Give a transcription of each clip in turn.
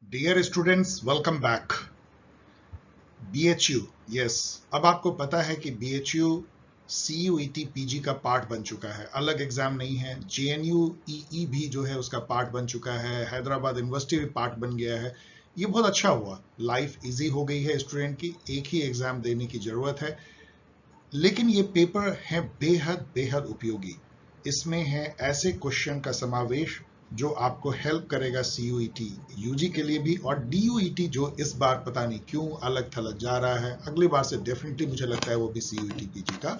Dear students, welcome back. BHU, yes. अब आपको पता है कि बीएचयू सीयूईटी पीजी का पार्ट बन चुका है, अलग एग्जाम नहीं है। जेएनयू ईई भी जो है उसका पार्ट बन चुका है, हैदराबाद यूनिवर्सिटी भी पार्ट बन गया है। ये बहुत अच्छा हुआ, लाइफ इजी हो गई है स्टूडेंट की, एक ही एग्जाम देने की जरूरत है। लेकिन ये पेपर है बेहद बेहद उपयोगी। इसमें है ऐसे क्वेश्चन का समावेश जो आपको हेल्प करेगा सीयूईटी यूजी के लिए भी, और डीयूईटी जो इस बार पता नहीं क्यों अलग थलग जा रहा है, अगली बार से डेफिनेटली मुझे लगता है वो भी सीयूईटी पीजी का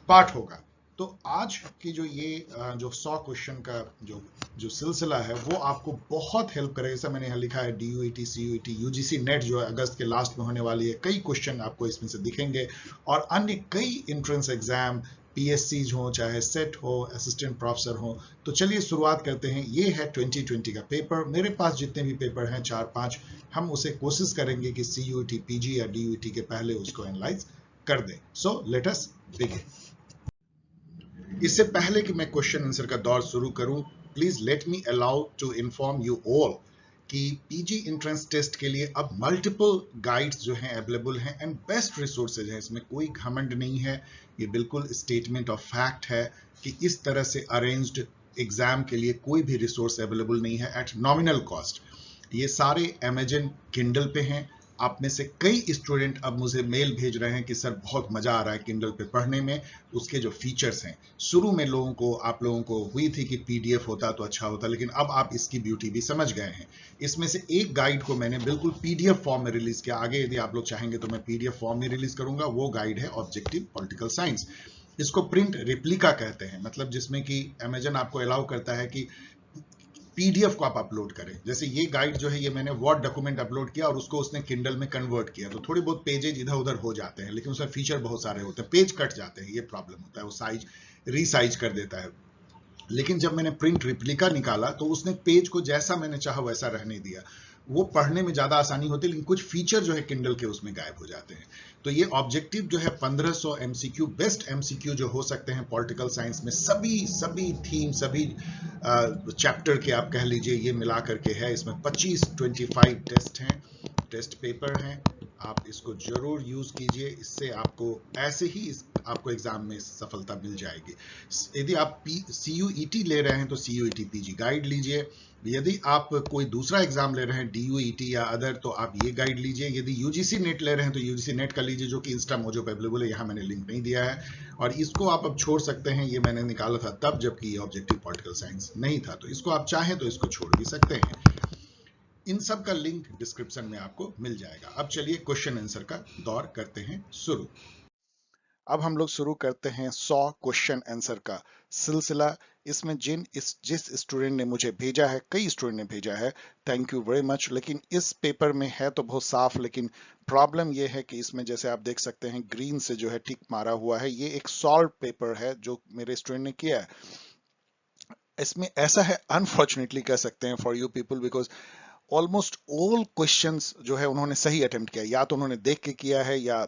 पार्ट होगा। तो आज की जो ये जो 100 क्वेश्चन का जो जो सिलसिला है वो आपको बहुत हेल्प करेगा। जैसा मैंने यहाँ लिखा है, डीयूईटी सीयूईटी यूजीसी नेट जो है अगस्त के लास्ट में होने वाली है, कई क्वेश्चन आपको इसमें से दिखेंगे, और अन्य कई एंट्रेंस एग्जाम, पीएससी हो चाहे सेट हो, असिस्टेंट प्रोफेसर हो। तो चलिए शुरुआत करते हैं। ये है 2020 का पेपर। मेरे पास जितने भी पेपर हैं 4-5, हम उसे कोशिश करेंगे कि सीयूईटी पीजी या डीयूईटी के पहले उसको एनालाइज कर दें। So let us begin. इससे पहले कि मैं क्वेश्चन आंसर का दौर शुरू करूं, please let me allow to inform you all कि पीजी एंट्रेंस टेस्ट के लिए अब मल्टीपल गाइड्स जो हैं अवेलेबल हैं एंड बेस्ट रिसोर्सेज हैं। इसमें कोई घमंड नहीं है, ये बिल्कुल स्टेटमेंट ऑफ फैक्ट है कि इस तरह से अरेंज्ड एग्जाम के लिए कोई भी रिसोर्स अवेलेबल नहीं है एट नॉमिनल कॉस्ट। ये सारे अमेजन किंडल पे हैं। आप में से कई स्टूडेंट अब मुझे मेल भेज रहे हैं कि सर बहुत मजा आ रहा है किंडल पे पढ़ने में, उसके जो फीचर्स हैं। शुरू में आप लोगों को हुई थी कि पीडीएफ होता तो अच्छा होता, लेकिन अब आप इसकी ब्यूटी भी समझ गए हैं। इसमें से एक गाइड को मैंने बिल्कुल पीडीएफ फॉर्म में रिलीज किया, आगे यदि आप लोग चाहेंगे तो मैं पीडीएफ फॉर्म में रिलीज करूंगा। वो गाइड है ऑब्जेक्टिव पॉलिटिकल साइंस। इसको प्रिंट रिप्लिका कहते हैं, मतलब जिसमें कि अमेजन आपको अलाउ करता है कि पीडीएफ को आप अपलोड करें। जैसे ये गाइड जो है, ये मैंने वर्ड डॉक्यूमेंट अपलोड किया और उसको उसने किंडल में कन्वर्ट किया, तो थोड़ी बहुत पेजेज इधर उधर हो जाते हैं, लेकिन उसमें फीचर बहुत सारे होते हैं, पेज कट जाते हैं, ये प्रॉब्लम होता है, वो साइज रीसाइज कर देता है। लेकिन जब मैंने प्रिंट रिप्लिका निकाला तो उसने पेज को जैसा मैंने चाहा वैसा रहने दिया। वो पढ़ने में ज्यादा आसानी होती है, लेकिन कुछ फीचर जो है किंडल के उसमें गायब हो जाते हैं। तो ये ऑब्जेक्टिव जो है 1500 एमसीक्यू, बेस्ट एमसीक्यू जो हो सकते हैं पॉलिटिकल साइंस में, सभी सभी थीम, सभी चैप्टर के आप कह लीजिए, ये मिला करके है। इसमें 25 टेस्ट हैं, टेस्ट पेपर हैं। आप इसको जरूर यूज कीजिए, इससे आपको ऐसे ही आपको एग्जाम में सफलता मिल जाएगी। यदि आप सीयूईटी ले रहे हैं तो सीयूईटी पीजी गाइड लीजिए। यदि आप कोई दूसरा एग्जाम ले रहे हैं डीयूईटी या अदर, तो आप ये गाइड लीजिए। यदि यूजीसी नेट ले रहे हैं तो यूजीसी नेट का लीजिए, जो कि इंस्टा मोजो पे अवेलेबल है, यहाँ मैंने लिंक नहीं दिया है। और इसको आप अब छोड़ सकते हैं, ये मैंने निकाला था तब जबकि ये ऑब्जेक्टिव पॉलिटिकल साइंस नहीं था, तो इसको आप चाहें तो इसको छोड़ भी सकते हैं। इन सब का लिंक डिस्क्रिप्शन में आपको मिल जाएगा। अब चलिए क्वेश्चन आंसर का दौर करते हैं शुरू। अब हम लोग शुरू करते हैं 100 क्वेश्चन आंसर का सिलसिला। इसमें जिस स्टूडेंट ने मुझे भेजा है, कई स्टूडेंट ने भेजा है, थैंक यू वेरी मच। लेकिन इस पेपर में है तो बहुत साफ, लेकिन प्रॉब्लम यह है कि इसमें जैसे आप देख सकते हैं ग्रीन से जो है टिक मारा हुआ है, ये एक सॉल्व पेपर है जो मेरे स्टूडेंट ने किया है। इसमें ऐसा है, अनफॉर्चुनेटली कह सकते हैं for you people, because almost all questions जो है उन्होंने सही अटेम्प्ट किया, या तो उन्होंने देख के किया है, या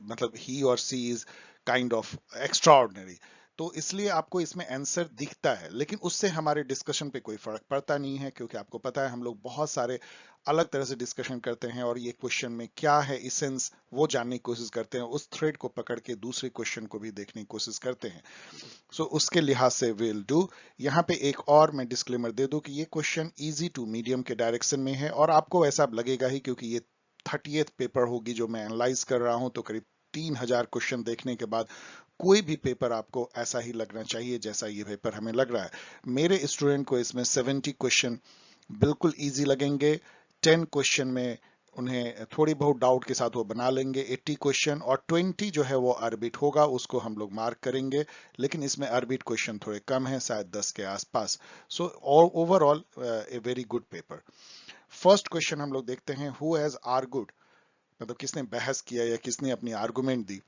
मतलब ही और सी इज काइंड ऑफ एक्स्ट्राऑर्डिनरी। तो इसलिए आपको इसमें आंसर दिखता है, लेकिन उससे हमारे डिस्कशन पे कोई फर्क पड़ता नहीं है, क्योंकि आपको पता है हम लोग बहुत सारे अलग तरह से डिस्कशन करते हैं, और ये क्वेश्चन में क्या है इसेंस वो जानने की कोशिश करते हैं, उस थ्रेड को पकड़ के दूसरे क्वेश्चन को भी देखने की कोशिश करते हैं। सो उसके लिहाज से विल डू। यहाँ पे एक और मैं डिस्क्लेमर दे दूं कि ये क्वेश्चन इजी टू मीडियम के डायरेक्शन में है, और आपको ऐसा लगेगा ही, क्योंकि ये 30th पेपर होगी जो मैं एनालाइज कर रहा हूं, तो करीब 3000 क्वेश्चन देखने के बाद कोई भी पेपर आपको ऐसा ही लगना चाहिए जैसा ये पेपर हमें लग रहा है। मेरे स्टूडेंट को इसमें 70 क्वेश्चन बिल्कुल इजी लगेंगे। 10 क्वेश्चन में उन्हें थोड़ी बहुत डाउट के साथ वो बना लेंगे 80 क्वेश्चन, और 20 जो है वो अरबिट होगा, उसको हम लोग मार्क करेंगे। लेकिन इसमें अरबिट क्वेश्चन थोड़े कम हैं, शायद 10 के आसपास। So overall a very good paper. First question हम लोग देखते हैं, हु हैज आर्गुड, मतलब किसने बहस किया या किसने अपनी आर्गुमेंट दी।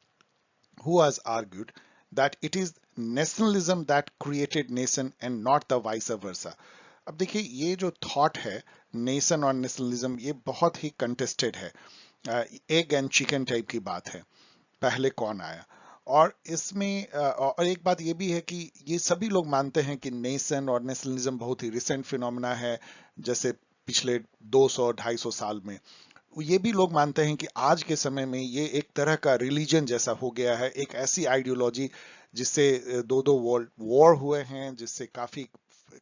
Who has argued that it is nationalism that created nation and not the vice versa. अब देखिए, ये जो थॉट है नेशन और नेशनलिज्म, ये बहुत ही कंटेस्टेड है, एग एंड चिकन टाइप की बात है, पहले कौन आया। और इसमें और एक बात ये भी है कि ये सभी लोग मानते हैं कि नेशन और नेशनलिज्म बहुत ही रिसेंट फिनोमेना है, जैसे पिछले 200-250 साल में। ये भी लोग मानते हैं कि आज के समय में ये एक तरह का रिलीजन जैसा हो गया है, एक ऐसी आइडियोलॉजी जिससे दो दो वर्ल्ड वॉर हुए हैं, जिससे काफी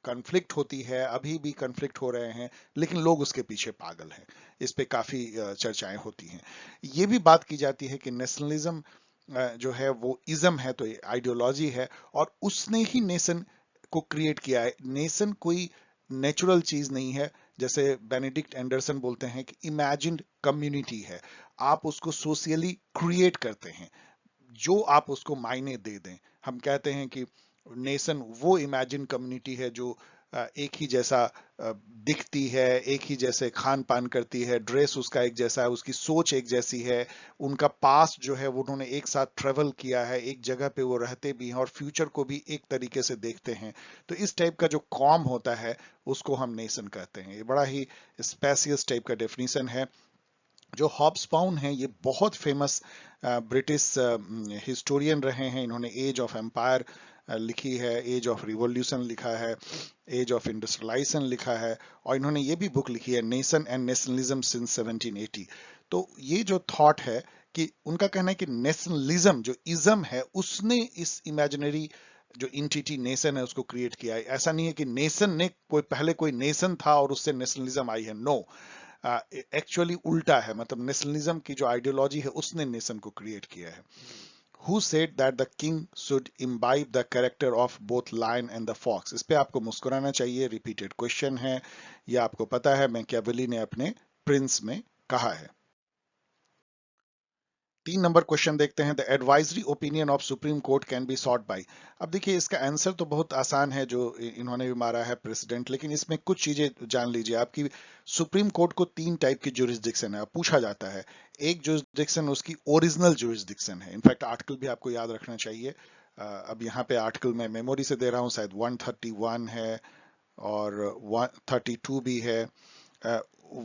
कन्फ्लिक्ट होती है, अभी भी कन्फ्लिक्ट हो रहे हैं, लेकिन लोग उसके पीछे पागल हैं। इस पे काफी चर्चाएं होती हैं। ये भी बात की जाती है कि नेशनलिज्म जो है वो इज्म है, तो ये आइडियोलॉजी है, और उसने ही नेशन को क्रिएट किया है। नेशन कोई नेचुरल चीज नहीं है। जैसे बेनेडिक्ट एंडरसन बोलते हैं कि इमेजिन्ड कम्युनिटी है, आप उसको सोशियली क्रिएट करते हैं, जो आप उसको मायने दे दें। हम कहते हैं कि नेशन वो इमेजिन कम्युनिटी है जो एक ही जैसा दिखती है, एक ही जैसे खान पान करती है, ड्रेस उसका एक जैसा है, उसकी सोच एक जैसी है, उनका पास्ट जो है वो उन्होंने एक साथ ट्रेवल किया है, एक जगह पे वो रहते भी हैं और फ्यूचर को भी एक तरीके से देखते हैं। तो इस टाइप का जो कॉम होता है उसको हम नेशन कहते हैं। ये बड़ा ही स्पेसियस टाइप का डेफिनेशन है। जो हॉब्सबाउम हैं ये बहुत फेमस ब्रिटिश हिस्टोरियन रहे हैं। इन्होंने एज ऑफ एम्पायर लिखी है, एज ऑफ रिवॉल्यूशन लिखा है, एज ऑफ इंडस्ट्रियलाइजेशन लिखा है, और इन्होंने ये भी बुक लिखी है नेशन एंड नेशनलिज्म सिंस 1780। तो ये जो थॉट है कि उनका कहना है कि नेशनलिज्म जो इज्म है उसने इस इमेजिनरी जो इंटिटी नेशन है उसको क्रिएट किया है। ऐसा नहीं है कि नेशन ने कोई पहले कोई नेशन था और उससे नेशनलिज्म आई है, नो। एक्चुअली उल्टा है, मतलब नेशनलिज्म की जो आइडियोलॉजी है उसने नेशन को क्रिएट किया है। Who said that the king should imbibe the character of both lion and the fox? इस पे आपको मुस्कुराना चाहिए, रिपीटेड क्वेश्चन है, ये आपको पता है, मैकियावेली ने अपने प्रिंस में कहा है। 3 नंबर क्वेश्चन देखते हैं। The advisory opinion of supreme court can be sought by. अब देखिए इसका आंसर तो बहुत आसान है, जो इन्होंने भी मारा है प्रेसिडेंट, लेकिन इसमें कुछ चीजें जान लीजिए। आपकी सुप्रीम कोर्ट को 3 टाइप की जुरिस्डिक्शन है, पूछा जाता है। एक जुरिस्डिक्शन उसकी ओरिजिनल जुरिस्डिक्शन है, इनफैक्ट आर्टिकल भी आपको याद रखना चाहिए। अब यहाँ पे आर्टिकल मैं मेमोरी से दे रहा हूँ, शायद 131 है और 132 भी है।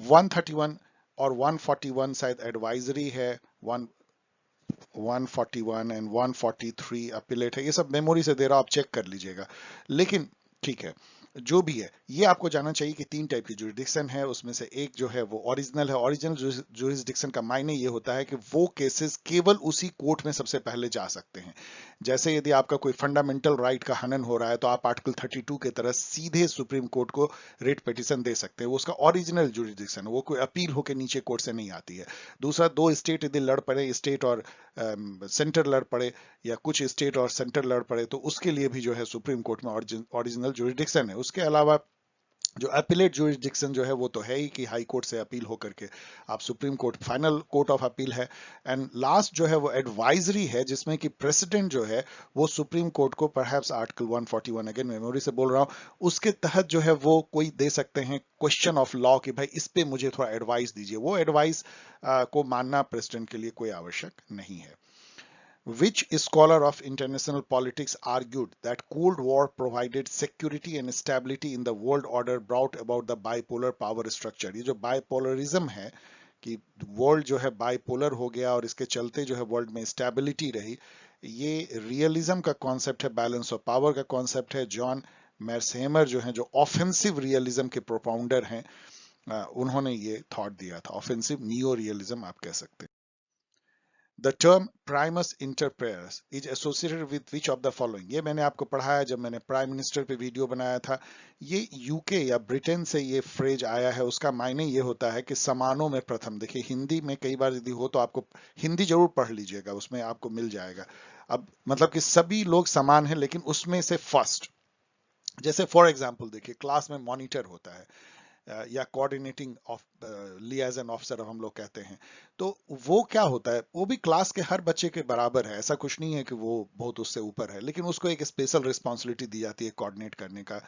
131 और 141 शायद एडवाइजरी है, 141 एंड 143 अपीलेट है। ये सब मेमोरी से दे रहा हूं, आप चेक कर लीजिएगा। लेकिन ठीक है, जो भी है, ये आपको जानना चाहिए कि 3 टाइप की जुरिडिक्शन है। उसमें से एक जो है वो ओरिजिनल है। ओरिजिनल जुरिडिक्शन का मायने ये होता है कि वो केसेस केवल उसी कोर्ट में सबसे पहले जा सकते हैं। जैसे यदि आपका कोई फंडामेंटल राइट का हनन हो रहा है तो आप आर्टिकल 32 के तरह सीधे सुप्रीम कोर्ट को रिट पिटिशन दे सकते हैं, वो उसका ओरिजिनल जुरिडिक्शन है, वो कोई अपील होकर नीचे कोर्ट से नहीं आती है। दूसरा, 2 स्टेट यदि लड़ पड़े, स्टेट और सेंटर लड़ पड़े, या कुछ स्टेट और सेंटर लड़ पड़े, तो उसके लिए भी जो है सुप्रीम कोर्ट में ओरिजिनल जुरिडिक्शन है। उसके अलावा जो अपीलेट जुरिडिक्शन जो है वो तो है ही कि हाई कोर्ट से अपील होकर के आप supreme court final court of appeal है। एंड लास्ट जो है वो एडवाइजरी है, जिसमें कि प्रेसिडेंट जो है वो सुप्रीम कोर्ट को परहैप्स आर्टिकल 141, अगेन मेमोरी से बोल रहा हूं, उसके तहत जो है वो कोई दे सकते हैं क्वेश्चन ऑफ लॉ कि भाई इस पे मुझे थोड़ा एडवाइस दीजिए। वो एडवाइस को मानना प्रेसिडेंट के लिए कोई आवश्यक नहीं है। Which scholar of international politics argued that Cold War provided security and stability in the world order brought about the bipolar power structure? ये जो बाइपोलरिज्म है कि वर्ल्ड जो है बाइपोलर हो गया और इसके चलते जो है वर्ल्ड में स्टेबिलिटी रही, ये रियलिज्म का कॉन्सेप्ट है, बैलेंस ऑफ पावर का कॉन्सेप्ट है। जॉन मैर्सहेमर जो है, जो ऑफेंसिव रियलिज्म के प्रोपाउंडर हैं, उन्होंने ये थॉट दिया था। ऑफेंसिव नियो रियलिज्म आप कह सकते हैं। The term primus inter pares is associated with which of the following? ये मैंने आपको पढ़ाया जब मैंने प्राइम मिनिस्टर पे वीडियो बनाया था। ये यूके या ब्रिटेन से ये फ्रेज आया है। उसका मायने ये होता है कि समानों में प्रथम। देखिए हिंदी में कई बार यदि हो तो आपको हिंदी जरूर पढ़ लीजिएगा, उसमें आपको मिल जाएगा। अब मतलब कि सभी लोग समान हैं लेकिन उसमें से फर्स्ट। जैसे फॉर एग्जाम्पल देखिए, क्लास में मॉनिटर होता है या कोऑर्डिनेटिंग ऑफ लिएजन ऑफिसर हम लोग कहते हैं। तो वो क्या होता है, वो भी क्लास के हर बच्चे के बराबर है, ऐसा कुछ नहीं है कि वो बहुत उससे ऊपर है, लेकिन उसको एक स्पेशल रिस्पॉन्सिबिलिटी दी जाती है कोऑर्डिनेट करने का,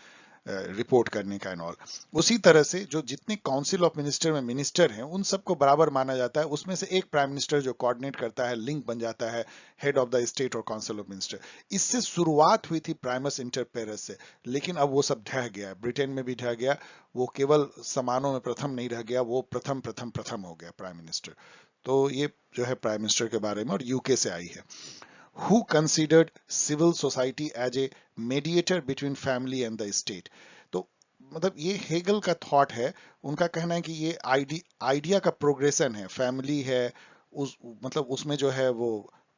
रिपोर्ट करने का एंड ऑल। उसी तरह से जो जितने काउंसिल ऑफ मिनिस्टर में मिनिस्टर हैं उन सबको बराबर माना जाता है। उसमें से एक प्राइम मिनिस्टर जो कोऑर्डिनेट करता है, लिंक बन जाता है हेड ऑफ द स्टेट और काउंसिल ऑफ मिनिस्टर। इससे शुरुआत हुई थी प्राइमस इंटर पेरेस से, लेकिन अब वो सब ढह गया, ब्रिटेन में भी ढह गया। वो केवल समानों में प्रथम नहीं रह गया, वो प्रथम प्रथम प्रथम हो गया प्राइम मिनिस्टर। तो ये जो है प्राइम मिनिस्टर के बारे में, और यूके से आई है। Who considered civil society as a mediator between family and the state? तो मतलब ये हेगल का थॉट है। उनका कहना है कि ये आइडिया का प्रोग्रेशन है, फैमिली है, उस मतलब उसमें जो है वो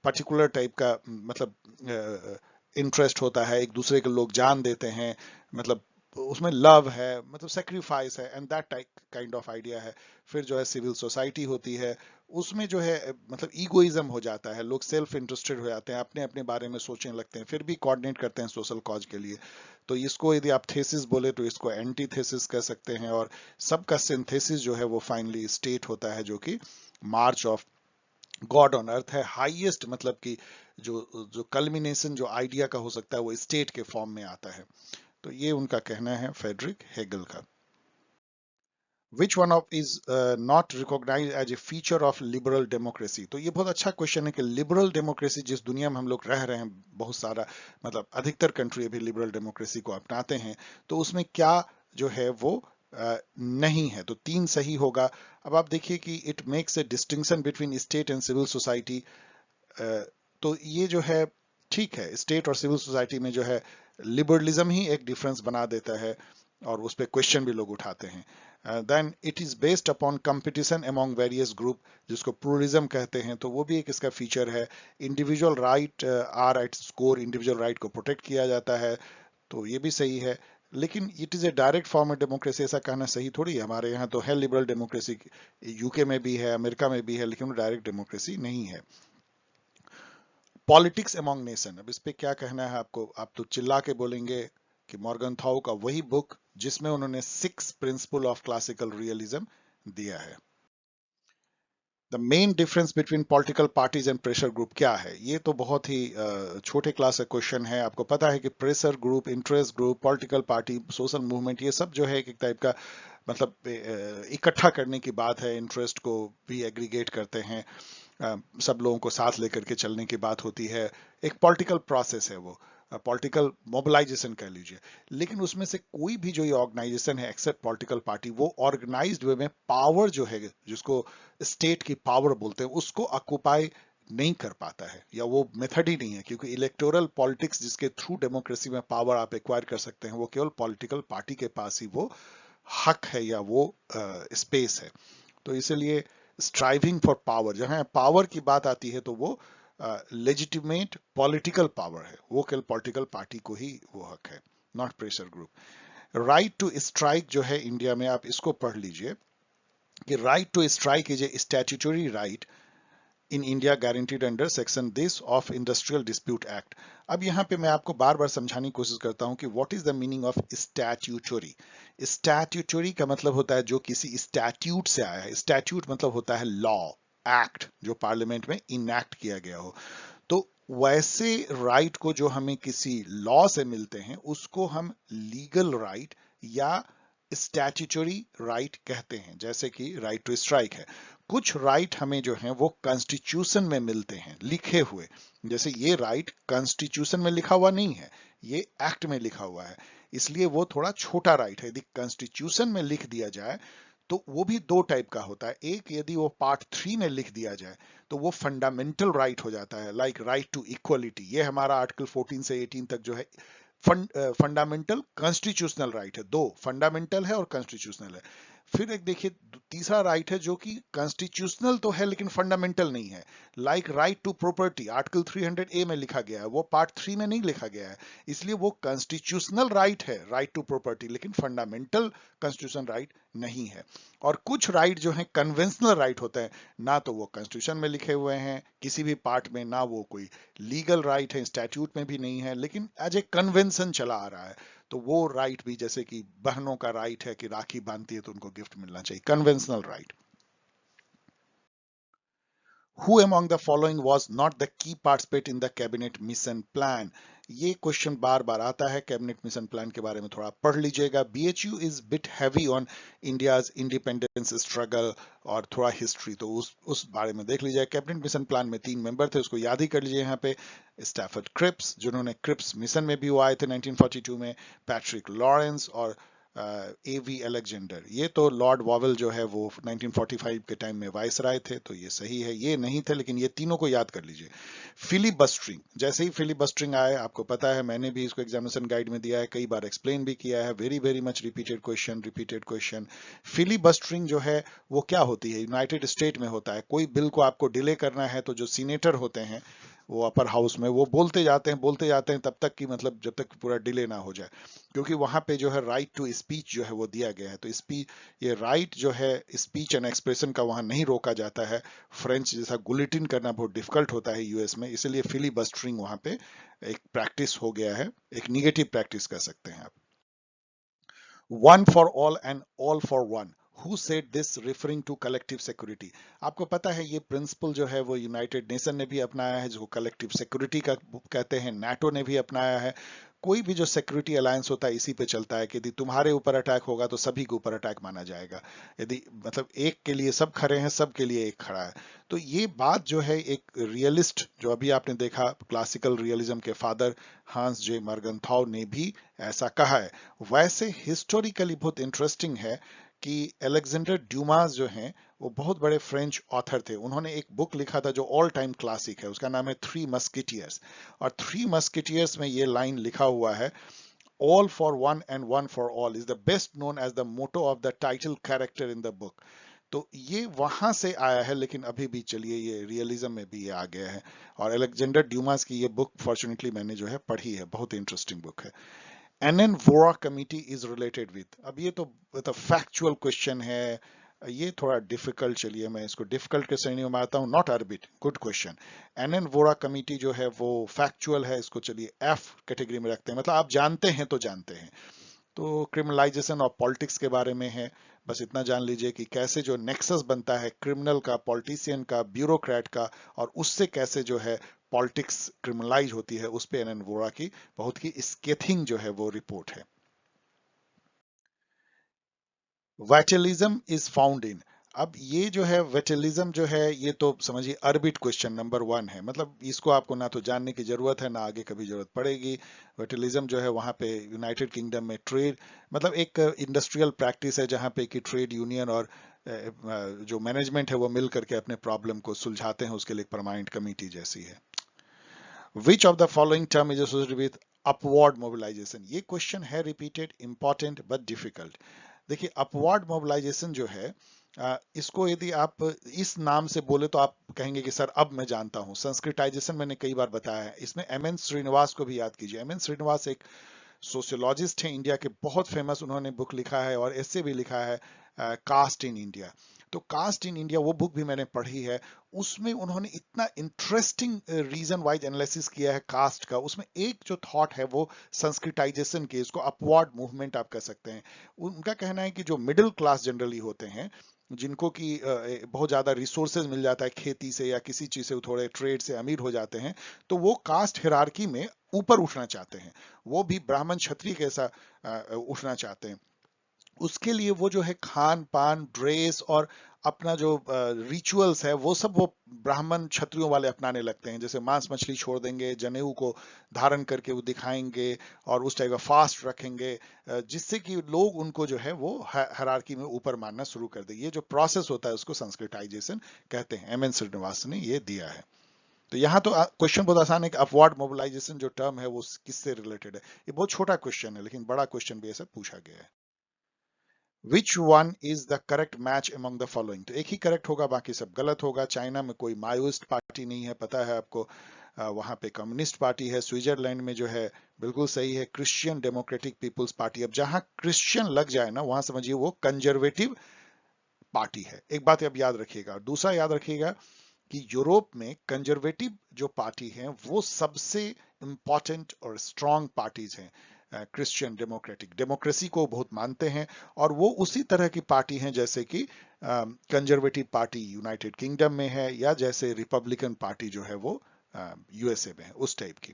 पर्टिकुलर टाइप का मतलब इंटरेस्ट होता है, एक दूसरे के लोग जान देते हैं, मतलब उसमें लव है, मतलब सेक्रीफाइस है, and that type kind of idea है। फिर जो है सिविल सोसाइटी होती है, उसमें जो है मतलब ईगोइज्म हो जाता है, लोग सेल्फ इंटरेस्टेड हो जाते हैं, अपने अपने बारे में सोचने लगते हैं, फिर भी कोऑर्डिनेट करते हैं सोशल कॉज के लिए। तो इसको यदि आप थेसिस बोले तो इसको एंटी थेसिस कह सकते हैं, और सबका सिंथेसिस जो है वो फाइनली स्टेट होता है, जो कि मार्च ऑफ गॉड ऑन अर्थ है, हाईएस्ट मतलब कि जो जो कल्मिनेशन जो आइडिया का हो सकता है वो स्टेट के फॉर्म में आता है। तो ये उनका कहना है फ्रेडरिक हेगल का। Which one of is not recognise as a feature of liberal democracy. तो ये बहुत अच्छा क्वेश्चन है कि लिबरल डेमोक्रेसी जिस दुनिया में हम लोग रह रहे हैं, बहुत सारा मतलब अधिकतर कंट्री अभी लिबरल डेमोक्रेसी को अपनाते हैं, तो उसमें क्या जो है वो नहीं है। तो 3 सही होगा। अब आप देखिए कि it makes a distinction between state and civil society. तो ये जो है ठीक है, स्टेट और सिविल सोसाइटी में जो है लिबरलिज्म ही एक डिफरेंस बना देता है, और उस पर क्वेश्चन भी लोग उठाते हैं। Then it is based upon competition among various group, जिसको प्लूरलिज्म कहते हैं, तो वो भी एक इसका फीचर है। Individual right are at score, individual right को प्रोटेक्ट किया जाता है, तो ये भी सही है। लेकिन it is a direct form of democracy, ऐसा कहना सही थोड़ी है। हमारे यहाँ तो है लिबरल डेमोक्रेसी, यूके में भी है, अमेरिका में भी है, लेकिन वो डायरेक्ट डेमोक्रेसी नहीं है। पॉलिटिक्स अमॉन्ग नेशन, अब इस पे क्या कहना है आपको? आप तो चिल्ला के बोलेंगे कि मॉर्गन थाउ का वही बुक जिसमें उन्होंने 6 प्रिंसिपल ऑफ क्लासिकल रियलिज्म दिया है। The main difference between political parties and pressure group क्या है? ये तो बहुत ही छोटे क्लास का क्वेश्चन है। आपको पता है कि pressure group, interest group, political party, social movement, ये सब जो है एक टाइप का मतलब इकट्ठा करने की बात है, इंटरेस्ट को भी एग्रीगेट करते हैं, सब लोगों को साथ लेकर के चलने की बात होती है, एक पॉलिटिकल प्रोसेस है वो, पॉलिटिकल मोबिलाइजेशन कह लीजिए। लेकिन उसमें से कोई भी जो ये ऑर्गेनाइजेशन है एक्सेप्ट पॉलिटिकल पार्टी, वो ऑर्गेनाइज्ड वे में पावर जो है, जिसको स्टेट की पावर बोलते हैं, उसको ऑक्युपाई नहीं कर पाता है, या वो मेथड ही नहीं है। क्योंकि इलेक्टोरल पॉलिटिक्स जिसके थ्रू डेमोक्रेसी में पावर आप एक्वायर कर सकते हैं, वो केवल पॉलिटिकल पार्टी के पास ही वो हक है या वो स्पेस है। तो इसलिए स्ट्राइविंग फॉर पावर, जहां पावर की बात आती है तो वो लेजिटिमेट पॉलिटिकल पावर है, वो केवल पॉलिटिकल पार्टी को ही वो हक है, not pressure group. Right to strike जो है इंडिया में, आप इसको पढ़ लीजिए कि right to strike is a statutory right in India guaranteed under section this of industrial dispute act. अब यहाँ पे मैं आपको बार बार समझाने की कोशिश करता हूँ कि what is the meaning of statutory. Statutory का मतलब होता है जो किसी स्टैट्यूट से आया है। स्टैट्यूट मतलब होता है लॉ, एक्ट जो पार्लियामेंट में इनैक्ट किया गया हो। तो वैसे राइट को जो हमें किसी लॉ से मिलते हैं, उसको हम लीगल राइट या स्टैट्यूटरी राइट कहते हैं। जैसे कि राइट टू स्ट्राइक है। कुछ राइट हमें जो है वो कॉन्स्टिट्यूशन में मिलते हैं लिखे हुए, जैसे ये राइट कॉन्स्टिट्यूशन में लिखा हुआ नहीं है, ये एक्ट में लिखा हुआ है, इसलिए वो थोड़ा छोटा राइट है। यदि कॉन्स्टिट्यूशन में लिख दिया जाए तो वो भी 2 टाइप का होता है। एक, यदि वो पार्ट 3 में लिख दिया जाए तो वो फंडामेंटल राइट हो जाता है, लाइक राइट टू इक्वलिटी। ये हमारा आर्टिकल 14 से 18 तक जो है फंडामेंटल कॉन्स्टिट्यूशनल राइट है। 2 फंडामेंटल है और कॉन्स्टिट्यूशनल है। फिर एक देखिए तीसरा राइट है जो कि कॉन्स्टिट्यूशनल तो है लेकिन फंडामेंटल नहीं है, like right to property, article 300A में लिखा गया है, वो पार्ट 3 में नहीं लिखा गया है, इसलिए वो कॉन्स्टिट्यूशनल राइट है, राइट टू प्रॉपर्टी, लेकिन फंडामेंटल कॉन्स्टिट्यूशन राइट नहीं है। और कुछ राइट जो है कन्वेंशनल राइट होते हैं, ना तो वो कॉन्स्टिट्यूशन में लिखे हुए हैं किसी भी पार्ट में, ना वो कोई लीगल राइट है, स्टैट्यूट में भी नहीं है, लेकिन एज ए कन्वेंशन चला आ रहा है। तो वो राइट भी, जैसे कि बहनों का राइट है कि राखी बांधती है तो उनको गिफ्ट मिलना चाहिए, conventional right. Who among the following was not the key participant in the cabinet mission plan? ये क्वेश्चन बार बार आता है। कैबिनेट मिशन प्लान के बारे में थोड़ा पढ़ लीजिएगा। BHU is bit heavy on India's independence struggle और थोड़ा हिस्ट्री, तो उस बारे में देख लीजिए। कैबिनेट मिशन प्लान में 3 मेंबर थे, उसको याद ही कर लीजिए। यहाँ पे स्टैफर्ड क्रिप्स, जिन्होंने क्रिप्स मिशन में भी वो आए थे 1942 में, पैट्रिक लॉरेंस और A.V. अलेक्जेंडर। ये तो लॉर्ड वॉवेल जो है वो 1945 के टाइम में वाइसराय थे, तो ये सही है। ये नहीं थे, लेकिन ये तीनों को याद कर लीजिए। फिलीबस्टरिंग, जैसे ही फिलीबस्टरिंग आए, आपको पता है मैंने भी इसको एग्जामिनेशन गाइड में दिया है, कई बार एक्सप्लेन भी किया है, very very much repeated question, repeated question. Filibustering जो है वो क्या होती है, यूनाइटेड स्टेट में होता है। कोई बिल को आपको डिले करना है तो जो सीनेटर होते हैं वो अपर हाउस में, वो बोलते जाते हैं तब तक कि मतलब जब तक पूरा डिले ना हो जाए, क्योंकि वहां पे जो है राइट टू स्पीच जो है वो दिया गया है। तो स्पीच, ये राइट जो है स्पीच एंड एक्सप्रेशन का वहां नहीं रोका जाता है। फ्रेंच जैसा गुलेटिन करना बहुत डिफिकल्ट होता है यूएस में, इसलिए फिलीबस्टरिंग वहां पे एक प्रैक्टिस हो गया है, एक निगेटिव प्रैक्टिस कर सकते हैं आप। One for all and all for one, who said this referring to collective security. आपको पता है ये प्रिंसिपल जो है वो यूनाइटेड नेशन ने भी अपनाया है, जिसको कलेक्टिव सिक्योरिटी का कहते हैं। नाटो ने भी अपनाया है। कोई भी जो सिक्योरिटी अलायंस होता है इसी पे चलता है कि यदि तुम्हारे ऊपर अटैक होगा तो सभी के ऊपर अटैक माना जाएगा। यदि मतलब एक के लिए सब खड़े हैं, सब के लिए एक खड़ा है। तो ये बात जो है एक रियलिस्ट, जो अभी आपने देखा क्लासिकल रियलिज्म के फादर हांस जे मर्गनथाउ ने भी ऐसा कहा है। वैसे हिस्टोरिकली बहुत इंटरेस्टिंग है कि अलेक्जेंडर ड्यूमास जो हैं वो बहुत बड़े फ्रेंच ऑथर थे। उन्होंने एक बुक लिखा था जो ऑल टाइम क्लासिक है, उसका नाम है थ्री मस्किटियर्स। और थ्री मस्किटियर्स में ये लाइन लिखा हुआ है, all for one and one for all is the best known as the motto of the title character in the book. तो ये वहां से आया है, लेकिन अभी भी चलिए ये रियलिज्म में भी ये आ गया है। और अलेक्जेंडर ड्यूमास की ये बुक फॉर्चुनेटली मैंने जो है पढ़ी है, बहुत इंटरेस्टिंग बुक है। NN Vora committee is related with, अब ये तो फैक्चुअल क्वेश्चन है, ये थोड़ा डिफिकल्ट, चलिए मैं इसको डिफिकल्ट के श्रेणी में आता हूँ, not arbit, good question. NN Vora committee जो है वो फैक्चुअल है, इसको चलिए एफ कैटेगरी में रखते हैं, मतलब आप जानते हैं तो जानते हैं। तो क्रिमिनलाइजेशन ऑफ पॉलिटिक्स के बारे में है, बस इतना जान लीजिए कि कैसे जो नेक्सस बनता है क्रिमिनल का, पॉलिटिशियन का, ब्यूरोक्रेट का, और उससे कैसे जो है पॉलिटिक्स क्रिमिनलाइज होती है, उस पे एनएन वोरा की बहुत ही स्केथिंग जो है वो रिपोर्ट है। वैटेलिज्म इज फाउंड इन, अब ये जो है वेटेलिज्म जो है ये तो समझिए अर्बिट क्वेश्चन नंबर 1 है, मतलब इसको आपको ना तो जानने की जरूरत है ना आगे कभी जरूरत पड़ेगी। वेटेलिज्म जो है वहां पे यूनाइटेड किंगडम में ट्रेड, मतलब एक इंडस्ट्रियल प्रैक्टिस है जहां पे कि ट्रेड यूनियन और जो मैनेजमेंट है वो मिल करके अपने प्रॉब्लम को सुलझाते हैं, उसके लिए परमानेंट कमेटी जैसी है। Which of the following term is associated with upward mobilisation, ये क्वेश्चन है रिपीटेड, इंपॉर्टेंट बट डिफिकल्ट। देखिए अपवर्ड मोबिलाइजेशन जो है इसको यदि आप इस नाम से बोले तो आप कहेंगे कि सर अब मैं जानता हूं। संस्कृताइजेशन मैंने कई बार बताया है, इसमें एम एन श्रीनिवास को भी याद कीजिए। एम एन श्रीनिवास एक सोशियोलॉजिस्ट हैं इंडिया के, बहुत फेमस, उन्होंने बुक लिखा है और ऐसे भी लिखा है कास्ट इन इंडिया। तो कास्ट इन इंडिया वो बुक भी मैंने पढ़ी है, उसमें उन्होंने इतना इंटरेस्टिंग रीजन वाइज एनालिसिस किया है कास्ट का। उसमें एक जो थॉट है वो संस्कृताइजेशन के, इसको अपवर्ड मूवमेंट आप कह सकते हैं। उनका कहना है कि जो मिडिल क्लास जनरली होते हैं, जिनको कि बहुत ज्यादा रिसोर्सेज मिल जाता है खेती से या किसी चीज से, थोड़े ट्रेड से अमीर हो जाते हैं, तो वो कास्ट हिरार्की में ऊपर उठना चाहते हैं, वो भी ब्राह्मण क्षत्रिय के ऐसा उठना चाहते हैं। उसके लिए वो जो है खान पान, ड्रेस और अपना जो रिचुअल्स है वो सब वो ब्राह्मण क्षत्रियों वाले अपनाने लगते हैं। जैसे मांस मछली छोड़ देंगे, जनेऊ को धारण करके वो दिखाएंगे और उस टाइप का फास्ट रखेंगे, जिससे कि लोग उनको जो है वो हायरार्की में ऊपर मानना शुरू कर दे। ये जो प्रोसेस होता है उसको संस्कृताइजेशन कहते हैं। एम एन श्रीनिवास ने ये दिया है। तो यहाँ तो क्वेश्चन बहुत आसान है कि अपवर्ड मोबिलाइजेशन जो टर्म है वो किससे रिलेटेड है। ये बहुत छोटा क्वेश्चन है, लेकिन बड़ा क्वेश्चन भी ऐसा पूछा गया है। Which one is the correct match among the following, तो एक ही करेक्ट होगा, बाकी सब गलत होगा। चाइना में कोई माओइस्ट पार्टी नहीं है, पता है आपको। वहां पे कम्युनिस्ट पार्टी है। स्विट्जरलैंड में जो है बिल्कुल सही है, क्रिश्चियन डेमोक्रेटिक पीपुल्स पार्टी। अब जहां क्रिश्चियन लग जाए ना वहां समझिए वो कंजर्वेटिव पार्टी है। एक बात अब याद रखिएगा। दूसरा याद रखिएगा कि यूरोप में कंजर्वेटिव जो पार्टी है वो सबसे इंपॉर्टेंट और स्ट्रांग पार्टीज हैं। क्रिश्चियन डेमोक्रेटिक, डेमोक्रेसी को बहुत मानते हैं, और वो उसी तरह की पार्टी हैं जैसे कि कंजर्वेटिव पार्टी यूनाइटेड किंगडम में है, या जैसे रिपब्लिकन पार्टी जो है वो यूएसए में है, उस टाइप की।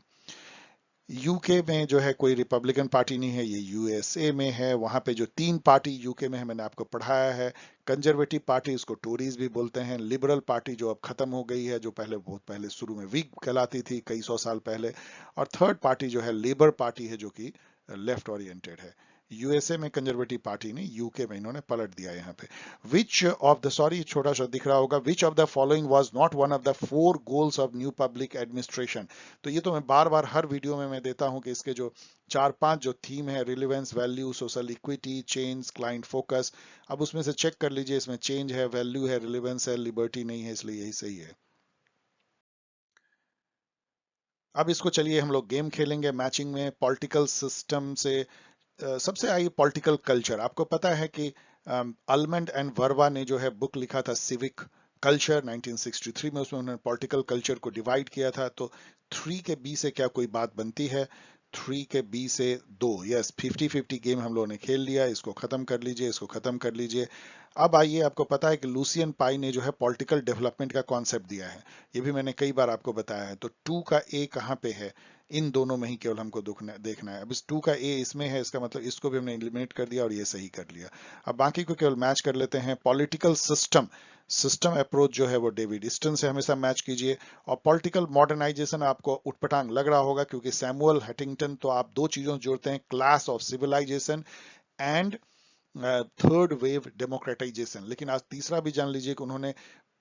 यूके में जो है कोई रिपब्लिकन पार्टी नहीं है, ये यूएसए में है। वहां पे जो 3 पार्टी यूके में है मैंने आपको पढ़ाया है। कंजर्वेटिव पार्टी, उसको टोरीज भी बोलते हैं। लिबरल पार्टी जो अब खत्म हो गई है, जो पहले बहुत पहले शुरू में विग कहलाती थी कई सौ साल पहले। और थर्ड पार्टी जो है लेबर पार्टी है, जो कि लेफ्ट ओरिएंटेड है। यूएसए में कंजर्वेटिव पार्टी ने, यूके में इन्होंने पलट दिया यहाँ पे। विच ऑफ द, सॉरी छोटा सा दिख रहा होगा, विच of the following was not one of the 4 goals of new public administration. तो ये तो मैं बार बार हर वीडियो में मैं देता हूं कि इसके जो 4-5 जो थीम है, relevance, value, social equity, change, client focus, अब उसमें से चेक कर लीजिए, इसमें चेंज है, वैल्यू है, रिलेवेंस है, लिबर्टी नहीं है, इसलिए यही सही है। अब इसको चलिए हम लोग गेम खेलेंगे मैचिंग में। पॉलिटिकल सिस्टम से सबसे आइए पॉलिटिकल कल्चर। आपको पता है कि अल्मंड एंड वर्वा ने जो है बुक लिखा था सिविक कल्चर 1963 में, उसमें उन्होंने पॉलिटिकल कल्चर को डिवाइड किया था। तो 3 के बी से क्या कोई बात बनती है? 3 के बी से 2, यस, 50-50 गेम हम लोगों ने खेल लिया। इसको खत्म कर लीजिए, इसको खत्म कर लीजिए। अब आइए, आपको पता है कि लूसियन पाई ने जो है पॉलिटिकल डेवलपमेंट का कॉन्सेप्ट दिया है, ये भी मैंने कई बार आपको बताया है। तो 2 का ए कहाँ पे है? इन दोनों में ही केवल हमको देखना है। अब इस 2 का ए इसमें है, इसका मतलब इसको भी हमने एलिमिनेट कर दिया और ये सही कर लिया। अब बाकी को केवल मैच कर लेते हैं। पॉलिटिकल सिस्टम अप्रोच जो है वो डेविड ईस्टन से हमेशा मैच कीजिए। और पॉलिटिकल मॉडर्नाइजेशन आपको उटपटांग लग रहा होगा, क्योंकि सैमुअल हंटिंगटन, तो आप दो चीजों से जोड़ते हैं, class of civilisation and third wave democratisation. लेकिन आज तीसरा भी जान लीजिए कि उन्होंने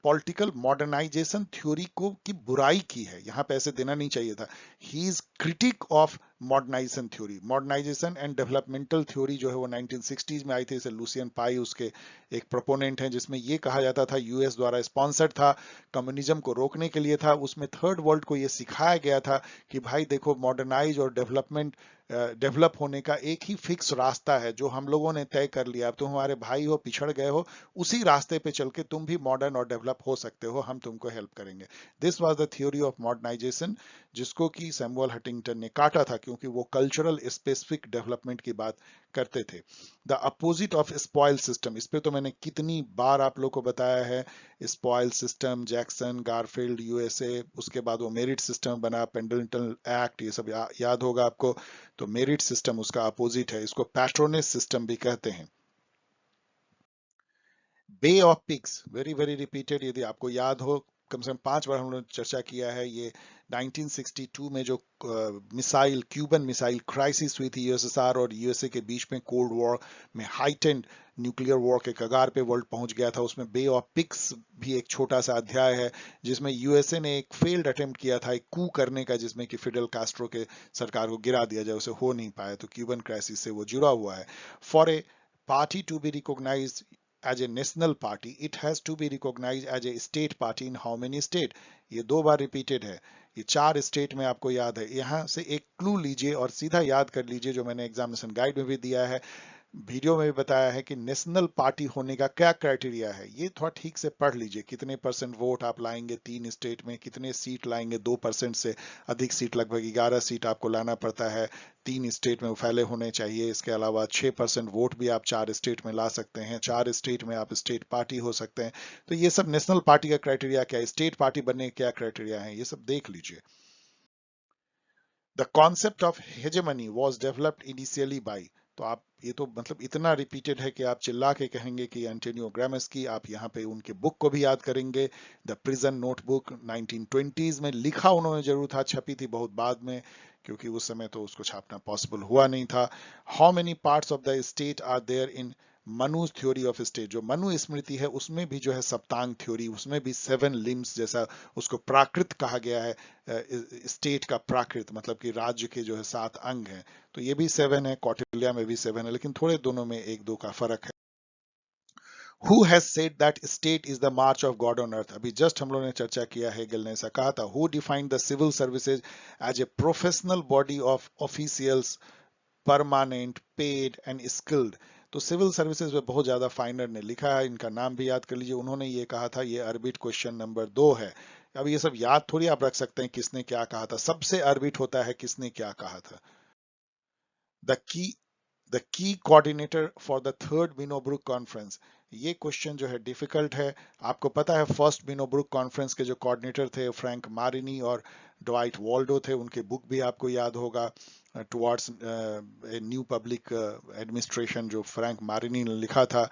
पॉलिटिकल मॉडर्नाइजेशन थ्योरी को की बुराई की है, यहां पे ऐसे देना नहीं चाहिए था। He is critic of modernisation theory. Modernisation and developmental theory जो है वो 1960s में आई थी। इसे लूसियन पाई उसके एक प्रोपोनेंट हैं, जिसमें ये कहा जाता था, यूएस द्वारा स्पॉन्सर्ड था, कम्युनिज्म को रोकने के लिए था। उसमें थर्ड वर्ल्ड को ये सिखाया गया था कि भाई देखो, मॉडर्नाइज और डेवलप होने का एक ही फिक्स रास्ता है जो हम लोगों ने तय कर लिया। अब तुम हमारे भाई हो, पिछड़ गए हो, उसी रास्ते पे चल के तुम भी मॉडर्न और डेवलप हो सकते हो, हम तुमको हेल्प करेंगे। This was the theory of modernisation, जिसको कि सैमुअल हंटिंगटन ने काटा था, क्योंकि वो कल्चरल स्पेसिफिक डेवलपमेंट की बात करते थे। The opposite of spoil system, इस पे तो मैंने कितनी बार आप लोग को बताया है। Spoil system, Jackson, Garfield, USA, उसके बाद वो मेरिट सिस्टम बना, पेंडल्टन एक्ट, ये सब याद होगा आपको। तो मेरिट सिस्टम उसका अपोजिट है, इसको पैट्रोनेज सिस्टम भी कहते हैं। Bay of Pigs, very very repeated, यदि आपको याद हो, कम से कम 5 बार हम लोगों ने चर्चा किया है। ये 1962 में जो मिसाइल, क्यूबन मिसाइल क्राइसिस हुई थी यूएसएसआर और यूएसए के बीच में, कोल्ड वॉर में हाइटेंड न्यूक्लियर वॉर के कगार पे वर्ल्ड पहुंच गया था। उसमें बे ऑफ पिग्स भी एक छोटा सा अध्याय है, जिसमें यूएसए ने एक फेल्ड अटेम्प्ट किया था एक कू करने का, जिसमें कि फिडेल कास्ट्रो के सरकार को गिरा दिया जाए, उसे हो नहीं पाया। तो क्यूबन क्राइसिस से वो जुड़ा हुआ है। For a party to be recognized as a national party, it has to be recognized as a state party in how many state? ये 2 बार रिपीटेड है, ये 4 स्टेट में आपको याद है। यहां से एक क्लू लीजिए और सीधा याद कर लीजिए, जो मैंने एग्जामिनेशन गाइड में भी दिया है, वीडियो में भी बताया है कि नेशनल पार्टी होने का क्या क्राइटेरिया है। ये थोड़ा ठीक से पढ़ लीजिए, कितने परसेंट वोट आप लाएंगे 3 स्टेट में, कितने सीट लाएंगे, 2% से अधिक सीट, लगभग 11 सीट आपको लाना पड़ता है, 3 स्टेट में वो फैले होने चाहिए। इसके अलावा 6% वोट भी आप 4 स्टेट में ला सकते हैं, 4 स्टेट में आप स्टेट पार्टी हो सकते हैं। तो ये सब नेशनल पार्टी का क्राइटेरिया क्या है, स्टेट पार्टी बनने के क्या क्राइटेरिया है, ये सब देख लीजिए। The concept of hegemony was developed initially by, तो आप ये तो मतलब इतना रिपीटेड है कि आप चिल्ला के कहेंगे कि एंटोनियो ग्राम्स्की। आप यहाँ पे उनके बुक को भी याद करेंगे, द प्रिजन नोटबुक 1920s में लिखा उन्होंने जरूर था, छपी थी बहुत बाद में, क्योंकि उस समय तो उसको छापना पॉसिबल हुआ नहीं था। How many parts of the state are there in Manu's theory of state, जो मनु स्मृति है उसमें भी जो है सप्तांग थ्योरी, उसमें भी 7 लिम्स जैसा उसको प्राकृत कहा गया है। स्टेट का प्राकृत मतलब कि राज्य के जो है 7 अंग हैं, तो ये भी 7 है, कौटिल्य में भी 7 है, लेकिन थोड़े दोनों में 1-2 का फर्क है। Who has said that state is the march of God on earth? अभी जस्ट हम लोगों ने चर्चा किया है, हेगल ने ऐसा कहा था। Who defined the civil services as a professional body of officials, permanent, paid and skilled? तो सिविल सर्विसेज में बहुत ज्यादा फाइनर ने लिखा है, इनका नाम भी याद कर लीजिए। उन्होंने ये कहा था, ये अर्बिट क्वेश्चन नंबर 2 है। अब ये सब याद थोड़ी आप रख सकते हैं किसने क्या कहा था, सबसे अर्बिट होता है किसने क्या कहा था। The key coordinator for the third Minnowbrook conference, ये क्वेश्चन जो है डिफिकल्ट है। आपको पता है फर्स्ट विनोब्रुक कॉन्फ्रेंस के जो कोऑर्डिनेटर थे फ्रैंक मारिनी और डवाइट वॉल्डो थे, उनके बुक भी आपको याद होगा, towards a new public administration, जो फ्रैंक मारिनी ने लिखा था।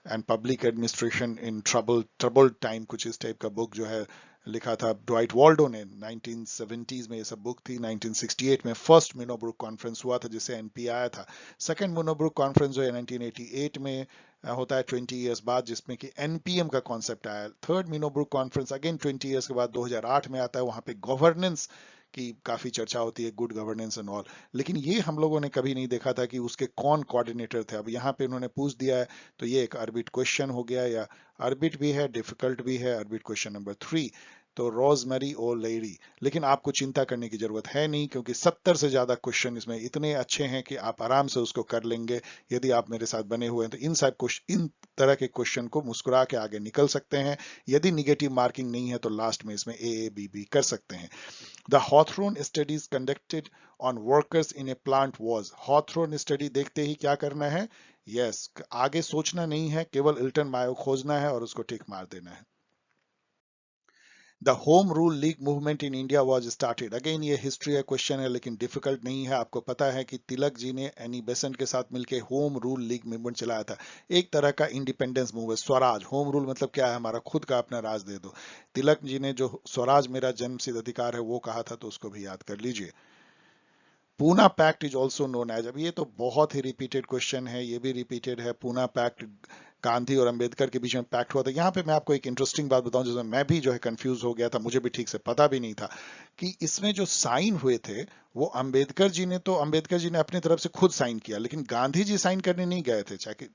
And public administration in troubled time, कुछ इस टाइप का बुक जो है लिखा था ड्वाइट वॉल्डो ने 1970s में। ये सब बुक थी। 1968 में फर्स्ट मिनोब्रुक कॉन्फ्रेंस हुआ था जिससे एनपी आया था। सेकंड मिनोब्रुक कॉन्फ्रेंस जो है 1988 में होता है 20 इयर्स बाद, जिसमें कि एनपीएम का कॉन्सेप्ट आया। Third Minnowbrook conference again 20 years के बाद 2008 में आता है। वहां पे गवर्नेंस की काफी चर्चा होती है, गुड गवर्नेंस एंड ऑल। लेकिन ये हम लोगों ने कभी नहीं देखा था कि उसके कौन कोऑर्डिनेटर थे। अब यहाँ पे उन्होंने पूछ दिया है तो ये एक अर्बिट क्वेश्चन हो गया, या अर्बिट भी है, डिफिकल्ट भी है। अर्बिट क्वेश्चन नंबर 3 तो रोजमेरी ओ लेडी। लेकिन आपको चिंता करने की जरूरत है नहीं, क्योंकि 70 से ज्यादा क्वेश्चन इसमें इतने अच्छे हैं कि आप आराम से उसको कर लेंगे। यदि आप मेरे साथ बने हुए हैं तो इन तरह के क्वेश्चन को मुस्कुरा के आगे निकल सकते हैं। यदि निगेटिव मार्किंग नहीं है तो लास्ट में इसमें ए बी बी कर सकते हैं। The Hawthorne studies conducted on workers in a plant was. Hawthorne study देखते ही क्या करना है? यस, आगे सोचना नहीं है, केवल इल्टन मायो खोजना है और उसको टिक मार देना है। The home rule league movement in India was started. Again ये हिस्ट्री है, क्वेश्चन है, लेकिन डिफिकल्ट नहीं है। आपको पता है कि तिलक जी ने एनी बेसेंट के साथ मिलकर होम रूल लीग मूवमेंट चलाया था। एक तरह का independence movement, Swaraj. Home rule मतलब क्या है? हमारा खुद का अपना राज दे दो। तिलक जी ने जो स्वराज मेरा जन्मसिद्ध अधिकार है वो कहा था, तो उसको भी याद कर लीजिए। Poona pact is also known as. अब ये तो बहुत ही रिपीटेड क्वेश्चन है, ये भी रिपीटेड है। पूना पैक्ट गांधी और अंबेडकर के बीच में पैक्ट हुआ था। यहाँ पे मैं आपको एक इंटरेस्टिंग बात बताऊं जिसमें मैं भी जो है कंफ्यूज हो गया था, मुझे भी ठीक से पता भी नहीं था कि इसमें जो साइन हुए थे वो अंबेडकर जी ने अपनी तरफ से खुद साइन किया, लेकिन गांधी जी साइन करने नहीं गए थे। चाहे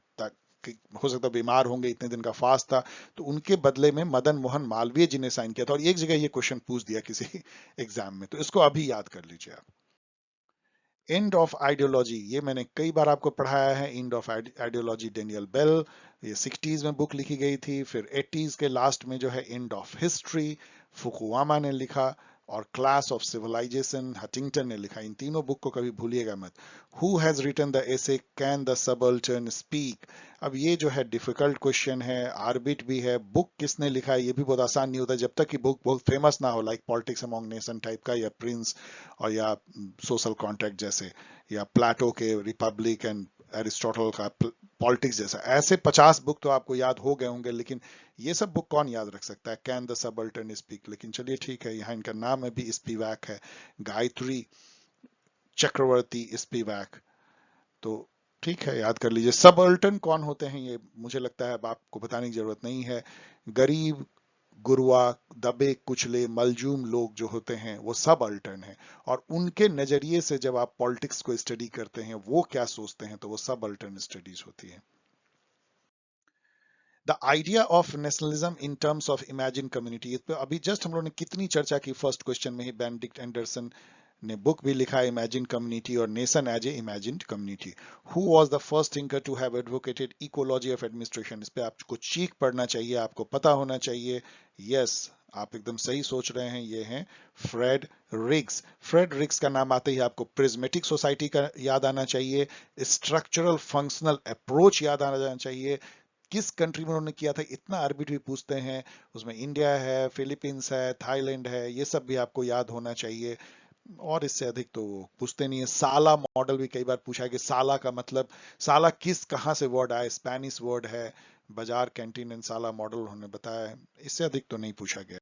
कि हो सकता बीमार होंगे, इतने दिन का फास्ट था, तो उनके बदले में मदन मोहन मालवीय जी ने साइन किया था। और एक जगह ये क्वेश्चन पूछ दिया किसी एग्जाम में, तो इसको अभी याद कर लीजिए आप। एंड ऑफ आइडियोलॉजी, ये मैंने कई बार आपको पढ़ाया है। End of ideology Daniel Bell, ये 60s में बुक लिखी गई थी। फिर 80s के लास्ट में जो है एंड ऑफ हिस्ट्री फुकुयामा ने लिखा, और क्लास ऑफ सिविलाइजेशन हटिंगटन ने लिखा। इन तीनों बुक को कभी भूलिएगा मत। Who has written the essay can the subaltern speak. अब ये जो है डिफिकल्ट क्वेश्चन है, आर्बिट भी है। बुक किसने लिखा है ये भी बहुत आसान नहीं होता जब तक कि बुक बहुत फेमस ना हो, like politics among nation type का, या प्रिंस, और या सोशल कॉन्ट्रैक्ट जैसे, या प्लेटो के रिपब्लिक एंड एरिस्टोटल का पॉलिटिक्स जैसा। ऐसे 50 बुक तो आपको याद हो गए होंगे, लेकिन ये सब बुक कौन याद रख सकता है? Can the subaltern speak. लेकिन चलिए ठीक है, यहाँ इनका नाम है भी स्पिवैक है, गायत्री चक्रवर्ती स्पिवैक। तो ठीक है, याद कर लीजिए। सबअल्टर्न कौन होते हैं ये मुझे लगता है अब आपको बताने की जरूरत नहीं है। गरीब, गुरवा, दबे कुचले, मलजूम लोग जो होते हैं वो सब अल्टर्न है। और उनके नजरिए से जब आप पॉलिटिक्स को स्टडी करते हैं वो क्या सोचते हैं, तो वो सब अल्टर्न स्टडीज होती है। The idea of nationalism in terms of imagine community, इस पे अभी जस्ट हम लोगों ने कितनी चर्चा की फर्स्ट क्वेश्चन में ही। बेनेडिक्ट एंडरसन ने बुक भी लिखा है, इमेजिन कम्युनिटी और nation as a imagined community. Who was the first thinker to have advocated ecology of administration. इस पे आपको चीख पढ़ना चाहिए, आपको पता होना चाहिए। यस, आप एकदम सही सोच रहे हैं, ये हैं फ्रेड रिग्स। फ्रेड रिग्स का नाम आते ही आपको प्रिज्मेटिक सोसाइटी का याद आना चाहिए, स्ट्रक्चरल फंक्शनल अप्रोच याद आना जाना चाहिए। किस कंट्री में उन्होंने किया था, इतना आर्बिट्री पूछते हैं। उसमें इंडिया है, फिलीपींस है, थाईलैंड है, ये सब भी आपको याद होना चाहिए। और इससे अधिक तो पूछते नहीं है। साला मॉडल भी कई बार पूछा है कि साला का मतलब, साला किस कहां से वर्ड आया, स्पेनिश वर्ड है। बाजार कैंटीन एंड साला मॉडल उन्होंने बताया है। इससे अधिक तो नहीं पूछा गया।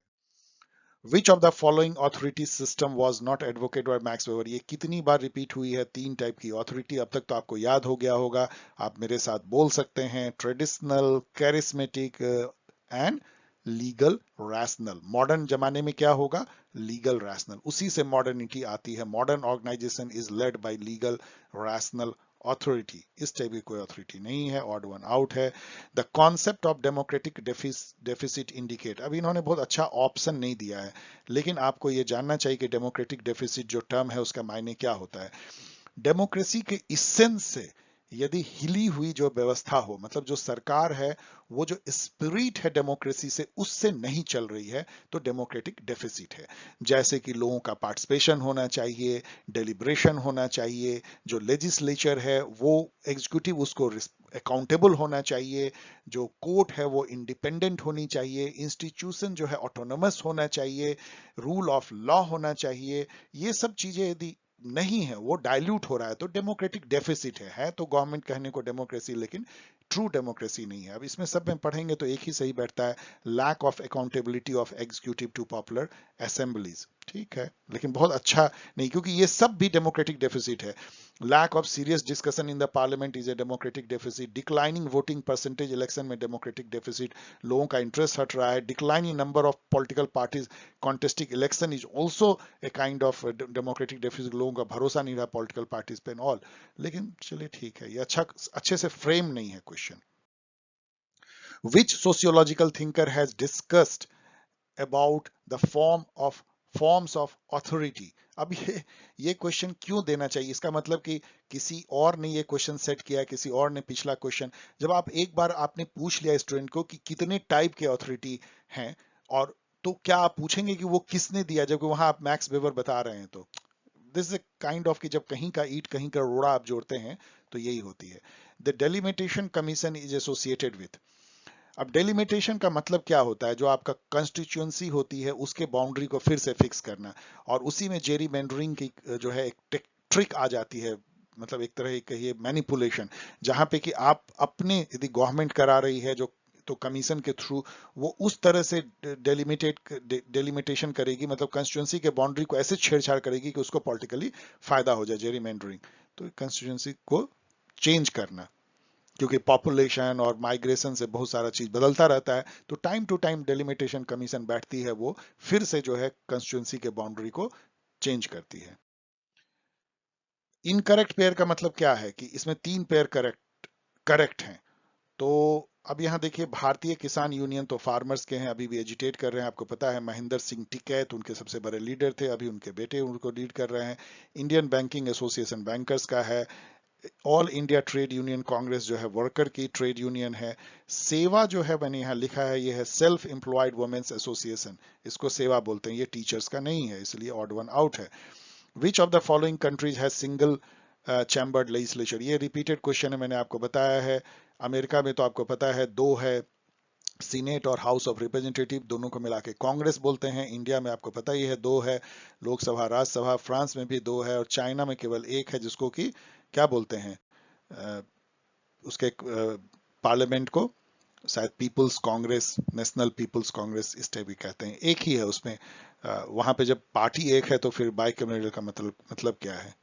Which of the following authority system was not advocate by Max Weber. ये कितनी बार रिपीट हुई है? 3 टाइप की ऑथोरिटी, अब तक तो आपको याद हो गया होगा। आप मेरे साथ बोल सकते हैं, traditional, charismatic and legal rational. Modern जमाने में क्या होगा? लीगल रैशनल, उसी से मॉडर्निटी आती है। Modern organisation is led by legal rational authority. इस टाइप की कोई ऑथोरिटी नहीं है, ऑड वन आउट है। The concept of democratic deficit indicate. अब इन्होंने बहुत अच्छा ऑप्शन नहीं दिया है, लेकिन आपको यह जानना चाहिए कि डेमोक्रेटिक डेफिसिट जो टर्म है उसका मायने क्या होता है। डेमोक्रेसी के इसेंस से यदि हिली हुई जो व्यवस्था हो, मतलब जो सरकार है वो जो स्पिरिट है डेमोक्रेसी से उससे नहीं चल रही है, तो डेमोक्रेटिक डेफिसिट है। जैसे कि लोगों का पार्टिसिपेशन होना चाहिए, डेलिब्रेशन होना चाहिए, जो लेजिस्लेचर है वो एग्जीक्यूटिव उसको अकाउंटेबल होना चाहिए, जो कोर्ट है वो इंडिपेंडेंट होनी चाहिए, इंस्टीट्यूशन जो है ऑटोनोमस होना चाहिए, रूल ऑफ लॉ होना चाहिए। ये सब चीजें यदि नहीं है, वो डाइल्यूट हो रहा है, तो डेमोक्रेटिक डेफिसिट है। तो गवर्नमेंट कहने को डेमोक्रेसी, लेकिन ट्रू डेमोक्रेसी नहीं है। अब इसमें सब में पढ़ेंगे तो एक ही सही बैठता है, lack of accountability of executive to popular assemblies. ठीक है, लेकिन बहुत अच्छा नहीं, क्योंकि ये सब भी डेमोक्रेटिक डेफिसिट है। Lack of serious discussion in the parliament is a democratic deficit, declining voting percentage election में डेमोक्रेटिक डेफिसिट, लोगों का इंटरेस्ट हट रहा है, declining number of political parties contesting election is also a kind of democratic deficit, लोगों का भरोसा नहीं रहा पॉलिटिकल पार्टीज पे ऑल। लेकिन चलिए ठीक है, ये अच्छे से फ्रेम नहीं है question. Which sociological thinker has discussed about the forms of authority? अब ये क्वेश्चन क्यों देना चाहिए? इसका मतलब कि किसी और ने ये क्वेश्चन सेट किया है, किसी और ने पिछला क्वेश्चन। जब आप एक बार आपने पूछ लिया स्टूडेंट को कि कितने टाइप के अथॉरिटी हैं, और तो क्या आप पूछेंगे कि वो किसने दिया, जबकि वहां आप मैक्स वेबर बता रहे हैं? तो दिस इज काइंड ऑफ कि जब कहीं का ईंट कहीं का रोड़ा आप जोड़ते हैं तो यही होती है। The delimitation commission is associated with. अब डेलिमिटेशन का मतलब क्या होता है? जो आपका कंस्टिट्यूएंसी होती है उसके बाउंड्री को फिर से फिक्स करना, और उसी में जेरी मेंडरिंग की जो है एक ट्रिक आ जाती है, मतलब एक तरह कहिए मैनिपुलेशन, जहां पे कि आप अपने यदि गवर्नमेंट करा रही है जो, तो कमीशन के थ्रू वो उस तरह से डेलिमिटेशन करेगी, मतलब कंस्टिट्यूएंसी के बाउंड्री को ऐसे छेड़छाड़ करेगी कि उसको पॉलिटिकली फायदा हो जाए, जेरी मेंडरिंग। तो कंस्टिट्यूएंसी को चेंज करना, क्योंकि पॉपुलेशन और माइग्रेशन से बहुत सारा चीज बदलता रहता है, तो time to time delimitation commission बैठती है, वो फिर से जो है कंस्टिट्यूएंसी के बाउंड्री को चेंज करती है। इनकरेक्ट पेयर का मतलब क्या है कि इसमें 3 पेयर करेक्ट करेक्ट हैं। तो अब यहाँ देखिए, भारतीय किसान यूनियन तो फार्मर्स के हैं, अभी भी एजिटेट कर रहे हैं, आपको पता है महेंद्र सिंह टिकैत उनके सबसे बड़े लीडर थे, अभी उनके बेटे उनको लीड कर रहे हैं। इंडियन बैंकिंग एसोसिएशन बैंकर्स का है। All India trade union Congress जो है वर्कर की ट्रेड यूनियन है। सेवा जो है मैंने यहाँ लिखा है, ये है सेल्फ एम्प्लॉयड वुमेन्स एसोसिएशन, इसको सेवा बोलते हैं, ये टीचर्स का नहीं है, इसलिए ऑड वन आउट है। Which of the following countries has single chambered legislature? ये रिपीटेड क्वेश्चन है, मैंने आपको बताया है। अमेरिका में तो आपको पता है 2 है, सीनेट और हाउस ऑफ रिप्रेजेंटेटिव, दोनों को मिला के कांग्रेस बोलते हैं। इंडिया में आपको पता ही है 2 है, लोकसभा राज्यसभा। फ्रांस में भी 2 है, और चाइना में केवल 1 है, जिसको कि क्या बोलते हैं, उसके पार्लियामेंट को शायद People's Congress, National People's Congress इस टाइप की कहते हैं, एक ही है उसमें। वहां पे जब पार्टी एक है तो फिर बाइकैमेरल का मतलब क्या है?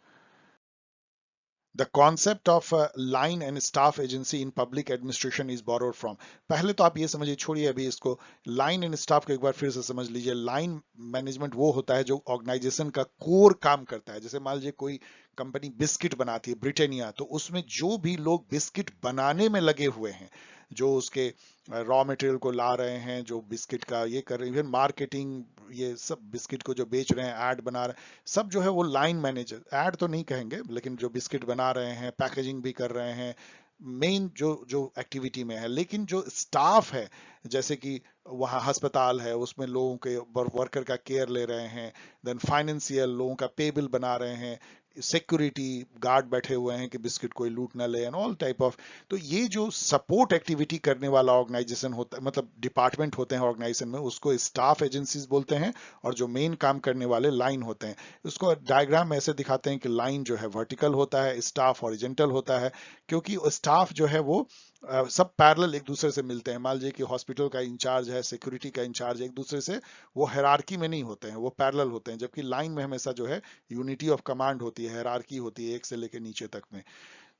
The concept of line and staff agency in public administration is borrowed from। पहले तो आप ये समझिए, छोड़िए अभी इसको, लाइन एंड स्टाफ को एक बार फिर से समझ लीजिए। लाइन मैनेजमेंट वो होता है जो ऑर्गेनाइजेशन का कोर काम करता है। जैसे मान लीजिए कोई कंपनी बिस्किट बनाती है, ब्रिटानिया, तो उसमें जो भी लोग बिस्किट बनाने में लगे हुए हैं, जो उसके रॉ मटेरियल को ला रहे हैं, जो बिस्किट का ये कर रहे हैं, इवन मार्केटिंग, ये सब बिस्किट को जो बेच रहे हैं, ऐड बना रहे हैं, सब जो है वो लाइन मैनेजर, ऐड तो नहीं कहेंगे, लेकिन जो बिस्किट बना रहे हैं, पैकेजिंग भी कर रहे हैं, मेन जो जो एक्टिविटी में है। लेकिन जो स्टाफ है, जैसे कि वहाँ अस्पताल है, उसमें लोगों के वर्कर का केयर ले रहे हैं, देन फाइनेंशियल, लोगों का पे बिल बना रहे हैं, सिक्योरिटी गार्ड बैठे हुए हैं कि बिस्किट कोई लूट ना ले, एंड ऑल टाइप ऑफ। तो ये जो सपोर्ट एक्टिविटी करने वाला ऑर्गेनाइजेशन होता है, मतलब डिपार्टमेंट होते हैं ऑर्गेनाइजेशन में, उसको स्टाफ एजेंसीज बोलते हैं, और जो मेन काम करने वाले लाइन होते हैं। उसको डायग्राम में ऐसे दिखाते हैं कि लाइन जो है वर्टिकल होता है, स्टाफ हॉरिजेंटल होता है, क्योंकि स्टाफ जो है वो सब पैरेलल एक दूसरे से मिलते हैं। मान लीजिए कि हॉस्पिटल का इंचार्ज है, सिक्योरिटी का इंचार्ज, एक दूसरे से वो हायरार्की में नहीं होते हैं, वो पैरेलल होते हैं, जबकि लाइन में हमेशा जो है यूनिटी ऑफ कमांड होती है, हायरार्की होती है, एक से लेकर नीचे तक में।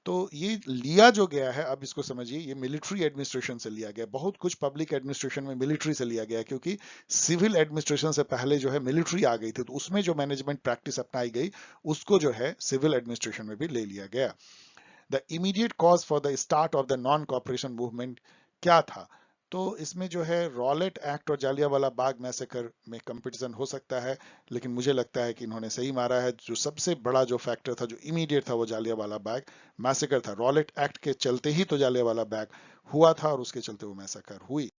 तो ये लिया जो गया है, अब इसको समझिए, ये मिलिट्री एडमिनिस्ट्रेशन से लिया गया। बहुत कुछ पब्लिक एडमिनिस्ट्रेशन में मिलिट्री से लिया गया है, क्योंकि सिविल एडमिनिस्ट्रेशन से पहले जो है मिलिट्री आ गई थी, तो उसमें जो मैनेजमेंट प्रैक्टिस अपनाई गई, उसको जो है सिविल एडमिनिस्ट्रेशन में भी ले लिया गया। The immediate cause for the start of the non cooperation movement क्या था? तो इसमें जो है रॉलेट एक्ट और जालियांवाला बाग मैसेकर में कंपटीशन हो सकता है, लेकिन मुझे लगता है कि इन्होंने सही मारा है। जो सबसे बड़ा जो फैक्टर था, जो इमीडिएट था, वो जालियांवाला बाग मैसेकर था। रॉलेट एक्ट के चलते ही तो जालियांवाला बाग हुआ था, और उसके चलते वो मैसेकर हुई।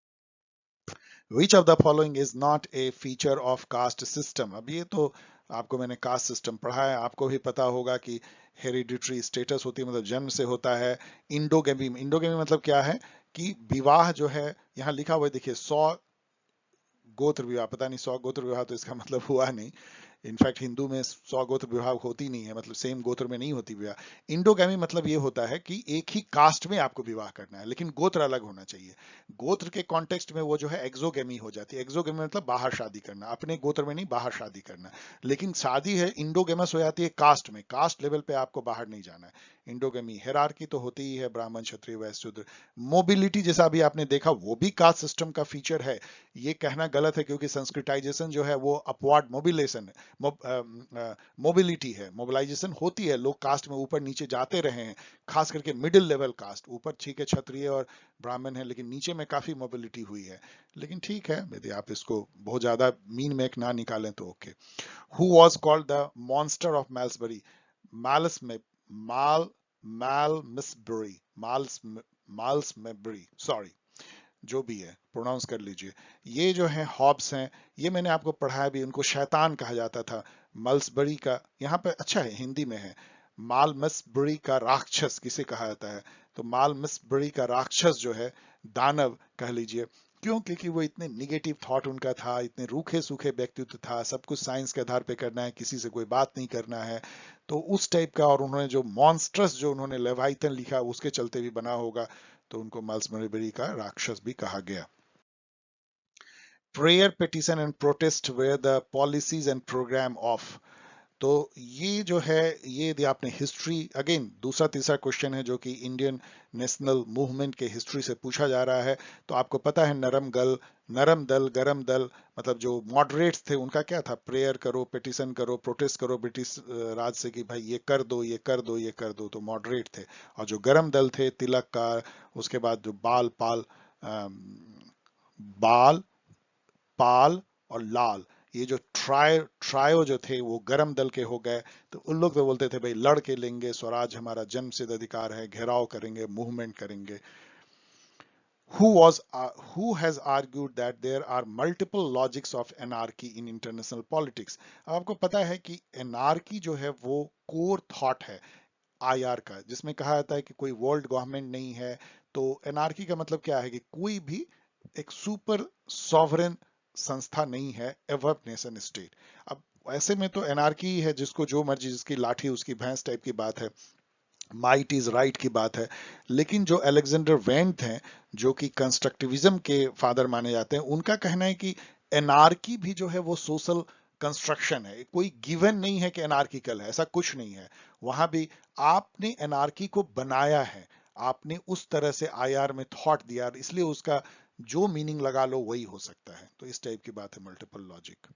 विच of the following is not a feature of caste system? अब ये तो आपको मैंने कास्ट सिस्टम पढ़ा है, आपको भी पता होगा कि हेरिडिटरी स्टेटस होती है, मतलब जन्म से होता है। इंडोगेमी, इंडोगेमी मतलब क्या है कि विवाह जो है, यहाँ लिखा हुआ है देखिए, 100 गोत्र विवाह, पता नहीं 100 गोत्र विवाह तो इसका मतलब हुआ नहीं, इनफैक्ट हिंदू में स्वगोत्र विवाह होती नहीं है, मतलब सेम गोत्र में नहीं होती विवाह। इंडोगैमी मतलब ये होता है कि एक ही कास्ट में आपको विवाह करना है, लेकिन गोत्र अलग होना चाहिए। गोत्र के कॉन्टेक्स्ट में वो जो है एक्सोगेमी हो जाती है। एक्सोगेमी मतलब बाहर शादी करना, अपने गोत्र में नहीं, बाहर शादी करना। लेकिन शादी है इंडोगेमस हो जाती है कास्ट में, कास्ट लेवल पे आपको बाहर नहीं जाना है। इंडोगेमी हेरारकी तो होती ही है, ब्राह्मण क्षत्रिय वैश्य शूद्र। मोबिलिटी जैसा अभी आपने देखा, वो भी कास्ट सिस्टम का फीचर है। ये कहना गलत है, क्योंकि संस्कृताइजेशन जो है वो अपवार्ड मोबिलेशन है, मोबिलिटी है, मोबिलाइजेशन होती है, लोग कास्ट में ऊपर नीचे जाते रहे हैं, खास करके मिडिल लेवल कास्ट। ऊपर ठीक है क्षत्रिय और ब्राह्मण है, लेकिन नीचे में काफी मोबिलिटी हुई है। लेकिन ठीक है, यदि आप इसको बहुत ज्यादा मीन मेक ना निकालें तो okay. Who was called the monster of Malmesbury? मालस में माल माल मिसबरी माल्स माल्समेबरी, सॉरी, जो भी है प्रोनाउंस कर लीजिए। ये जो है हॉब्स हैं, ये मैंने आपको पढ़ाया भी, उनको शैतान कहा जाता था। मल्सबरी का यहाँ पे अच्छा है, हिंदी में है, मालमसबरी का राक्षस किसे कहा जाता है? तो मालमसबरी का राक्षस जो है, दानव कह लीजिए। क्यों? क्योंकि वो इतने निगेटिव थॉट उनका था, इतने रूखे सूखे व्यक्तित्व था, सब कुछ साइंस के आधार पे करना है, किसी से कोई बात नहीं करना है, तो उस टाइप का। और उन्होंने जो मॉन्स्ट्रस जो उन्होंने लेवाइथन लिखा, उसके चलते भी बना होगा, तो उनको माल्सबरी का राक्षस भी कहा गया। Prayer, petition and protest were the policies and programme of. तो ये जो है, ये यदि आपने हिस्ट्री, अगेन दूसरा तीसरा क्वेश्चन है जो कि इंडियन नेशनल मूवमेंट के हिस्ट्री से पूछा जा रहा है। तो आपको पता है नरम दल गरम दल, मतलब जो मॉडरेट्स थे उनका क्या था? प्रेयर करो, पिटिशन करो, प्रोटेस्ट करो ब्रिटिश राज से कि भाई ये कर दो, ये कर दो, ये कर दो, तो मॉडरेट थे। और जो गरम दल थे, तिलक का, उसके बाद जो बाल पाल और लाल, ये जो ट्रायो जो थे वो गरम दल के हो गए। तो उन लोग तो बोलते थे भाई लड़ के लेंगे, स्वराज हमारा जन्मसिद्ध अधिकार है, घेराव करेंगे, मूवमेंट करेंगे। Who has argued that there are multiple logics of anarchy in international politics? आपको पता है कि एनार्की जो है वो कोर थॉट है आईआर का, जिसमें कहा जाता है कि कोई वर्ल्ड गवर्नमेंट नहीं है। तो एनार्की का मतलब क्या है? कि कोई भी एक सुपर सॉवरेन संस्था नहीं है, एवर नेशन स्टेट। अब ऐसे में तो एनार्की है, जिसको जो मर्जी, जिसकी लाठी उसकी भैंस टाइप की बात है, माइट इज राइट की बात है। लेकिन जो अलेक्जेंडर वेंट हैं, जो कि कंस्ट्रक्टिविज्म के फादर माने जाते हैं, उनका कहना है कि एनार्की भी जो है वो सोशल कंस्ट्रक्शन है, कोई गिवन नहीं है कि एनार्किकल है, ऐसा कुछ नहीं है। वहां भी आपने एनार्की को बनाया है, आपने उस तरह से आईआर में थॉट दिया, इसलिए उसका जो मीनिंग लगा लो वही हो सकता है। तो इस टाइप की बात है मल्टीपल लॉजिक।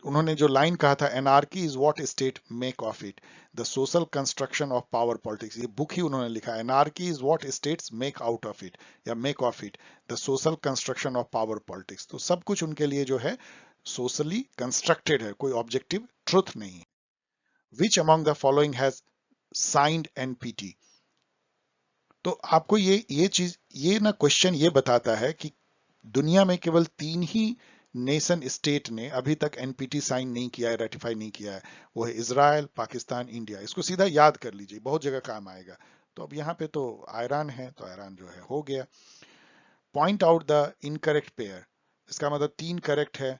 उन्होंने जो लाइन कहा था, anarchy is what state make of it, the social construction of power politics, ये बुक ही उन्होंने लिखा, anarchy is what states make out of it या make of it the social construction of power politics. तो सब कुछ उनके लिए जो है सोशली कंस्ट्रक्टेड है, कोई ऑब्जेक्टिव ट्रुथ नहीं। Which among the following has signed NPT? तो आपको ये चीज, ये ना क्वेश्चन ये बताता है कि दुनिया में केवल 3 ही नेशन स्टेट ने अभी तक एनपीटी साइन नहीं किया है, रेटिफाई नहीं किया है। वो है इजराइल, पाकिस्तान, इंडिया। इसको सीधा याद कर लीजिए, बहुत जगह काम आएगा। तो अब यहाँ पे तो ईरान है, तो ईरान जो है हो गया। Point out the incorrect pair, इसका मतलब 3 करेक्ट है।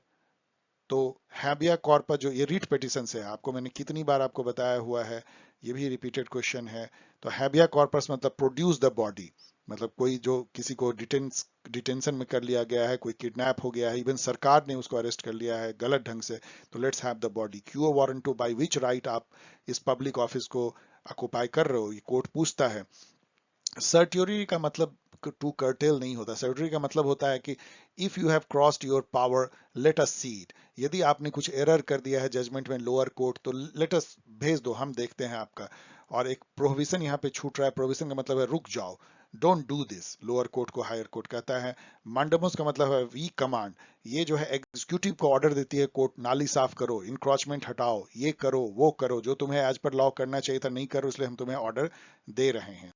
तो हैबिया कॉर्पस, जो ये रीट पिटिशन से है, आपको मैंने कितनी बार आपको बताया हुआ है, ये भी रिपीटेड क्वेश्चन है। तो हैबिया कॉर्पस मतलब प्रोड्यूस द बॉडी, मतलब कोई जो किसी को डिटेंशन में कर लिया गया है, कोई किडनैप हो गया है, इवन सरकार ने उसको अरेस्ट कर लिया है गलत ढंग से, तो let's have the body. Quo warranto, by which right आप इस पब्लिक ऑफिस को ऑक्युपाई कर रहे हो, ये कोर्ट पूछता है। सर्ट्योरी का मतलब टू कर्टेल नहीं होता। सर्ट्योरी का मतलब होता है कि if you have crossed your power let us see it, यदि आपने कुछ एरर कर दिया है जजमेंट में लोअर कोर्ट, तो लेट अस, भेज दो, हम देखते हैं आपका। और एक प्रोहिबिशन यहाँ पे छूट रहा है, प्रोहिबिशन का मतलब है रुक जाओ, don't do this, lower court को हायर कोर्ट कहता है। मांडमोस का मतलब है वी कमांड, ये जो है एग्जीक्यूटिव को ऑर्डर देती है कोर्ट, नाली साफ करो, इंक्रोचमेंट हटाओ, ये करो वो करो, जो तुम्हें एज पर लॉ करना चाहिए था नहीं करो, इसलिए हम तुम्हें ऑर्डर दे रहे हैं।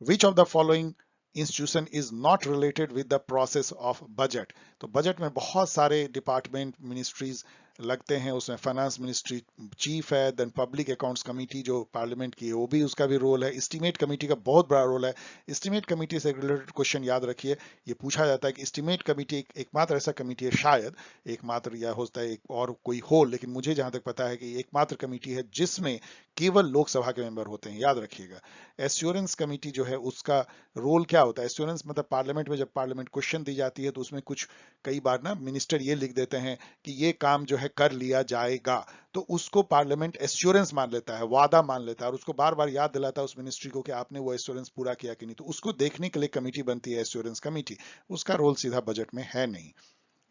Which of the following institution is not related with the process of budget? तो बजट में बहुत सारे डिपार्टमेंट, मिनिस्ट्रीज लगते हैं, उसमें फाइनेंस मिनिस्ट्री चीफ है, देन पब्लिक अकाउंट्स कमेटी जो पार्लियामेंट की है वो भी, उसका भी रोल है, एस्टीमेट कमेटी का बहुत बड़ा रोल है। एस्टीमेट कमेटी से रिलेटेड क्वेश्चन याद रखिए, ये पूछा जाता है कि एस्टीमेट कमेटी एकमात्र ऐसा कमेटी है, शायद एकमात्र, या होता है एक और कोई हो, लेकिन मुझे जहां तक पता है कि एकमात्र कमेटी है जिसमें केवल लोकसभा के मेंबर होते हैं, याद रखिएगा। एश्योरेंस कमेटी जो है उसका रोल क्या होता है, एश्योरेंस मतलब पार्लियामेंट में जब पार्लियामेंट क्वेश्चन दी जाती है तो उसमें कुछ कई बार ना मिनिस्टर ये लिख देते हैं कि ये काम जो है कर लिया जाएगा, तो उसको पार्लियामेंट एश्योरेंस मान लेता है, वादा मान लेता है, और उसको बार बार याद दिलाता है उस मिनिस्ट्री को कि आपने वो एश्योरेंस पूरा किया कि नहीं, तो उसको देखने के लिए कमेटी बनती है, एश्योरेंस कमेटी। उसका रोल सीधा बजट में है नहीं,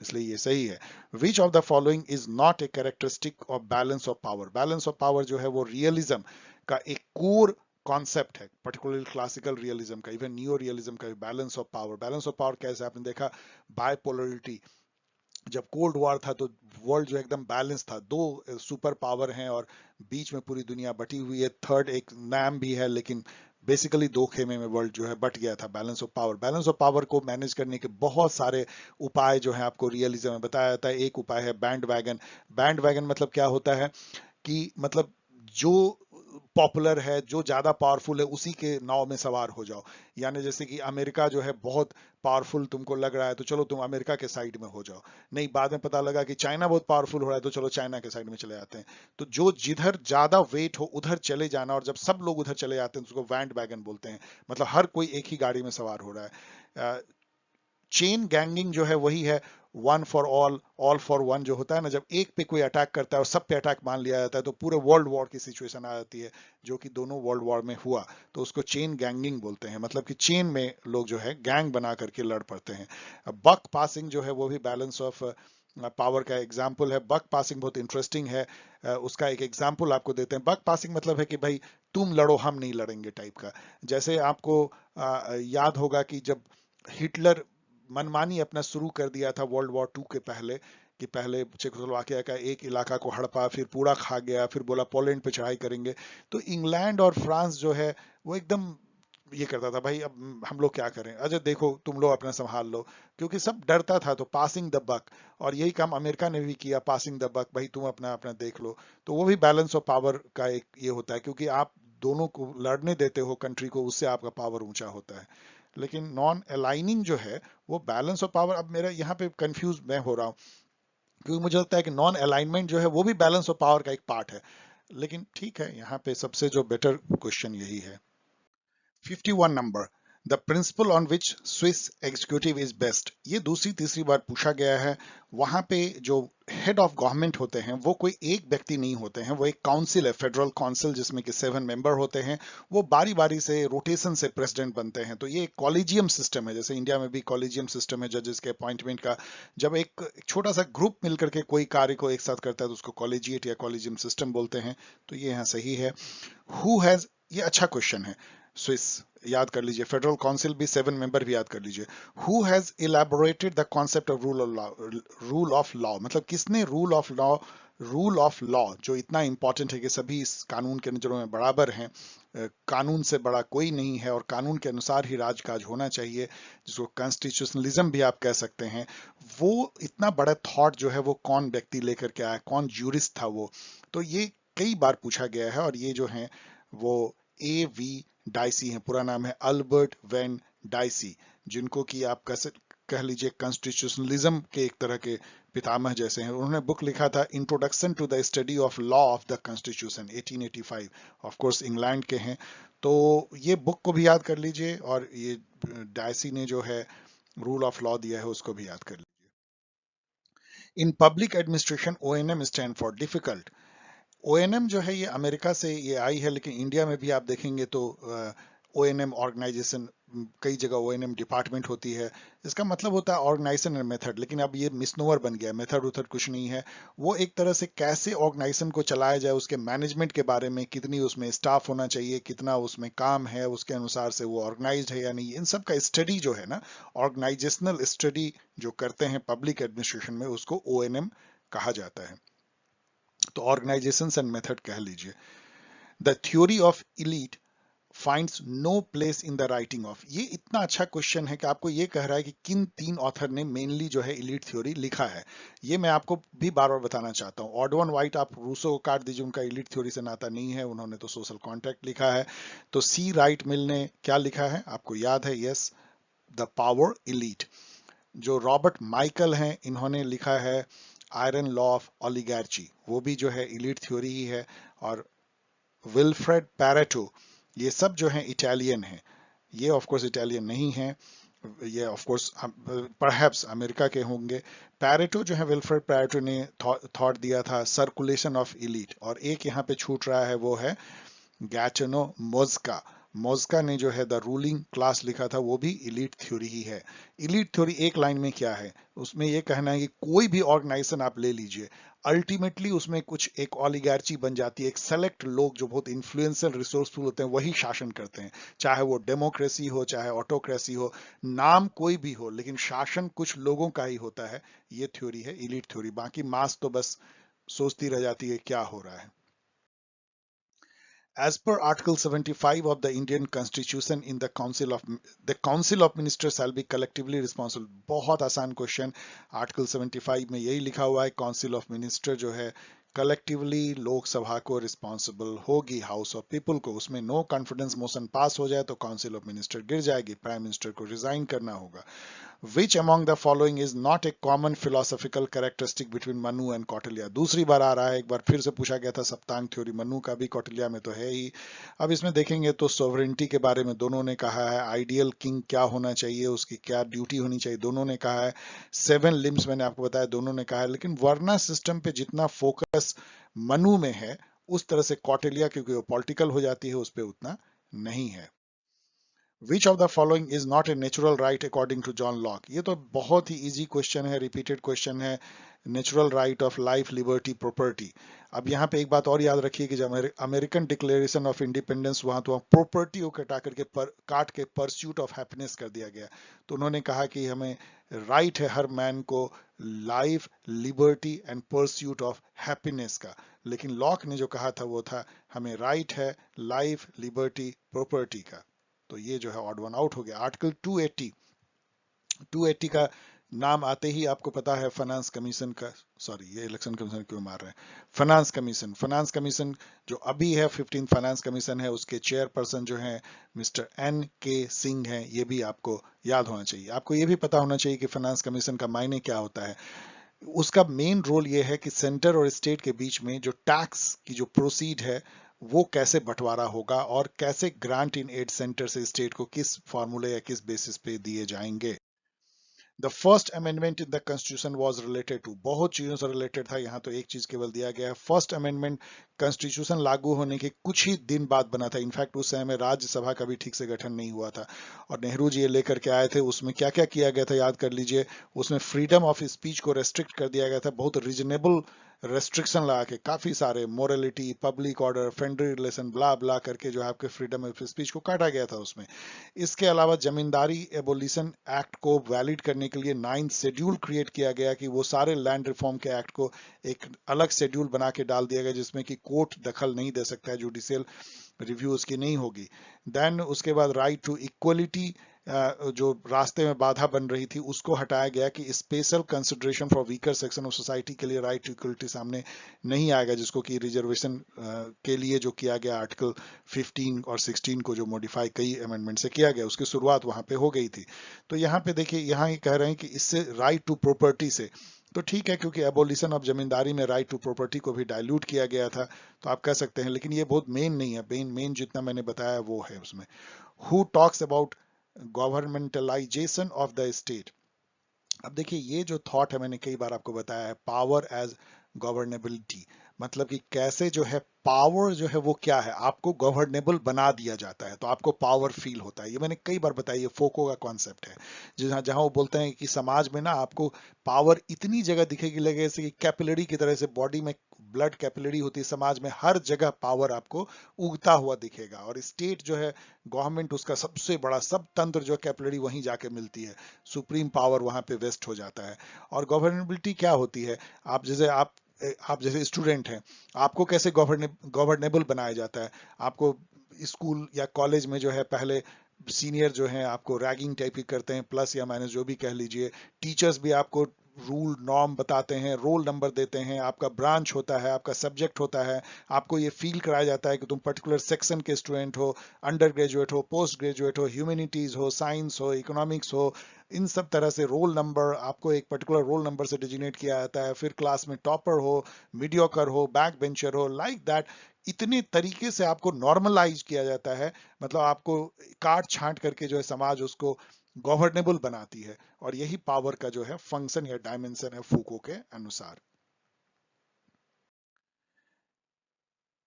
इसलिए ये सही है। Which of the following is not a characteristic of balance of power, balance of power जो है वो रियलिज्म का एक कोर कॉन्सेप्ट है, पर्टिकुलरली क्लासिकल रियलिज्म का, इवन न्यू रियलिज्म का। Balance of power, balance of power कैसे, आपने देखा बायपोलरिटी, जब कोल्ड वॉर था तो वर्ल्ड जो एकदम बैलेंस था, दो सुपर पावर हैं और बीच में पूरी दुनिया बटी हुई है, थर्ड एक नाम भी है, लेकिन बेसिकली दो खेमे में वर्ल्ड जो है बट गया था। Balance of power, balance of power को मैनेज करने के बहुत सारे उपाय जो है आपको रियलिज्म में बताया जाता है। एक उपाय है बैंड वैगन। बैंड वैगन मतलब क्या होता है कि मतलब जो पॉपुलर है, जो ज्यादा पावरफुल है, उसी के नाव में सवार हो जाओ। यानी जैसे कि अमेरिका जो है बहुत पावरफुल तुमको लग रहा है तो चलो तुम अमेरिका के साइड में हो जाओ, नहीं बाद में पता लगा कि चाइना बहुत पावरफुल हो रहा है तो चलो चाइना के साइड में चले जाते हैं। तो जो जिधर ज्यादा वेट हो उधर चले जाना, और जब सब लोग उधर चले जाते हैं तो उसको बैंड वैगन बोलते हैं, मतलब हर कोई एक ही गाड़ी में सवार हो रहा है। चेन गैंगिंग जो है वही है, one for all for one जो होता है ना, जब एक पे कोई अटैक करता है और सब पे अटैक मान लिया जाता है तो पूरे वर्ल्ड वॉर की सिचुएशन आ जाती है, जो कि दोनों वर्ल्ड वॉर में हुआ, तो उसको चेन गैंगिंग बोलते हैं, मतलब कि चेन में लोग जो है गैंग बना करके लड़ पड़ते हैं। बक पासिंग जो है वो भी बैलेंस ऑफ पावर का एग्जाम्पल है। बक पासिंग बहुत इंटरेस्टिंग है। उसका एक एग्जाम्पल आपको देते हैं। बक पासिंग मतलब है कि भाई तुम लड़ो हम नहीं लड़ेंगे टाइप का। जैसे आपको याद होगा कि जब हिटलर मनमानी अपना शुरू कर दिया था वर्ल्ड वॉर टू के पहले, कि पहले चेकोस्लोवाकिया का एक इलाका को हड़पा, फिर पूरा खा गया, फिर बोला पोलैंड पे चढ़ाई करेंगे, तो इंग्लैंड और फ्रांस जो है वो एकदम ये करता था, भाई अब हम लोग क्या करें, अजय देखो तुम लोग अपना संभाल लो, क्योंकि सब डरता था, तो पासिंग द बक। और यही काम अमेरिका ने भी किया, पासिंग द बक, भाई तुम अपना अपना देख लो। तो वो भी बैलेंस ऑफ पावर का एक ये होता है, क्योंकि आप दोनों को लड़ने देते हो कंट्री को, उससे आपका पावर ऊंचा होता है। लेकिन नॉन अलाइनिंग जो है वो बैलेंस ऑफ पावर, अब मेरा यहाँ पे कंफ्यूज मैं हो रहा हूँ, क्योंकि मुझे लगता है कि नॉन अलाइनमेंट जो है वो भी बैलेंस ऑफ पावर का एक पार्ट है। लेकिन ठीक है, यहाँ पे सबसे जो बेटर क्वेश्चन यही है। 51 number, the principal on which Swiss executive is best, ये दूसरी तीसरी बार पूछा गया है। वहां पे जो हेड ऑफ गवर्नमेंट होते हैं वो कोई एक व्यक्ति नहीं होते हैं, वो एक काउंसिल है, फेडरल काउंसिल, जिसमें कि 7 मेंबर होते हैं। वो बारी बारी से रोटेशन से प्रेसिडेंट बनते हैं। तो ये कॉलेजियम सिस्टम है, जैसे इंडिया में भी कॉलेजियम सिस्टम है जजेस के अपॉइंटमेंट का। जब एक छोटा सा ग्रुप मिलकर के कोई कार्य को एक साथ करता है तो उसको कॉलेजिएट या कॉलेजियम सिस्टम बोलते हैं। तो ये यहाँ सही है। हु हैज, ये अच्छा क्वेश्चन है, स्विस याद कर लीजिए, फेडरल काउंसिल भी 7 मेंबर भी याद कर लीजिए। Who has elaborated the concept of rule of law, मतलब किसने रूल ऑफ लॉ जो इतना इंपॉर्टेंट है कि सभी इस कानून के नजरों में बराबर हैं, कानून से बड़ा कोई नहीं है और कानून के अनुसार ही राजकाज होना चाहिए, जिसको कॉन्स्टिट्यूशनलिज्म भी आप कह सकते हैं, वो इतना बड़ा थॉट जो है वो कौन व्यक्ति लेकर के आया, कौन ज्यूरिस्ट था वो। तो ये कई बार पूछा गया है, और ये जो है वो ए वी डाइसी हैं, पूरा नाम है अल्बर्ट वेन डाइसी, जिनको कि आप कह लीजिए कॉन्स्टिट्यूशनलिज्म के एक तरह के पितामह जैसे हैं। उन्होंने बुक लिखा था introduction to the study of law of the constitution 1885, of course England के हैं। तो ये बुक को भी याद कर लीजिए, और ये डाइसी ने जो है रूल ऑफ लॉ दिया है उसको भी याद कर लीजिए। इन public administration ONM stand for difficult. ONM जो है ये अमेरिका से ये आई है, लेकिन इंडिया में भी आप देखेंगे तो ONM ऑर्गेनाइजेशन, कई जगह ONM डिपार्टमेंट होती है। इसका मतलब होता है ऑर्गेनाइजेशन एंड मेथड, लेकिन अब ये मिसनोवर बन गया, मेथड उथड कुछ नहीं है। वो एक तरह से कैसे ऑर्गेनाइजेशन को चलाया जाए, उसके मैनेजमेंट के बारे में, कितनी उसमें स्टाफ होना चाहिए, कितना उसमें काम है, उसके अनुसार से वो ऑर्गेनाइज्ड है या नहीं, इन सब का स्टडी जो है ना, ऑर्गेनाइजेशनल स्टडी जो करते हैं पब्लिक एडमिनिस्ट्रेशन में, उसको ONM कहा जाता है। तो ऑर्गेनाइजेशन एंड मेथड कह लीजिए। The theory of elite finds no place in the writing of। ये इतना अच्छा क्वेश्चन है कि आपको ये कह रहा है कि किन तीन ऑथर ने मेनली जो है इलीट थ्योरी लिखा है। ये मैं आपको भी बार बार बताना चाहता हूँ। ऑडवन वाइट आप रूसो को काट दीजिए, उनका इलीट थ्योरी से नाता नहीं है, उन्होंने तो सोशल कॉन्ट्रैक्ट लिखा है। तो सी राइट मिल ने क्या लिखा है आपको याद है? Yes, the power elite. जो रॉबर्ट माइकल हैं, इन्होंने लिखा है आयरन लॉ ऑफ ओलिगार्ची, वो भी जो है इलीट थ्योरी ही है। और विल्फ्रेड पैरेटो, ये सब जो हैं इटालियन हैं। ये ऑफ कोर्स इटालियन नहीं है, ये ऑफ कोर्स परहैप्स अमेरिका के होंगे। पैरेटो जो है, विल्फ्रेड पैरेटो ने थॉट दिया था सर्कुलेशन ऑफ इलीट। और एक यहाँ पे छूट रहा है, वो है गैटनो मोज्का। मोज्का ने जो है द रूलिंग क्लास लिखा था, वो भी इलीट थ्योरी ही है। इलीट थ्योरी एक लाइन में क्या है, उसमें ये कहना है कि कोई भी ऑर्गेनाइजेशन आप ले लीजिए, अल्टीमेटली उसमें कुछ एक ऑलिगार्ची बन जाती है, एक सेलेक्ट लोग जो बहुत इन्फ्लुएंशियल रिसोर्सफुल होते हैं वही शासन करते हैं। चाहे वो डेमोक्रेसी हो, चाहे ऑटोक्रेसी हो, नाम कोई भी हो, लेकिन शासन कुछ लोगों का ही होता है। ये थ्योरी है इलीट थ्योरी। बाकी मास तो बस सोचती रह जाती है क्या हो रहा है। As per Article 75 of the Indian Constitution, in the Council of Ministers shall be collectively responsible। बहुत आसान क्वेश्चन, आर्टिकल 75 में यही लिखा हुआ है, काउंसिल ऑफ मिनिस्टर जो है कलेक्टिवली लोकसभा को रिस्पॉन्सिबल होगी, हाउस ऑफ पीपल को। उसमें नो कॉन्फिडेंस मोशन पास हो जाए तो काउंसिल ऑफ मिनिस्टर गिर जाएगी, प्राइम मिनिस्टर को रिजाइन करना होगा। Which among the following is not a common philosophical characteristic between Manu and Kautilya? दूसरी बार आ रहा है, एक बार फिर से पूछा गया था सप्तांग थ्योरी, मनु का भी कौटिल्य में तो है ही। अब इसमें देखेंगे तो सोवरेनिटी के बारे में दोनों ने कहा है, आइडियल किंग क्या होना चाहिए, उसकी क्या ड्यूटी होनी चाहिए, दोनों ने कहा है। 7 लिम्स मैंने आपको बताया, दोनों ने कहा है। लेकिन वर्ना सिस्टम पे जितना फोकस मनु में है, उस तरह से कौटिल्य, क्योंकि वो पॉलिटिकल हो जाती है, उस पर उतना नहीं है। Which of the following is not a natural right according to John Locke? ये तो बहुत ही इजी क्वेश्चन है, रिपीटेड क्वेश्चन है। Natural right of life, liberty, property. अब यहाँ पे एक बात और याद रखिए कि जब अमेरिकन डिक्लेरेशन ऑफ इंडिपेंडेंस, वहां तो प्रॉपर्टी को कटा करके काट के परस्यूट ऑफ हैप्पीनेस कर दिया गया। तो उन्होंने कहा कि हमें राइट है हर मैन को life, liberty and pursuit of happiness का। लेकिन लॉक ने जो कहा था वो था हमें राइट है लाइफ, लिबर्टी, प्रॉपर्टी का। तो ये जो है ऑड वन आउट हो गया। आर्टिकल 280 का नाम आते ही आपको पता है फाइनेंस कमीशन का, सॉरी ये इलेक्शन कमीशन क्यों मार रहे हैं, फाइनेंस कमीशन जो अभी है 15 फाइनेंस कमीशन है, उसके चेयरपर्सन जो है मिस्टर NK सिंह हैं। ये भी आपको याद होना चाहिए। आपको ये भी पता होना चाहिए कि फाइनेंस कमीशन का मायने क्या होता है। उसका मेन रोल ये है कि सेंटर और स्टेट के बीच में जो टैक्स की जो प्रोसीड है वो कैसे बंटवारा होगा, और कैसे ग्रांट इन एड सेंटर से स्टेट को किस फॉर्मूले या किस बेसिस पे दिए जाएंगे। The first amendment in the constitution was related to, बहुत चीजों से रिलेटेड था, यहाँ तो एक चीज केवल दिया गया है। फर्स्ट अमेंडमेंट कॉन्स्टिट्यूशन लागू होने के कुछ ही दिन बाद बना था। इनफैक्ट उस समय में राज्यसभा का भी ठीक से गठन नहीं हुआ था, और नेहरू जी ये लेकर के आए थे। उसमें क्या क्या किया गया था याद कर लीजिए। उसमें फ्रीडम ऑफ स्पीच को रेस्ट्रिक्ट कर दिया गया था, बहुत रीजनेबल रेस्ट्रिक्शन लगा के, काफी सारे morality, public order, friendly relation, blah blah करके जो है आपके फ्रीडम ऑफ स्पीच को काटा गया था उसमें। इसके अलावा जमींदारी एबोलिशन एक्ट को वैलिड करने के लिए 9th शेड्यूल क्रिएट किया गया, कि वो सारे लैंड रिफॉर्म के एक्ट को एक अलग शेड्यूल बना के डाल दिया गया, जिसमें कि कोर्ट दखल नहीं दे सकता है, जुडिशियल रिव्यू उसकी नहीं होगी। देन उसके बाद राइट टू इक्वलिटी, जो रास्ते में बाधा बन रही थी उसको हटाया गया, कि special consideration for weaker section of society के लिए राइट टू इक्वलिटी सामने नहीं आएगा, जिसको कि रिजर्वेशन के लिए जो किया गया आर्टिकल 15 और 16 को जो मॉडिफाई कई अमेंडमेंट से किया गया, उसकी शुरुआत वहां पे हो गई थी। तो यहाँ पे देखिए, यहाँ ये कह रहे हैं कि इससे राइट टू प्रॉपर्टी से, तो ठीक है, क्योंकि एबोलिशन ऑफ जमींदारी में राइट टू प्रॉपर्टी को भी डाइल्यूट किया गया था, तो आप कह सकते हैं। लेकिन ये बहुत मेन नहीं है, मेन जितना मैंने बताया वो है उसमें। Who talks about governmentalisation of the state. अब देखिए, ये जो थॉट है मैंने कई बार आपको बताया है, पावर एज गवर्नेबिलिटी, मतलब कि कैसे जो है पावर जो है वो क्या है, आपको गवर्नेबल बना दिया जाता है तो आपको पावर फील होता है। ये मैंने कई बार बताया, ये फोको का कॉन्सेप्ट है, जहां जहां वो बोलते हैं कि समाज में ना आपको पावर इतनी जगह दिखेगी, लगे जैसे कि कैपिलरी की तरह से बॉडी में ब्लड कैपिलरी होती है, समाज में हर जगह पावर आपको उगता हुआ दिखेगा। और स्टेट जो है गवर्नमेंट, उसका सबसे बड़ा सब तंत्र जो कैपिलरी वहीं जाके मिलती है, सुप्रीम पावर वहां पे वेस्ट हो जाता है। और गवर्नेबिलिटी क्या होती है, आप जैसे स्टूडेंट हैं, आपको कैसे गवर्नेबल बनाया जाता है, आपको स्कूल या कॉलेज में जो है पहले सीनियर जो हैं आपको रैगिंग टाइप की करते हैं, प्लस या माइनस जो भी कह लीजिए। टीचर्स भी आपको रूल नॉर्म बताते हैं, रोल नंबर देते हैं, आपका ब्रांच होता है, आपका सब्जेक्ट होता है, आपको ये फील कराया जाता है कि तुम पर्टिकुलर सेक्शन के स्टूडेंट हो, अंडर ग्रेजुएट हो, पोस्ट ग्रेजुएट हो, ह्यूमैनिटीज हो, साइंस हो, इकोनॉमिक्स हो। इन सब तरह से रोल नंबर आपको एक पर्टिकुलर रोल नंबर से डिजिनेट किया जाता है। फिर क्लास में टॉपर हो, मीडियोकर हो, बैक बेंचर हो, लाइक दैट। इतने तरीके से आपको नॉर्मलाइज किया जाता है, मतलब आपको काट छांट करके जो है समाज उसको गवर्नेबल बनाती है। और यही पावर का जो है फंक्शन या डायमेंशन है फूको के अनुसार।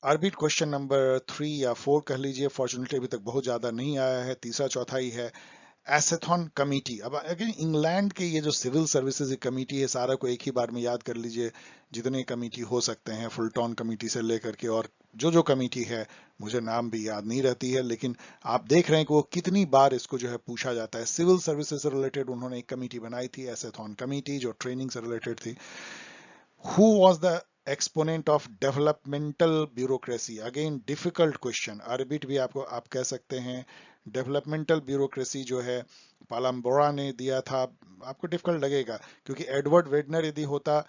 ऑर्बिट क्वेश्चन नंबर 3 या 4 कह लीजिए, फॉर्चुनेटली अभी तक बहुत ज्यादा नहीं आया है, तीसरा चौथा ही है। एसेथॉन कमेटी, अब अगेन इंग्लैंड के ये जो सिविल सर्विसेज कमेटी है, सारा को एक ही बार में याद कर लीजिए, जितने कमेटी हो सकते हैं, फुलटॉन कमेटी से लेकर के और जो कमेटी है, मुझे नाम भी याद नहीं रहती है, लेकिन आप देख रहे हैं कि वो कितनी बार इसको जो है पूछा जाता है। सिविल सर्विसेज से रिलेटेड उन्होंने एक कमेटी बनाई थी, एसेथॉन कमेटी, जो ट्रेनिंग से रिलेटेड थी। Who was the exponent of developmental bureaucracy? Again difficult question, अरबिट भी आपको आप कह सकते हैं। डेवलपमेंटल ब्यूरोक्रेसी जो है पालम्बोरा ने दिया था। आपको डिफिकल्ट लगेगा क्योंकि एडवर्ड वेडनर यदि होता,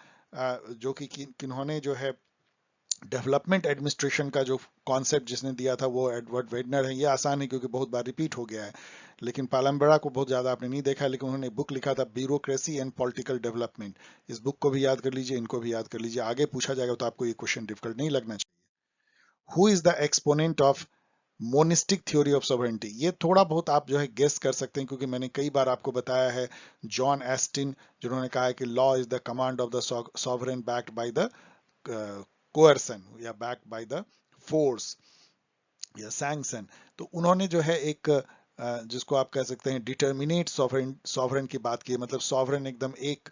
जो कि किन्होंने जो है डेवलपमेंट एडमिनिस्ट्रेशन का जो कॉन्सेप्ट जिसने दिया था वो एडवर्ड वेडनर है। ये आसान है क्योंकि बहुत बार रिपीट हो गया है, लेकिन पालम्बरा को बहुत ज्यादा आपने नहीं देखा, लेकिन उन्होंने बुक लिखा था ब्यूरोक्रेसी एंड पॉलिटिकल डेवलपमेंट। इस बुक को भी याद कर लीजिए, इनको भी याद कर लीजिए, आगे पूछा जाएगा तो आपको ये क्वेश्चन डिफिकल्ट नहीं लगना चाहिए। Who is the exponent of monistic theory of sovereignty? ये थोड़ा बहुत आप जो है गेस कर सकते हैं, क्योंकि मैंने कई बार आपको बताया है जॉन एस्टिन, जिन्होंने कहा है कि law is the command of the sovereign backed by the coercion या बैक्ड बाय द फोर्स या सैंक्शन। तो उन्होंने जो है एक जिसको आप कह सकते हैं डिटर्मिनेट सॉवरेन सॉवरेन की बात की है, मतलब सॉवरेन एकदम एक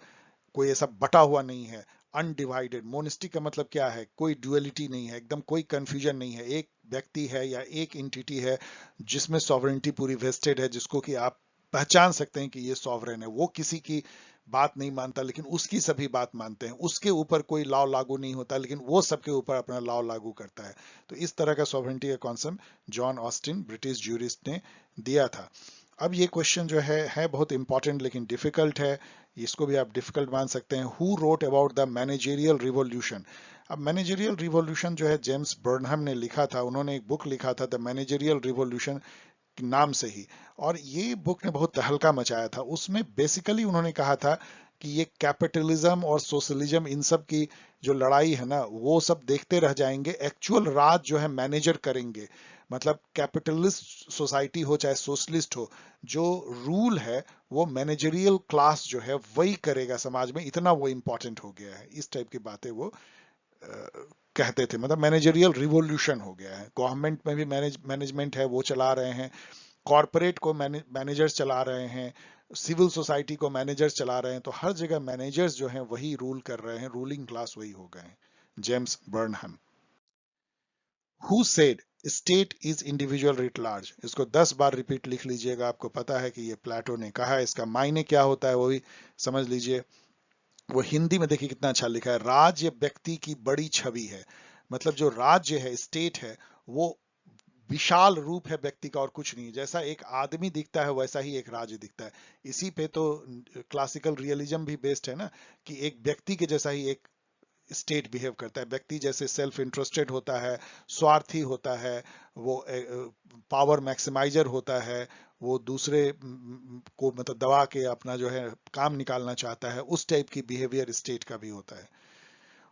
कोई ऐसा बटा हुआ नहीं है, अनडिवाइडेड। मोनिस्टिक का मतलब क्या है? कोई ड्युअलिटी नहीं है, एकदम कोई कंफ्यूजन नहीं है, एक व्यक्ति है या एक एंटिटी है जिसमें सॉवरेनिटी पूरी वेस्टेड है, जिसको कि आप पहचान सकते हैं कि ये सॉवरेन है। वो किसी की बात नहीं मानता लेकिन उसकी सभी बात मानते हैं, उसके ऊपर कोई लॉ लागू नहीं होता लेकिन वो सबके ऊपर अपना लॉ लागू करता है। तो इस तरह का सॉवरेनिटी का concept John Austin British jurist ने दिया था। अब ये क्वेश्चन जो है बहुत इंपॉर्टेंट लेकिन डिफिकल्ट है, इसको भी आप डिफिकल्ट मान सकते हैं। Who wrote about the managerial revolution? अब मैनेजेरियल रिवॉल्यूशन जो है जेम्स बर्नहम ने लिखा था, उन्होंने एक बुक लिखा था द मैनेजेरियल रिवॉल्यूशन नाम से ही, और ये बुक ने बहुत तहलका मचाया था। उसमें बेसिकली उन्होंने कहा था कि ये कैपिटलिज्म और सोशलिज्म, इन सब की जो लड़ाई है ना, वो सब देखते रह जाएंगे, एक्चुअल राज जो है मैनेजर करेंगे। मतलब कैपिटलिस्ट सोसाइटी हो चाहे सोशलिस्ट हो, जो रूल है वो मैनेजरियल क्लास जो है वही करेगा समाज में, इतना वो इंपॉर्टेंट हो गया है। इस टाइप की बातें वो कहते थे, मतलब मैनेजरियल रिवॉल्यूशन हो गया है। गवर्नमेंट में भी मैनेजमेंट है वो चला रहे हैं, कॉरपोरेट को मैनेजर्स चला रहे हैं, सिविल सोसाइटी को मैनेजर्स चला रहे हैं, तो हर जगह मैनेजर्स जो हैं वही रूल कर रहे हैं, रूलिंग क्लास वही हो गए हैं। James Burnham. Who said state is individual writ large? इसको 10 बार रिपीट लिख लीजिएगा, आपको पता है कि ये प्लेटो ने कहा है। इसका मायने क्या होता है वो भी समझ लीजिए। वो हिंदी में देखिए कितना अच्छा लिखा है, राज्य व्यक्ति की बड़ी छवि है। मतलब जो राज्य है, स्टेट है, वो विशाल रूप है व्यक्ति का और कुछ नहीं। जैसा एक आदमी दिखता है वैसा ही एक राज्य दिखता है। इसी पे तो क्लासिकल रियलिज्म भी बेस्ड है ना, कि एक व्यक्ति के जैसा ही एक स्टेट बिहेव करता है। व्यक्ति जैसे सेल्फ इंटरेस्टेड होता है, स्वार्थी होता है, वो पावर मैक्सिमाइजर होता है, वो दूसरे को मतलब दबा के अपना जो है काम निकालना चाहता है, उस टाइप की बिहेवियर स्टेट का भी होता है।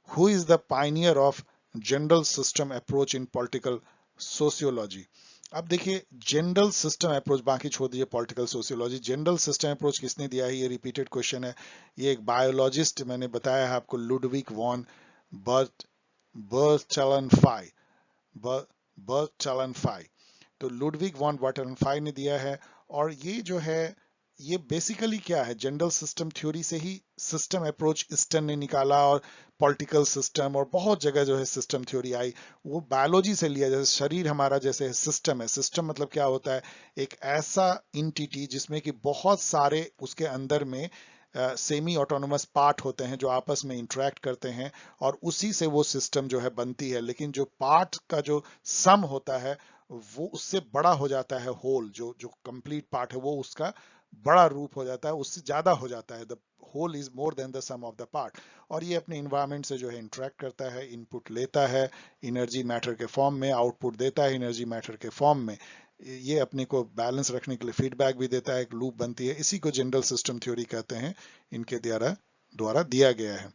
Who is the pioneer of general system approach in political sociology? अब देखिए जनरल सिस्टम अप्रोच बाकी छोड़ दीजिए, political sociology, general system approach किसने दिया है? ये रिपीटेड क्वेश्चन है। ये एक बायोलॉजिस्ट, मैंने बताया है आपको, लुडविक वॉन बर्थ बर्थलेनफाई, बर्थलेनफाई। तो लुडविग वॉन बर्टनफाई ने दिया है। और ये जो है ये बेसिकली क्या है, जनरल सिस्टम थ्योरी से ही सिस्टम अप्रोच ईस्टर्न ने निकाला, और पॉलिटिकल सिस्टम और बहुत जगह जो है सिस्टम थ्योरी आई, वो बायोलॉजी से लिया। जैसे शरीर हमारा जैसे सिस्टम है, सिस्टम मतलब क्या होता है? एक ऐसा इंटिटी जिसमें कि बहुत सारे उसके अंदर में सेमी ऑटोनोमस पार्ट होते हैं जो आपस में इंटरेक्ट करते हैं, और उसी से वो सिस्टम जो है बनती है। लेकिन जो पार्ट का जो सम होता है वो उससे बड़ा हो जाता है, होल जो जो कंप्लीट पार्ट है वो उसका बड़ा रूप हो जाता है, उससे ज्यादा हो जाता है, the whole is more than the sum of the part. और ये अपने इन्वायरमेंट से जो है इंटरेक्ट करता है, इनपुट लेता है एनर्जी मैटर के फॉर्म में, आउटपुट देता है एनर्जी मैटर के फॉर्म में, ये अपने को बैलेंस रखने के लिए फीडबैक भी देता है, एक लूप बनती है, इसी को जनरल सिस्टम थ्योरी कहते हैं, इनके द्वारा द्वारा दिया गया है।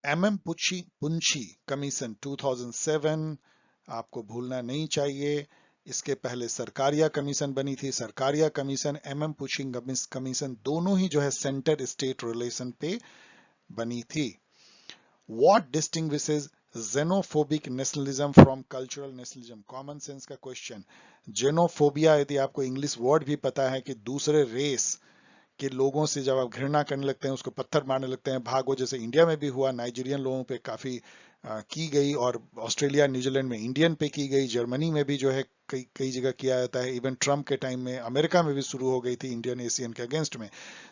एमएम पुंछी कमीशन 2007 आपको भूलना नहीं चाहिए। इसके पहले सरकारिया कमीशन बनी थी, Sarkaria commission, MM Punchhi commission, दोनों ही जो है सेंटर स्टेट रिलेशन पे बनी थी। What distinguishes xenophobic nationalism from cultural nationalism? Common sense का क्वेश्चन। जेनोफोबिया, यदि आपको इंग्लिश वर्ड भी पता है कि दूसरे रेस के लोगों से जब आप घृणा करने लगते हैं, उसको पत्थर मारने लगते हैं, भागो, जैसे इंडिया में भी हुआ, नाइजीरियन लोगों पे काफी की गई, और ऑस्ट्रेलिया न्यूजीलैंड में इंडियन पे की गई, जर्मनी में भी जो है कई कई जगह किया जाता है, इवन ट्रम्प के टाइम में अमेरिका में भी शुरू हो गई थी इंडियन एशियन के अगेंस्ट में।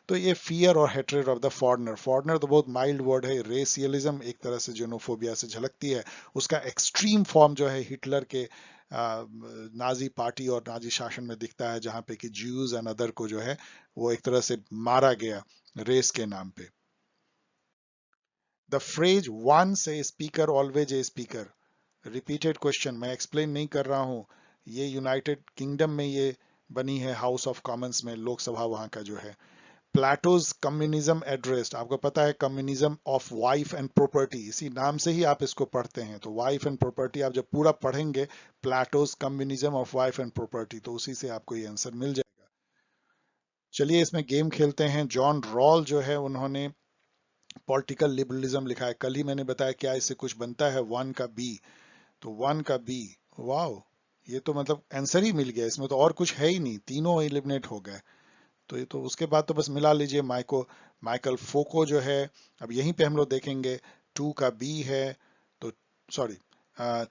तो ये फियर और hatred of the foreigner, foreigner तो बहुत माइल्ड वर्ड है, रेसियलिज्म एक तरह से जेनोफोबिया से झलकती है। उसका एक्सट्रीम फॉर्म जो है हिटलर के नाजी पार्टी और नाजी शासन में दिखता है, जहां पे कि ज्यूज एंड अदर को जो है वो एक तरह से मारा गया रेस के नाम पे। The phrase once a speaker always a speaker, repeated question, मैं एक्सप्लेन नहीं कर रहा हूं, ये यूनाइटेड किंगडम में ये बनी है, हाउस ऑफ कॉमन्स में, लोकसभा वहां का जो है। प्लेटोज कम्युनिज्म एड्रेस्ड, आपको पता है communism of wife and property, इसी नाम से ही आप इसको पढ़ते हैं, तो वाइफ एंड प्रॉपर्टी आप जब पूरा पढ़ेंगे, Plato's communism of wife and property, तो उसी से आपको ये आंसर मिल जाएगा। चलिए इसमें गेम खेलते हैं। जॉन रॉल जो है उन्होंने पॉलिटिकल लिबरलिज्म लिखा है, कल ही मैंने बताया क्या इससे कुछ बनता है, वन का बी, तो वन का बी, वाओ, ये तो मतलब आंसर ही मिल गया, इसमें तो और कुछ है ही नहीं, तीनों एलिमिनेट हो गए। तो ये तो उसके बाद तो बस मिला लीजिए, माइकल फोको जो है, अब यहीं पे हम लोग देखेंगे, टू का बी है, तो सॉरी,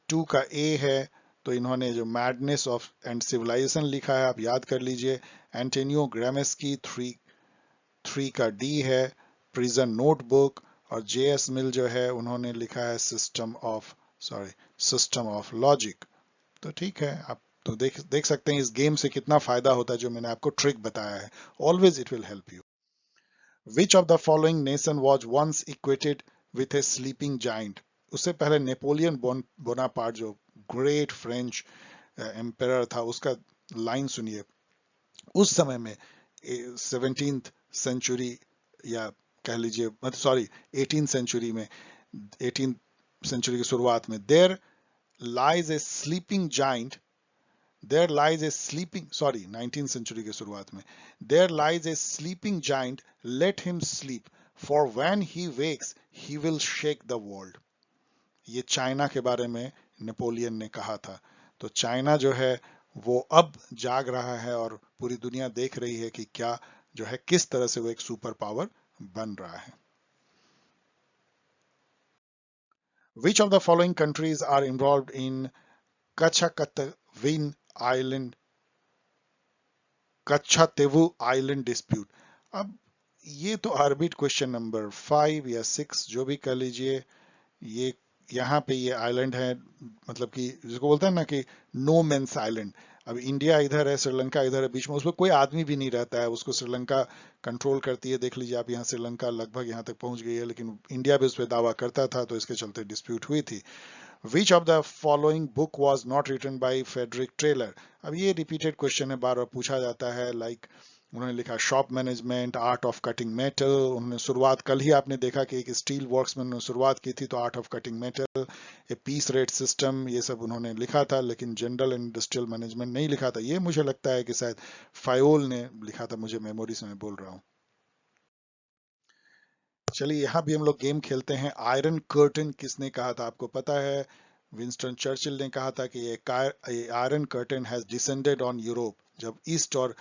टू का ए है, तो इन्होंने जो मैडनेस ऑफ एंड सिविलाइजेशन लिखा है आप याद कर लीजिए। एंटोनियो ग्रामेस्की, थ्री थ्री का डी है, प्रिजन नोटबुक, और जेएस मिल जो है उन्होंने लिखा है सिस्टम ऑफ लॉजिक। तो ठीक है, आप तो देख सकते हैं इस गेम से कितना फायदा होता है, जो मैंने आपको ट्रिक बताया है, always it will help you. Which of the following nation was once equated with a sleeping giant? उससे पहले नेपोलियन बोनापार्ट जो ग्रेट फ्रेंच एम्पेरर था, उसका लाइन सुनिए। उस समय में 17th सेंचुरी, या कह लीजिए मतलब सॉरी 18th सेंचुरी में, 18th सेंचुरी की शुरुआत में, there lies a sleeping giant, there lies a sleeping, sorry 19th century की शुरुआत में, there lies a sleeping giant, let him sleep, for when he wakes he will shake the world. ये China के बारे में नेपोलियन ने कहा था। तो चाइना जो है वो अब जाग रहा है, और पूरी दुनिया देख रही है कि क्या जो है किस तरह से वो एक सुपर पावर बन रहा है। Which of the following countries are involved in Kachakatawin Island, Kachatevu Island dispute? अब ये तो आर्बिट क्वेश्चन नंबर 5 या 6 जो भी कर लीजिए, ये यहाँ पे ये आइलैंड है, मतलब कि जिसको बोलते हैं ना कि नो मेंस आइलैंड। अब इंडिया इधर है, श्रीलंका इधर है, बीच में उसमें कोई आदमी भी नहीं रहता है, उसको श्रीलंका कंट्रोल करती है, देख लीजिए आप, यहाँ श्रीलंका लगभग यहाँ तक पहुंच गई है, लेकिन इंडिया भी उस पर दावा करता था, तो इसके चलते डिस्प्यूट हुई थी। Which of the following book was not written by Frederick Taylor? अब ये रिपीटेड क्वेश्चन है, बार बार पूछा जाता है, लाइक उन्होंने लिखा shop management, art of cutting metal, उन्होंने शुरुआत कल ही आपने देखा कि एक स्टील वर्क्स में उन्होंने शुरुआत की थी, तो art of cutting metal, a piece rate system, ये सब उन्होंने लिखा था, लेकिन जनरल इंडस्ट्रियल मैनेजमेंट नहीं लिखा था। ये मुझे लगता है कि शायद फायोल ने लिखा था, मुझे मेमोरी से मैं बोल रहा हूँ। चलिए यहाँ भी हम लोग गेम खेलते हैं। आयरन कर्टन किसने कहा था? आपको पता है विंस्टन चर्चिल ने कहा था कि ये iron curtain has descended on Europe. जब ईस्ट और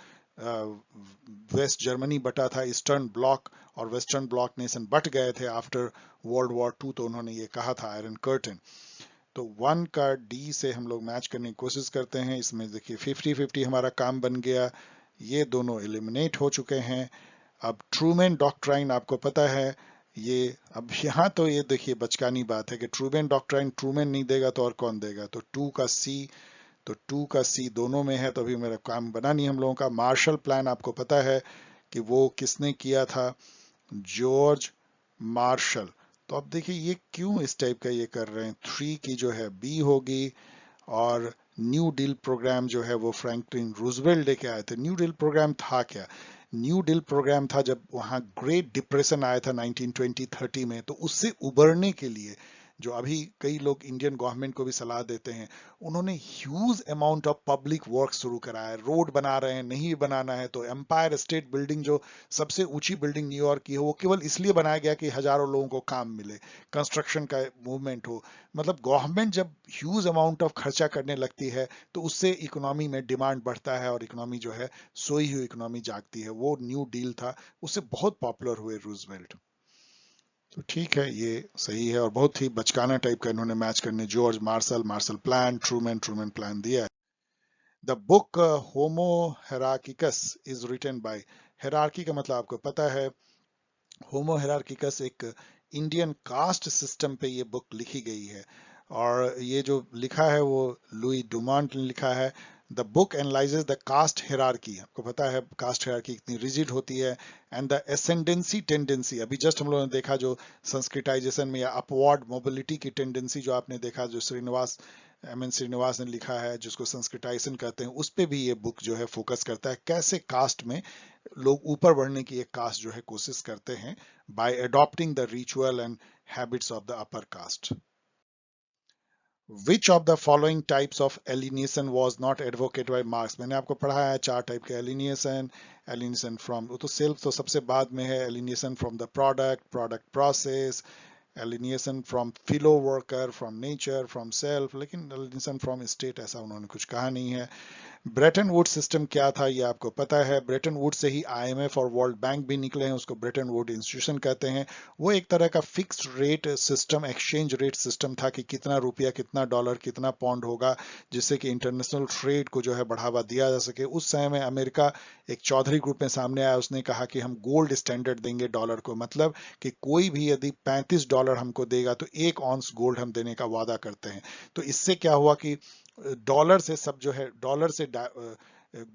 वेस्ट जर्मनी बटा था, ईस्टर्न ब्लॉक और वेस्टर्न ब्लॉक नेशन बट गए थे आफ्टर वर्ल्ड वॉर 2, तो उन्होंने ये कहा था आयरन कर्टन। तो 1 का डी से हम लोग मैच करने की कोशिश करते हैं। इसमें देखिए 50-50 हमारा काम बन गया, ये दोनों एलिमिनेट हो चुके हैं। अब ट्रूमैन डॉक्ट्राइन आपको पता है, ये अब यहाँ तो ये देखिए बचकानी बात है कि ट्रूमैन डॉक्ट्राइन, ट्रूमैन नहीं देगा तो और कौन देगा, तो टू का सी दोनों में है, तो अभी मेरा काम बना नहीं हम लोगों का। मार्शल प्लान आपको पता है कि वो किसने किया था, जॉर्ज मार्शल। तो अब देखिए ये क्यों इस टाइप का ये कर रहे हैं, 3 की जो है बी होगी, और न्यू डील प्रोग्राम जो है वो फ्रैंकलिन रूजवेल्ट लेके आए थे। न्यू डील प्रोग्राम था क्या, न्यू डील प्रोग्राम था जब वहां ग्रेट डिप्रेशन आया था 1920-30 में, तो उससे उबरने के लिए जो अभी कई लोग इंडियन गवर्नमेंट को भी सलाह देते हैं, उन्होंने huge amount of public work शुरू करा है। रोड बना रहे हैं, नहीं बनाना है तो एम्पायर स्टेट बिल्डिंग जो सबसे ऊंची बिल्डिंग न्यूयॉर्क की है, वो केवल इसलिए बनाया गया कि हजारों लोगों को काम मिले, कंस्ट्रक्शन का मूवमेंट हो। मतलब गवर्नमेंट जब ह्यूज अमाउंट ऑफ खर्चा करने लगती है तो उससे इकोनॉमी में डिमांड बढ़ता है, और इकोनॉमी जो है सोई हुई इकोनॉमी जागती है। वो न्यू डील था, उससे बहुत पॉपुलर हुए रूजवेल्ट। तो ठीक है, ये सही है, और बहुत ही बचकाना टाइप का इन्होंने मैच करने George Marshall, Marshall plan, Truman plan दिया है। The book Homo Hierarchicus is written by, hierarchy का मतलब आपको पता है, होमो हेरार्किकस एक इंडियन कास्ट सिस्टम पे ये बुक लिखी गई है, और ये जो लिखा है वो लुई डुमांट ने लिखा है। The book analyses the caste hierarchy, आपको पता है कास्ट हेरार्की कितनी रिजिड होती है, एंड द एसेंडेंसी टेंडेंसी, अभी जस्ट हम लोगों ने देखा जो संस्कृताइजेशन में या अपवर्ड मोबिलिटी की टेंडेंसी जो आपने देखा, जो श्रीनिवास ने लिखा है, जिसको संस्कृताइजेशन कहते हैं, उस पे भी ये बुक जो है फोकस करता है, कैसे कास्ट में लोग ऊपर बढ़ने की एक कास्ट जो है कोशिश करते हैं by adopting the ritual and habits of the upper caste. Which of the following types of alienation was not advocate by Marx, मैंने आपको पढ़ाया है 4 टाइप के एलिनिएशन। एलिनिएशन फ्रॉम, वो तो सेल्फ तो सबसे बाद में है, alienation from the product process, alienation from fellow worker, from nature, from self, लेकिन alienation from state ऐसा उन्होंने कुछ कहा नहीं है। ब्रेटन वुड्स सिस्टम क्या था ये आपको पता है, ब्रेटन वुड्स से ही आईएमएफ और वर्ल्ड बैंक भी निकले हैं, उसको ब्रेटन वुड इंस्टीट्यूशन कहते हैं। वो एक तरह का fixed rate system, exchange rate system था कि कितना रुपया, कितना डॉलर, कितना पाउंड होगा, जिससे कि इंटरनेशनल ट्रेड को जो है बढ़ावा दिया जा सके। उस समय में अमेरिका एक चौधरी ग्रुप में सामने आया, उसने कहा कि हम गोल्ड स्टैंडर्ड देंगे डॉलर को, मतलब कि कोई भी यदि $35 हमको देगा तो 1 औंस गोल्ड हम देने का वादा करते हैं। तो इससे क्या हुआ कि डॉलर से सब जो है, डॉलर से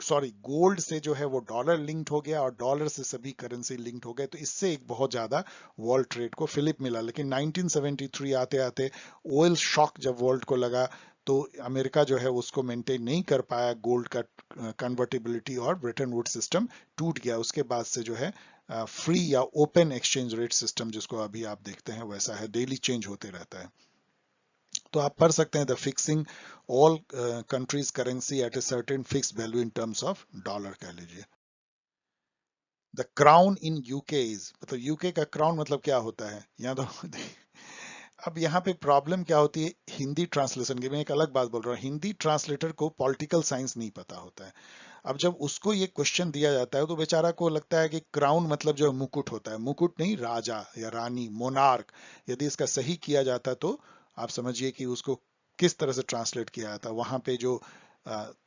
सॉरी गोल्ड से जो है वो डॉलर लिंक्ड हो गया, और डॉलर से सभी करेंसी लिंक्ड हो गए, तो इससे एक बहुत ज्यादा वर्ल्ड ट्रेड को फिलिप मिला। लेकिन 1973 आते आते ऑयल शॉक जब वर्ल्ड को लगा, तो अमेरिका जो है उसको मेंटेन नहीं कर पाया गोल्ड का कन्वर्टिबिलिटी, और ब्रेटन वुड सिस्टम टूट गया। उसके बाद से जो है फ्री या ओपन एक्सचेंज रेट सिस्टम, जिसको अभी आप देखते हैं वैसा है, डेली चेंज होते रहता है। तो आप पढ़ सकते हैं the fixing all countries currency at a certain fix value in terms of dollar कह लीजिए। The crown in UK is, मतलब यूके का क्राउन मतलब क्या होता है यहाँ तो अब यहाँ पे प्रॉब्लम क्या होती है हिंदी ट्रांसलेशन की, मैं एक अलग बात बोल रहा हूँ, हिंदी ट्रांसलेटर को पॉलिटिकल साइंस नहीं पता होता है। अब जब उसको ये क्वेश्चन दिया जाता है तो बेचारा को लगता है कि क्राउन मतलब जो मुकुट होता है, मुकुट नहीं, राजा या रानी, मोनार्क। यदि इसका सही किया जाता तो आप समझिए कि उसको किस तरह से ट्रांसलेट किया जाता। वहां पे जो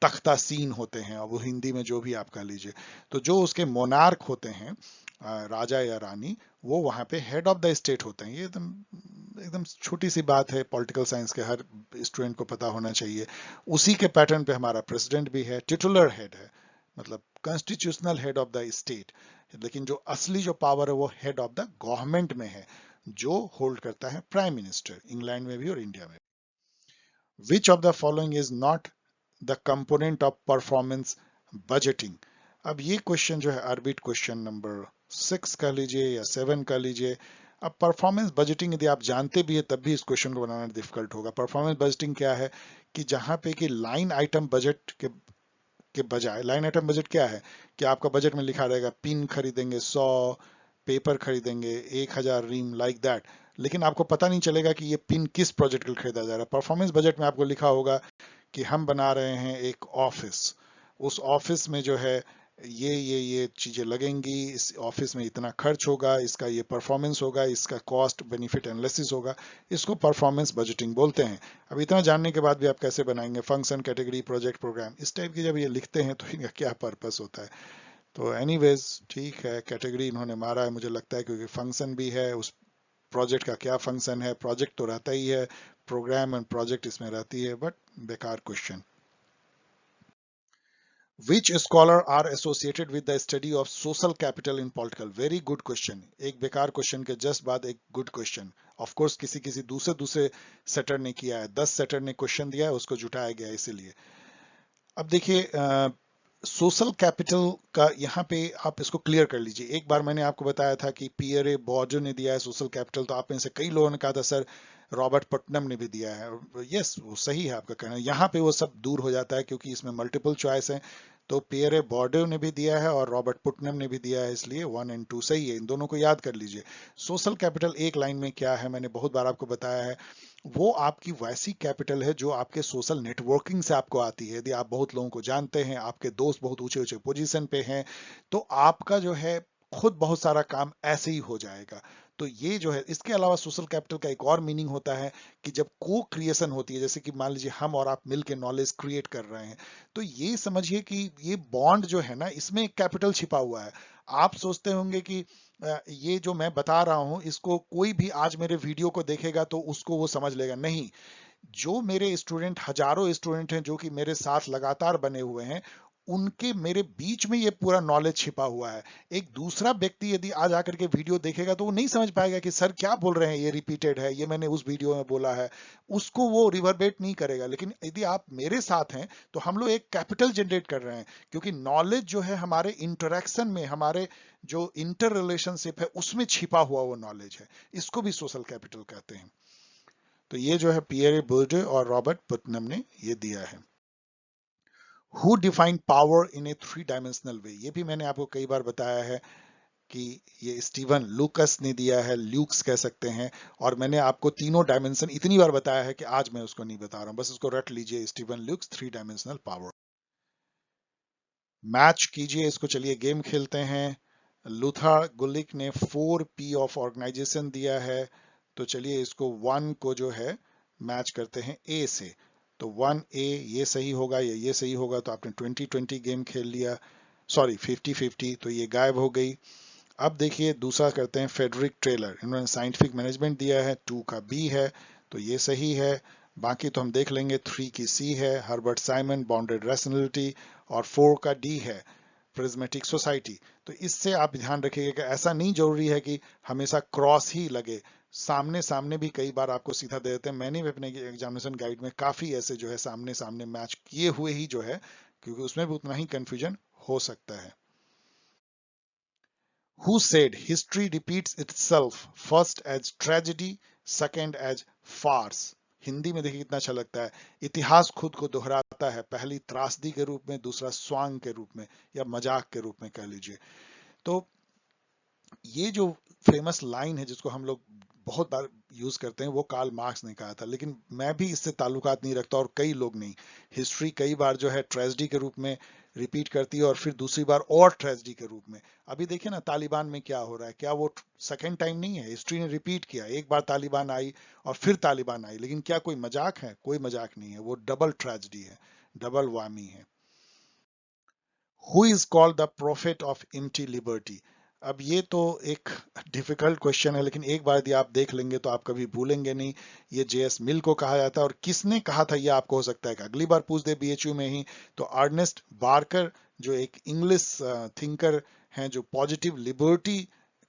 तख्ता सीन होते हैं, और वो हिंदी में जो भी आप कह लीजिए, तो जो उसके मोनार्क होते हैं, राजा या रानी, वो वहां पे हेड ऑफ द स्टेट होते हैं। ये एकदम एकदम छोटी सी बात है, पॉलिटिकल साइंस के हर स्टूडेंट को पता होना चाहिए। उसी के पैटर्न पे हमारा प्रेसिडेंट भी है, टिटुलर हेड है, मतलब constitutional head of the state. लेकिन जो असली जो पावर है वो हेड ऑफ द गवर्नमेंट में है, जो होल्ड करता है प्राइम मिनिस्टर, इंग्लैंड में भी और इंडिया में। विच of the following is not the component of performance budgeting. अब ये क्वेश्चन जो है आर्बिट क्वेश्चन नंबर 6 कह लीजिए या 7 कह लीजिए। अब परफॉर्मेंस बजटिंग यदि आप जानते भी है तब भी इस क्वेश्चन को बनाना डिफिकल्ट होगा। परफॉर्मेंस बजटिंग क्या है कि जहां पे कि लाइन आइटम बजट के बजाय, लाइन आइटम बजट क्या है कि आपका बजट में लिखा रहेगा पिन खरीदेंगे 100, पेपर खरीदेंगे 1000 रीम, लाइक दैट, लेकिन आपको पता नहीं चलेगा कि ये पिन किस प्रोजेक्ट के लिए खरीदा जा रहा है। परफॉर्मेंस बजट में आपको लिखा होगा कि हम बना रहे हैं एक ऑफिस, उस ऑफिस में जो है ये चीजें लगेंगी, इस ऑफिस में इतना खर्च होगा, इसका ये परफॉर्मेंस होगा, इसका कॉस्ट बेनिफिट एनालिसिस होगा, इसको परफॉर्मेंस बजटिंग बोलते हैं। अब इतना जानने के बाद भी आप कैसे बनाएंगे फंक्शन, कैटेगरी, प्रोजेक्ट, प्रोग्राम, इस टाइप की जब ये लिखते हैं तो इनका क्या पर्पस होता है। तो एनीवेज ठीक है, कैटेगरी इन्होंने मारा है मुझे लगता है, क्योंकि फंक्शन भी है, उस प्रोजेक्ट का क्या फंक्शन है, प्रोजेक्ट तो रहता ही है, प्रोग्राम एंड प्रोजेक्ट इसमें रहती है, बट बेकार question. Which scholar are associated with the study of social capital in political? Very good question. एक बेकार क्वेश्चन के जस्ट बाद एक गुड क्वेश्चन। ऑफ कोर्स किसी किसी दूसरे सेटर ने किया है, 10 सेटर ने क्वेश्चन दिया है, उसको जुटाया गया है इसीलिए। अब देखिए सोशल कैपिटल का यहाँ पे आप इसको क्लियर कर लीजिए। एक बार मैंने आपको बताया था कि पियरे बॉर्डर ने दिया है सोशल कैपिटल, तो आप में से कई लोगों ने कहा था सर रॉबर्ट पुटनम ने भी दिया है। यस, वो सही है आपका कहना। यहाँ पे वो सब दूर हो जाता है क्योंकि इसमें मल्टीपल चॉइस है। तो पियरे बॉर्डर ने भी दिया है और रॉबर्ट पुटनम ने भी दिया है, इसलिए 1 और 2 सही है। इन दोनों को याद कर लीजिए। सोशल कैपिटल एक लाइन में क्या है, मैंने बहुत बार आपको बताया है, वो आपकी वैसी कैपिटल है जो आपके सोशल नेटवर्किंग से आपको आती है। यदि आप बहुत लोगों को जानते हैं, आपके दोस्त बहुत ऊंचे ऊंचे पोजीशन पे हैं, तो आपका जो है खुद बहुत सारा काम ऐसे ही हो जाएगा। तो ये जो है, इसके अलावा सोशल कैपिटल का एक और मीनिंग होता है कि जब को क्रिएशन होती है, जैसे कि मान लीजिए हम और आप मिलकर नॉलेज क्रिएट कर रहे हैं, तो ये समझिए कि ये बॉन्ड जो है ना, इसमें एक कैपिटल छिपा हुआ है। आप सोचते होंगे कि ये जो मैं बता रहा हूं इसको कोई भी आज मेरे वीडियो को देखेगा तो उसको वो समझ लेगा, नहीं। जो मेरे स्टूडेंट, हजारों स्टूडेंट हैं जो कि मेरे साथ लगातार बने हुए हैं, उनके मेरे बीच में ये पूरा नॉलेज छिपा हुआ है। एक दूसरा व्यक्ति यदि आज आकर के वीडियो देखेगा तो वो नहीं समझ पाएगा कि सर क्या बोल रहे हैं, ये रिपीटेड है, ये मैंने उस वीडियो में बोला है, उसको वो रिवर्बेट नहीं करेगा। लेकिन यदि आप मेरे साथ हैं तो हम लोग एक कैपिटल जनरेट कर रहे हैं, क्योंकि नॉलेज जो है हमारे इंटरेक्शन में, हमारे जो इंटर रिलेशनशिप है उसमें छिपा हुआ वो नॉलेज है। इसको भी सोशल कैपिटल कहते हैं। तो ये जो है पियरे बोर्डे और रॉबर्ट पुटनम ने ये दिया है। Who define power in a 3 dimensional way, ये भी मैंने आपको कई बार बताया है कि ये स्टीवन लूकस ने दिया है, ल्यूक्स कह सकते हैं। और मैंने आपको तीनों डायमेंशन इतनी बार बताया है कि आज मैं उसको नहीं बता रहा हूं, बस उसको रट लीजिए, Steven Luke's 3 dimensional power. Match कीजिए इसको, चलिए गेम खेलते हैं। लूथा गुलिक ने 4P ऑफ ऑर्गेनाइजेशन दिया है, तो चलिए इसको 1 को जो है मैच करते हैं ए से। तो 1A ये सही होगा या ये सही होगा, तो आपने 20-20 गेम खेल लिया, सॉरी 50-50, तो ये गायब हो गई। अब देखिए दूसरा करते हैं, फेडरिक ट्रेलर, इन्होंने साइंटिफिक मैनेजमेंट दिया है, 2 का B है, तो ये सही है। बाकी तो हम देख लेंगे, 3 की C है, हर्बर्ट साइमन बाउंडेड रैशनैलिटी, और 4 का D है, प्रिज्मेटिक सोसाइटी। तो इससे आप ध्यान रखिएगा कि ऐसा नहीं जरूरी है कि हमेशा क्रॉस ही लगे, सामने सामने भी कई बार आपको सीधा दे देते हैं। मैंने भी अपने एग्जामिनेशन गाइड में काफी ऐसे जो है सामने सामने मैच किए हुए ही जो है, क्योंकि उसमें भी उतना ही कंफ्यूजन हो सकता है। Who said history repeats itself first as tragedy, second as farce? Hindi में देखिए कितना अच्छा लगता है, इतिहास खुद को दोहराता है, पहली त्रासदी के रूप में, दूसरा स्वांग के रूप में या मजाक के रूप में कह लीजिए। तो ये जो फेमस लाइन है जिसको हम लोग बहुत बार यूज करते हैं, वो कार्ल मार्क्स ने कहा था, लेकिन मैं भी इससे ताल्लुकात नहीं रखता और कई लोग नहीं। हिस्ट्री कई बार जो है ट्रेजेडी के रूप में रिपीट करती है और फिर दूसरी बार और ट्रेजेडी के रूप में। अभी देखिए ना तालिबान में क्या हो रहा है, क्या वो सेकेंड टाइम नहीं है, हिस्ट्री ने रिपीट किया, एक बार तालिबान आई और फिर तालिबान आई, लेकिन क्या कोई मजाक है? कोई मजाक नहीं है, वो डबल ट्रेजेडी है, डबल वामी है। Who is called the prophet of empty liberty? अब ये तो एक डिफिकल्ट क्वेश्चन है, लेकिन एक बार यदि आप देख लेंगे तो आप कभी भूलेंगे नहीं। ये जेएस मिल को कहा जाता है, और किसने कहा था ये आपको हो सकता है कि अगली बार पूछ दे बीएचयू में ही। तो अर्नेस्ट बार्कर जो एक इंग्लिश थिंकर हैं, जो पॉजिटिव लिबर्टी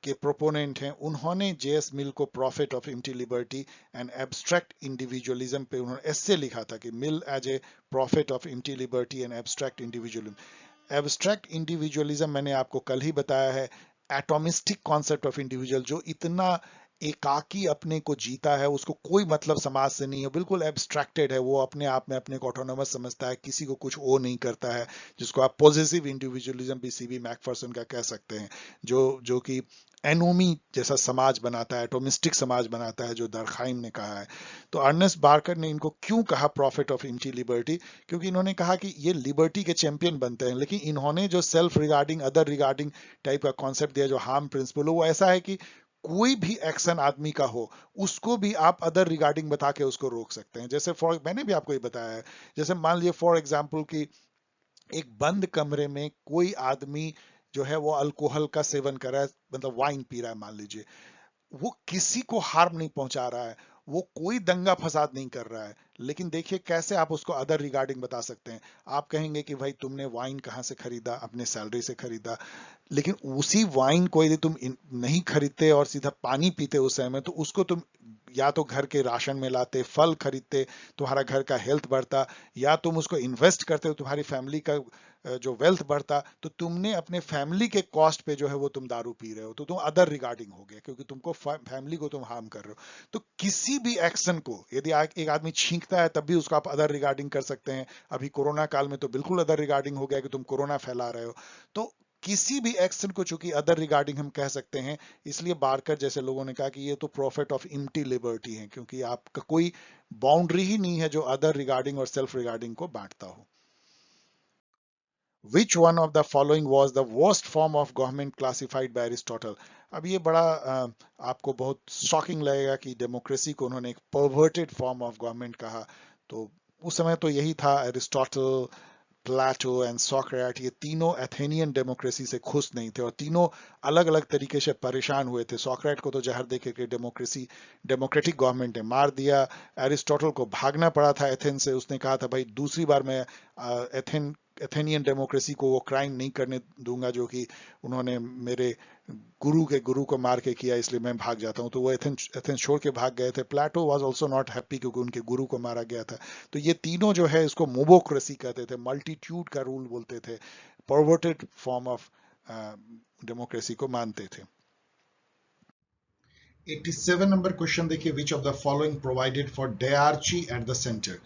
के प्रोपोनेंट हैं, उन्होंने जेएस मिल को prophet of empty liberty and abstract individualism पे उन्होंने ऐसे लिखा था कि Mill as a prophet of empty liberty and abstract individualism. Abstract individualism मैंने आपको कल ही बताया है, एटोमिस्टिक कॉन्सेप्ट ऑफ इंडिविजुअल, जो इतना एकाकी अपने को जीता है, उसको कोई मतलब समाज से नहीं है, बिल्कुल एब्स्ट्रैक्टेड है, वो अपने आप में अपने को ऑटोनोमस समझता है, किसी को कुछ ओ नहीं करता है, जिसको आप पॉजिटिव इंडिविजुअलिज्म भी सीबी मैकफर्सन का कह सकते हैं, जो कि एनोमी जैसा समाज बनाता है, एटोमिस्टिक समाज बनाता है, जो दरखाइम ने कहा है। तो अर्नेस्ट बार्कर ने इनको क्यों कहा प्रॉफिट ऑफ एम्प्टी लिबर्टी? क्योंकि इन्होंने कहा कि ये लिबर्टी के चैंपियन बनते हैं, लेकिन इन्होंने जो self regarding, other regarding type का कॉन्सेप्ट दिया, जो हार्म प्रिंसिपल हो, वो ऐसा है कि कोई भी एक्शन आदमी का हो, उसको भी आप अदर रिगार्डिंग बता के उसको रोक सकते हैं। जैसे फॉर, मैंने भी आपको ये बताया है, जैसे मान लीजिए फॉर एग्जांपल कि एक बंद कमरे में कोई आदमी जो है वो अल्कोहल का सेवन कर रहा है, मतलब वाइन पी रहा है मान लीजिए, वो किसी को हार्म नहीं पहुंचा रहा है, वो कोई दंगा फसाद नहीं कर रहा है। लेकिन देखिए कैसे आप उसको अदर रिगार्डिंग बता सकते हैं। आप कहेंगे कि भाई तुमने वाइन कहाँ से खरीदा, अपने सैलरी से खरीदा, लेकिन उसी वाइन को यदि तुम नहीं खरीदते और सीधा पानी पीते उस समय में, तो उसको तुम या तो घर के राशन में लाते, फल खरीदते, तुम्हारा घर का हेल्थ बढ़ता, या तुम उसको इन्वेस्ट करते हो, तुम्हारी फैमिली का जो वेल्थ बढ़ता। तो तुमने अपने फैमिली के कॉस्ट पे जो है वो तुम दारू पी रहे हो, तो तुम अदर रिगार्डिंग हो गया, क्योंकि तुमको फैमिली को तुम हार्म कर रहे हो। तो किसी भी एक्शन को यदि एक आदमी छींकता है तब भी उसको आप अदर रिगार्डिंग कर सकते हैं। अभी कोरोना काल में तो बिल्कुल अदर रिगार्डिंग हो गया कि तुम कोरोना फैला रहे हो। तो किसी भी एक्शन को चूंकि अदर रिगार्डिंग हम कह सकते हैं, इसलिए बारकर जैसे लोगों ने कहा कि ये तो प्रॉफिट ऑफ इम्प्टी लिबर्टी है, क्योंकि आपका कोई बाउंड्री ही नहीं है जो अदर रिगार्डिंग और सेल्फ रिगार्डिंग को बांटता हो। Which one of the following was the worst form of government classified by Aristotle? अब ये बड़ा आपको बहुत शॉकिंग लगेगा कि डेमोक्रेसी को उन्होंने एक परवर्टेड फॉर्म ऑफ गवर्नमेंट कहा। तो उस समय तो यही था, एरिस्टोटल, प्लाटो एंड सोक्रेट, ये तीनों एथेनियन डेमोक्रेसी से खुश नहीं थे और तीनों अलग अलग तरीके से परेशान हुए थे। सोक्रेट को तो जहर देके के डेमोक्रेटिक गवर्नमेंट ने मार दिया। एरिस्टोटल को भागना पड़ा था एथेंस से, उसने कहा था भाई दूसरी बार मैं एथेनियन डेमोक्रेसी को वो क्राइम नहीं करने दूंगा जो कि उन्होंने मेरे गुरु को मार के किया, इसलिए मैं भाग जाता हूं। तो वो एथेंस छोड़ के भाग गए थे। प्लेटो वाज आल्सो नॉट हैप्पी क्योंकि उनके गुरु को मारा गया था। तो ये तीनों जो है इसको मोबोक्रेसी कहते थे, मल्टीट्यूड का रूल बोलते थे, परवर्टेड फॉर्म ऑफ डेमोक्रेसी को मानते थे। 87 नंबर क्वेश्चन देखिए, which of the following provided for dyarchy at the centre.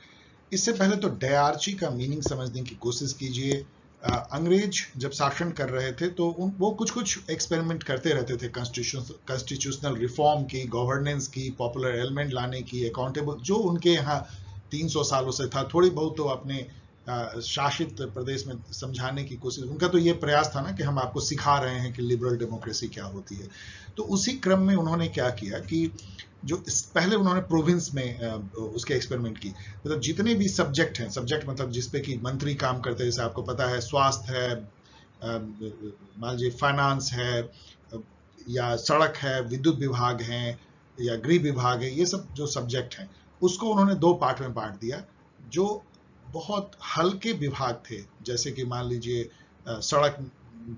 इससे पहले तो डायरची का मीनिंग समझने की कोशिश कीजिए। अंग्रेज जब शासन कर रहे थे तो वो कुछ कुछ एक्सपेरिमेंट करते रहते थे, कॉन्स्टिट्यूशनल रिफॉर्म की, गवर्नेंस की, पॉपुलर एलिमेंट लाने की, अकाउंटेबल, जो उनके यहाँ 300 सालों से था, थोड़ी बहुत तो अपने शासित प्रदेश में समझाने की कोशिश। उनका तो ये प्रयास था ना कि हम आपको सिखा रहे हैं कि लिबरल डेमोक्रेसी क्या होती है। तो उसी क्रम में उन्होंने क्या किया कि जो पहले उन्होंने प्रोविंस में उसके एक्सपेरिमेंट की, मतलब जितने भी सब्जेक्ट हैं, सब्जेक्ट मतलब जिसपे कि मंत्री काम करते हैं, जैसे आपको पता है स्वास्थ्य है, मान लीजिए फाइनेंस है, या सड़क है, विद्युत विभाग है, या गृह विभाग है, ये सब जो सब्जेक्ट हैं उसको उन्होंने दो पार्ट में बांट दिया। जो बहुत हल्के विभाग थे, जैसे कि मान लीजिए सड़क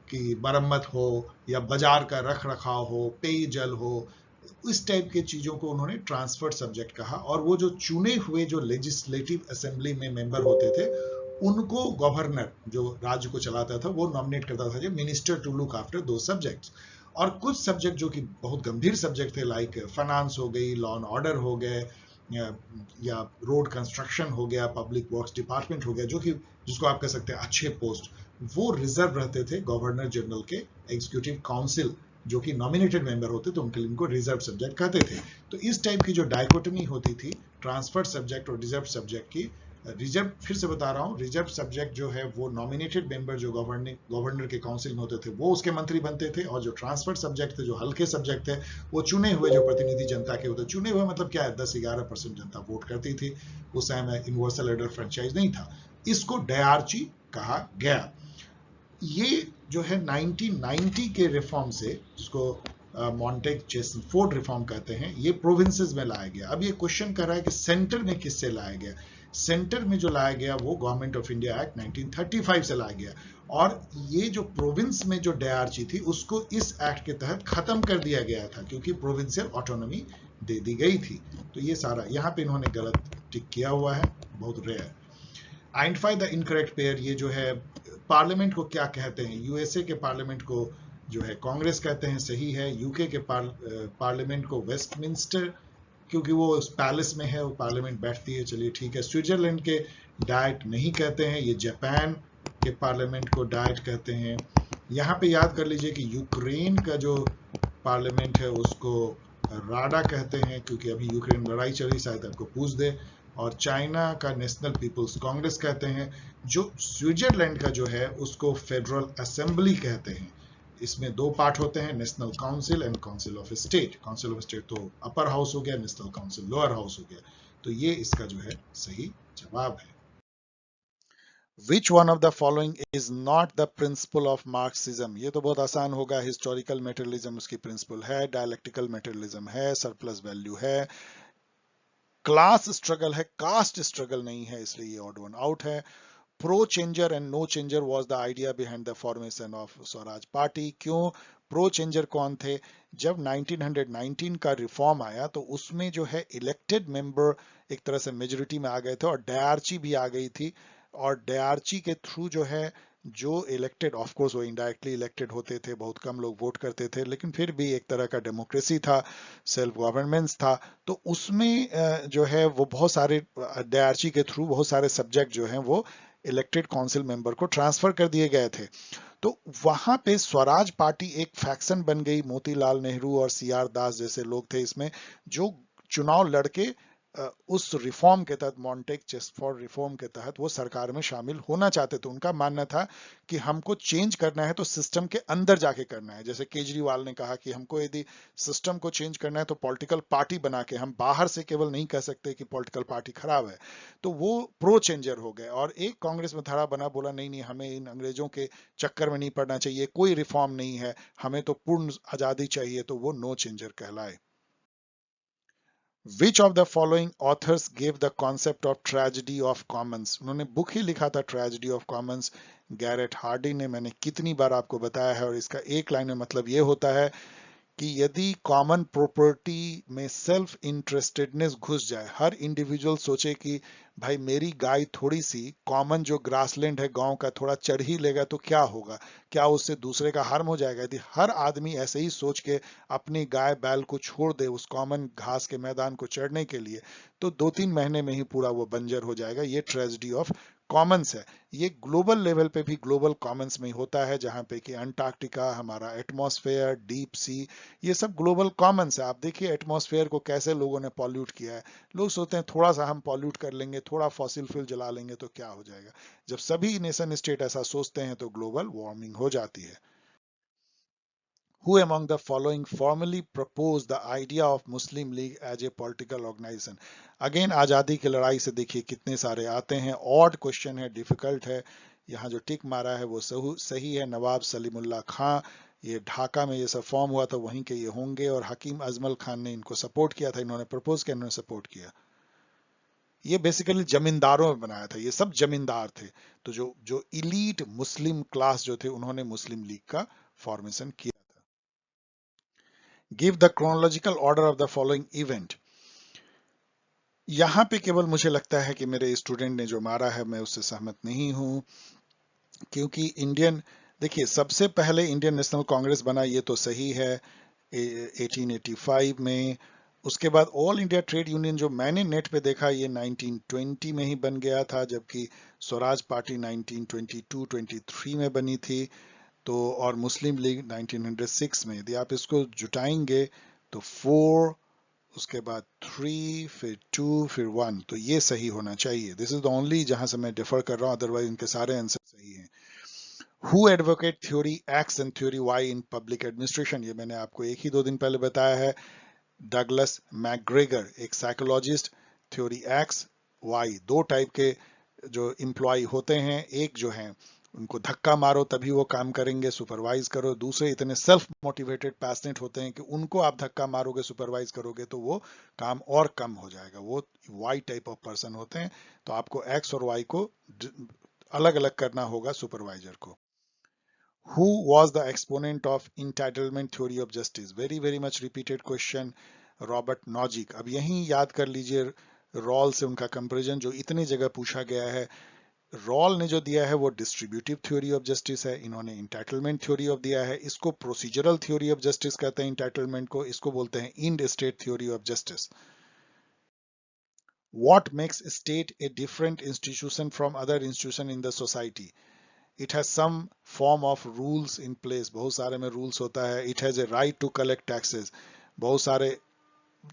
की मरम्मत हो, या बाजार का रख रखाव हो, पेयजल हो, इस टाइप के चीजों को उन्होंने ट्रांसफर्ड सब्जेक्ट कहा। और वो जो चुने हुए जो लेजिस्लेटिव असेंबली में मेंबर होते थे, उनको गवर्नर जो राज्य को चलाता था वो नॉमिनेट करता था, जो मिनिस्टर टू लुक आफ्टर दो सब्जेक्ट्स। और कुछ सब्जेक्ट जो कि बहुत गंभीर सब्जेक्ट थे, लाइक फाइनेंस हो गई, लॉ एंड ऑर्डर हो गए, या रोड कंस्ट्रक्शन हो गया, पब्लिक वर्क्स डिपार्टमेंट हो गया, जो कि जिसको आप कह सकते हैं अच्छे पोस्ट, वो रिजर्व रहते थे गवर्नर जनरल के एग्जीक्यूटिव काउंसिल, जो कि नॉमिनेटेड मेंबर होते थे, उनके लिए इनको रिजर्व सब्जेक्ट कहते थे। तो इस टाइप की जो डायकोटमी होती थी ट्रांसफर्ड सब्जेक्ट और रिजर्व सब्जेक्ट की, रिजर्व, फिर से बता रहा हूँ, रिजर्व सब्जेक्ट जो है वो नॉमिनेटेड मेंबर जो गवर्नर के काउंसिल में होते थे वो उसके मंत्री बनते थे, और जो ट्रांसफर्ड सब्जेक्ट थे, जो हल्के सब्जेक्ट थे, वो चुने हुए जो प्रतिनिधि जनता के होते। चुने हुए मतलब क्या है, 10-11% जनता वोट करती थी। उस समय यूनिवर्सल एडर फ्रेंचाइज नहीं था। इसको डायरची कहा गया। ये जो है 1990 के रिफॉर्म से, जिसको मॉन्टेग चेस्टरफोर्ड रिफॉर्म कहते हैं, ये प्रोविंसेस में लाया गया। अब ये क्वेश्चन कर रहा है कि सेंटर में किससे लाया गया। सेंटर में जो लाया गया वो गवर्नमेंट ऑफ इंडिया एक्ट 1935 से लाया गया, और ये जो प्रोविंस में जो डायरची थी उसको इस एक्ट के तहत खत्म कर दिया गया था, क्योंकि प्रोविंशियल ऑटोनॉमी दे दी गई थी। तो ये सारा यहाँ पे इन्होंने गलत टिक किया हुआ है, बहुत rare. Identify the incorrect pair, ये जो है पार्लियामेंट को क्या कहते हैं। यूएसए के पार्लियामेंट को जो है कांग्रेस कहते हैं, सही है। यूके के पार्लियामेंट को वेस्टमिंस्टर, क्योंकि वो उस पैलेस में है, वो पार्लियामेंट बैठती है, चलिए ठीक है। स्विट्जरलैंड के डाइट नहीं कहते हैं, ये जापान के पार्लियामेंट को डाइट कहते हैं। यहाँ पे याद कर लीजिए कि यूक्रेन का जो पार्लियामेंट है उसको राडा कहते हैं, क्योंकि अभी यूक्रेन लड़ाई चली, शायद आपको पूछ दे। और चाइना का नेशनल पीपल्स कांग्रेस कहते हैं। जो स्विट्जरलैंड का जो है उसको फेडरल असेंबली कहते हैं। इसमें दो पार्ट होते हैं, national council and council of state. Council of state तो अपर हाउस हो गया, नेशनल काउंसिल लोअर हाउस हो गया। तो ये इसका जो है सही जवाब है। Which one of the following is not the principle of Marxism? ये तो बहुत आसान होगा, हिस्टोरिकल मेटेरियलिज्म उसकी प्रिंसिपल है, डायलेक्टिकल मेटेरियलिज्म है, सरप्लस वैल्यू है, क्लास स्ट्रगल है, कास्ट स्ट्रगल नहीं है, इसलिए ये ऑड वन आउट है। Pro changer and no changer was the idea behind the formation of Swaraj party. क्यों? प्रो चेंजर कौन थे? जब 1919 का रिफॉर्म आया तो उसमें जो है इलेक्टेड मेंबर एक तरह से मेजोरिटी में आ गए थे और डायरची भी आ गई थी, और डायरची के थ्रू जो है जो इलेक्टेड, ऑफ कोर्स वो इनडायरेक्टली इलेक्टेड होते थे, बहुत कम लोग वोट करते थे, लेकिन फिर भी एक तरह का डेमोक्रेसी था, सेल्फ गवर्नमेंट था। तो उसमें जो है वो बहुत सारे डायरची के थ्रू बहुत सारे सब्जेक्ट जो हैं वो इलेक्टेड काउंसिल मेंबर को ट्रांसफर कर दिए गए थे। तो वहां पे स्वराज पार्टी एक फैक्शन बन गई, मोतीलाल नेहरू और सी आर दास जैसे लोग थे इसमें, जो चुनाव लड़के उस रिफॉर्म के तहत, मॉन्टेक चेस्टफोर्ड रिफॉर्म के तहत वो सरकार में शामिल होना चाहते थे। उनका मानना था कि हमको चेंज करना है तो सिस्टम के अंदर जाके करना है। जैसे केजरीवाल ने कहा कि हमको यदि सिस्टम को चेंज करना है तो पॉलिटिकल पार्टी बना के, हम बाहर से केवल नहीं कह सकते कि पॉलिटिकल पार्टी खराब है। तो वो प्रो चेंजर हो गए, और एक कांग्रेस में धड़ा बना, बोला नहीं नहीं, हमें इन अंग्रेजों के चक्कर में नहीं पड़ना चाहिए, कोई रिफॉर्म नहीं है, हमें तो पूर्ण आजादी चाहिए, तो वो नो चेंजर कहलाए। Which of the following authors gave the concept of tragedy of commons? उन्होंने बुक ही लिखा था tragedy of commons, Garrett Hardy ने। मैंने कितनी बार आपको बताया है, और इसका एक लाइन में मतलब ये होता है कि यदि कॉमन प्रॉपर्टी में सेल्फ इंटरेस्टेडनेस घुस जाए, हर इंडिविजुअल सोचे कि भाई मेरी गाय थोड़ी सी कॉमन जो ग्रासलैंड है गांव का थोड़ा चढ़ ही लेगा तो क्या होगा, क्या उससे दूसरे का हार्म हो जाएगा? यदि हर आदमी ऐसे ही सोच के अपनी गाय बैल को छोड़ दे उस कॉमन घास के मैदान को चढ़ने के लिए, तो 2-3 महीने में ही पूरा वो बंजर हो जाएगा। ये ट्रेजेडी ऑफ कॉमन्स है। ये ग्लोबल लेवल पे भी ग्लोबल कॉमन्स में ही होता है, जहां पे कि अंटार्कटिका, हमारा एटमॉस्फेयर, डीप सी, ये सब ग्लोबल कॉमन्स है। आप देखिए एटमॉस्फेयर को कैसे लोगों ने पॉल्यूट किया है। लोग सोचते हैं थोड़ा सा हम पॉल्यूट कर लेंगे, थोड़ा फॉसिल फ्यूल जला लेंगे तो क्या हो जाएगा। जब सभी नेशन स्टेट ऐसा सोचते हैं तो ग्लोबल वार्मिंग हो जाती है। Who among the following formally proposed the idea of Muslim League as a political organization? Again आजादी की लड़ाई से देखिए कितने सारे आते हैं। ऑड क्वेश्चन है, डिफिकल्ट है। यहाँ जो टिक मारा है वो सही है, नवाब सलीमुल्लाह खां। ये ढाका में ये सब फॉर्म हुआ था, वहीं के ये होंगे, और हकीम अजमल खान ने इनको सपोर्ट किया था, इन्होंने प्रपोज किया, इन्होंने सपोर्ट किया। ये बेसिकली जमींदारों में बनाया था, ये सब जमींदार थे। तो जो जो इलीट मुस्लिम क्लास जो थे उन्होंने मुस्लिम लीग का फॉर्मेशन किया। Give the chronological order of the following event. यहां पे केवल मुझे लगता है कि मेरे स्टूडेंट ने जो मारा है मैं उससे सहमत नहीं हूं, क्योंकि इंडियन, देखिए सबसे पहले इंडियन नेशनल कांग्रेस बना, ये तो सही है 1885 में। उसके बाद ऑल इंडिया ट्रेड यूनियन जो मैंने नेट पे देखा ये 1920 में ही बन गया था, जबकि स्वराज पार्टी 1922-23 में बनी थी। तो और मुस्लिम लीग 1906 में। यदि आप इसको जुटाएंगे तो 4, उसके बाद 3, फिर 2, फिर 1, तो ये सही होना चाहिए। दिस इज द ओनली जहां से मैं डिफर कर रहा हूं, अदरवाइज इनके सारे आंसर सही हैं। Who advocate theory X and theory Y in public administration? ये मैंने आपको 1 ही 2 दिन पहले बताया है। डगलस मैकग्रेगर, एक psychologist. Theory X Y, 2 type के जो एम्प्लॉय होते हैं, एक जो है उनको धक्का मारो तभी वो काम करेंगे, सुपरवाइज करो। दूसरे इतने सेल्फ मोटिवेटेड पैशनेट होते हैं कि उनको आप धक्का मारोगे, सुपरवाइज करोगे तो वो काम और कम हो जाएगा। वो वाई टाइप ऑफ पर्सन होते हैं। तो आपको एक्स और वाई को अलग अलग करना होगा सुपरवाइजर को। Who was the exponent of entitlement theory of justice? Very very much repeated question. Robert Nozick. अब यहीं याद कर लीजिए रॉल से उनका कंपैरिजन जो इतनी जगह पूछा गया है। रॉल ने जो दिया है वो डिस्ट्रीब्यूटिव थ्योरी ऑफ जस्टिस है, इन्होंने इंटाइटलमेंट थ्योरी ऑफ दिया है। इसको प्रोसीजरल थ्योरी ऑफ जस्टिस कहते हैं इंटाइटलमेंट को, इसको बोलते हैं end state theory of justice. What makes a state a different institution from other institution in the society? It has some form of rules in place, बहुत सारे में rules होता है। It has a right to collect taxes, बहुत सारे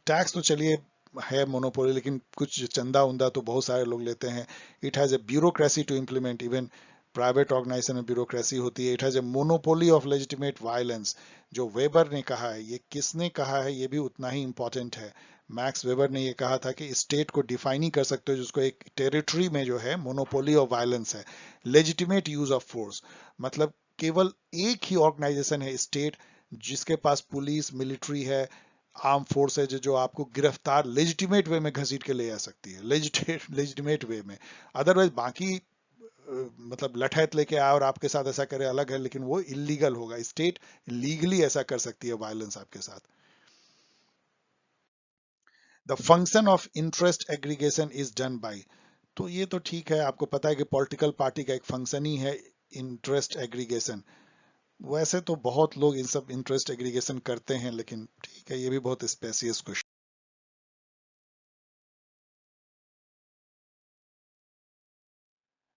tax तो चलिए है मोनोपोली, लेकिन कुछ चंदा उंदा तो बहुत सारे लोग लेते हैं। It has a bureaucracy to implement, even private organisation में ब्यूरोक्रेसी होती है, it has a monopoly of legitimate violence. जो वेबर ने कहा है, ये किसने कहा है ये भी उतना ही इंपॉर्टेंट है। मैक्स वेबर ने ये कहा था कि स्टेट को डिफाइन ही कर सकते हो जिसको एक टेरिटरी में जो है मोनोपोली ऑफ वायलेंस है। लेजिटिमेट यूज ऑफ फोर्स मतलब केवल एक ही ऑर्गेनाइजेशन है स्टेट जिसके पास पुलिस मिलिट्री है, आर्म फोर्स है जो आपको गिरफ्तार लेजिटिमेट वे में घसीट के ले आ सकती है, लेजिटिमेट वे में। अदरवाइज बाकी मतलब लठैत लेके आए और आपके साथ ऐसा करे अलग है, लेकिन वो इलीगल होगा। स्टेट लीगली ऐसा कर सकती है वायलेंस आपके साथ। The function of interest aggregation is done by, तो ये तो ठीक है, आपको पता है कि पॉलिटिकल पार्टी का एक फंक्शन ही है इंटरेस्ट एग्रीगेशन। वैसे तो बहुत लोग इन सब इंटरेस्ट एग्रीगेशन करते हैं, लेकिन ठीक है, ये भी बहुत spacious question.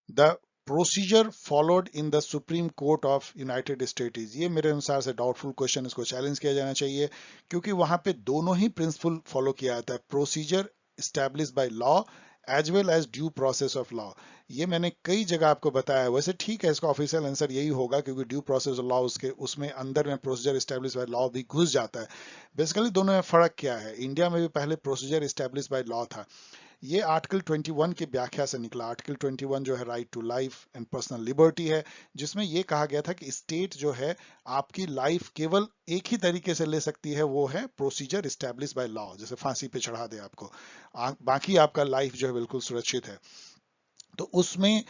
The procedure followed in the supreme court of United states, ये मेरे अनुसार से डाउटफुल क्वेश्चन, इसको चैलेंज किया जाना चाहिए क्योंकि वहां पे दोनों ही प्रिंसिपल फॉलो किया जाता है, procedure establish by law as well as due process of law. ये मैंने कई जगह आपको बताया है। वैसे ठीक है, इसका ऑफिशियल आंसर यही होगा क्योंकि ड्यू प्रोसेस ऑफ लॉ उसके उसमें अंदर में प्रोसीजर एस्टैब्लिश बाय लॉ भी घुस जाता है। बेसिकली दोनों में फर्क क्या है, इंडिया में भी पहले प्रोसीजर एस्टैब्लिश बाय लॉ था, ये आर्टिकल 21 की व्याख्या से निकला। आर्टिकल 21 जो है right to life and personal liberty है, जिसमें यह कहा गया था कि स्टेट जो है आपकी लाइफ केवल एक ही तरीके से ले सकती है, वो है प्रोसीजर एस्टैब्लिश बाय लॉ, जैसे फांसी पे चढ़ा दे आपको, बाकी आपका लाइफ जो है बिल्कुल सुरक्षित है। तो उसमें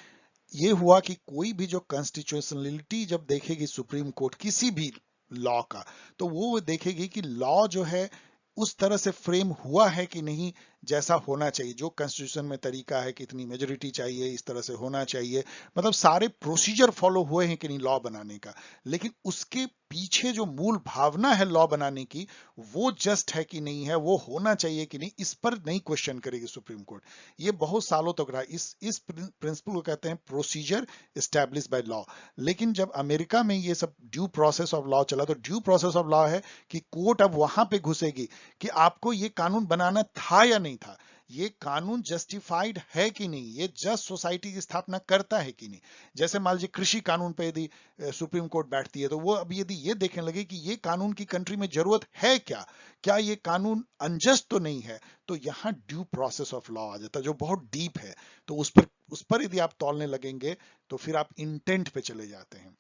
ये हुआ कि कोई भी जो कॉन्स्टिट्यूशनलिटी जब देखेगी सुप्रीम कोर्ट किसी भी लॉ का, तो वो देखेगी कि लॉ जो है उस तरह से फ्रेम हुआ है कि नहीं जैसा होना चाहिए, जो कॉन्स्टिट्यूशन में तरीका है कि इतनी मेजोरिटी चाहिए, इस तरह से होना चाहिए, मतलब सारे प्रोसीजर फॉलो हुए हैं कि नहीं लॉ बनाने का। लेकिन उसके पीछे जो मूल भावना है लॉ बनाने की, वो जस्ट है कि नहीं है, वो होना चाहिए कि नहीं, इस पर नहीं क्वेश्चन करेगी सुप्रीम कोर्ट। ये बहुत सालों तक रहा, इस प्रिंसिपल को कहते हैं प्रोसीजर एस्टैब्लिश बाय लॉ। लेकिन जब अमेरिका में ये सब ड्यू प्रोसेस ऑफ लॉ चला, तो ड्यू प्रोसेस ऑफ लॉ है कि कोर्ट अब वहां पे घुसेगी कि आपको ये कानून बनाना था या नहीं था, ये कानून जस्टिफाइड है कि नहीं, ये जस्ट सोसाइटी की स्थापना करता है कि नहीं। जैसे मान लीजिए कृषि कानून पे यदि सुप्रीम कोर्ट बैठती है, तो वो अब यदि ये देखने लगे कि ये कानून की कंट्री में जरूरत है क्या, क्या ये कानून अनजस्ट तो नहीं है, तो यहाँ ड्यू प्रोसेस ऑफ लॉ आ जाता है जो बहुत डीप है। तो उस पर यदि आप तौलने लगेंगे तो फिर आप इंटेंट पे चले जाते हैं।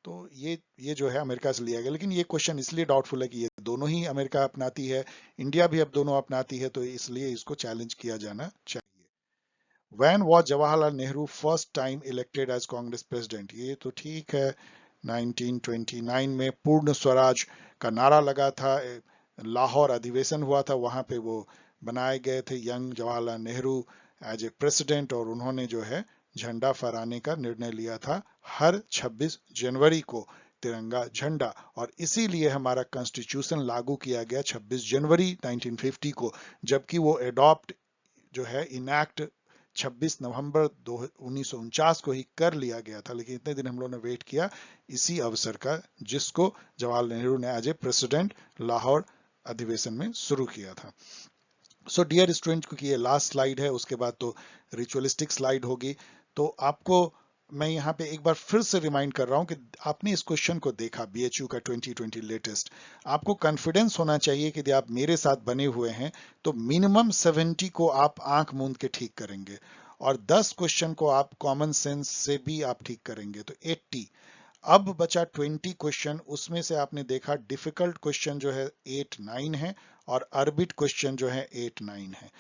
तो ये जो है अमेरिका से लिया गया, लेकिन ये क्वेश्चन इसलिए डाउटफुल है कि ये दोनों ही अमेरिका अपनाती है, इंडिया भी अब दोनों अपनाती है, तो इसलिए इसको चैलेंज किया जाना चाहिए। When was Jawaharlal Nehru first time elected as Congress president, ये तो ठीक है, 1929 में पूर्ण स्वराज का नारा लगा था, लाहौर अधिवेशन हुआ था, वहां पे वो बनाए गए थे young Jawaharlal Nehru as a president, और उन्होंने जो है झंडा फहराने का निर्णय लिया था हर 26 जनवरी को तिरंगा झंडा, और इसीलिए हमारा कॉन्स्टिट्यूशन लागू किया गया 26 जनवरी 1950 को, जबकि वो एडॉप्ट जो है इनैक्ट 26 नवंबर 1949 को ही कर लिया गया था। लेकिन इतने दिन हम लोगों ने वेट किया इसी अवसर का, जिसको जवाहरलाल नेहरू ने एज ए प्रेसिडेंट लाहौर अधिवेशन में शुरू किया था। सो डियर स्टूडेंट, क्योंकि ये लास्ट स्लाइड है, उसके बाद तो रिचुअलिस्टिक स्लाइड होगी, तो आपको मैं यहाँ पे एक बार फिर से रिमाइंड कर रहा हूँ कि आपने इस क्वेश्चन को देखा बीएचयू का 2020 लेटेस्ट, आपको कॉन्फिडेंस होना चाहिए कि यदि आप मेरे साथ बने हुए हैं तो मिनिमम 70 को आप आंख मूंद के ठीक करेंगे, और 10 क्वेश्चन को आप कॉमन सेंस से भी आप ठीक करेंगे, तो 80। अब बचा 20 क्वेश्चन, उसमें से आपने देखा डिफिकल्ट क्वेश्चन जो है 8-9 है, और अर्बिट क्वेश्चन जो है 8-9 है।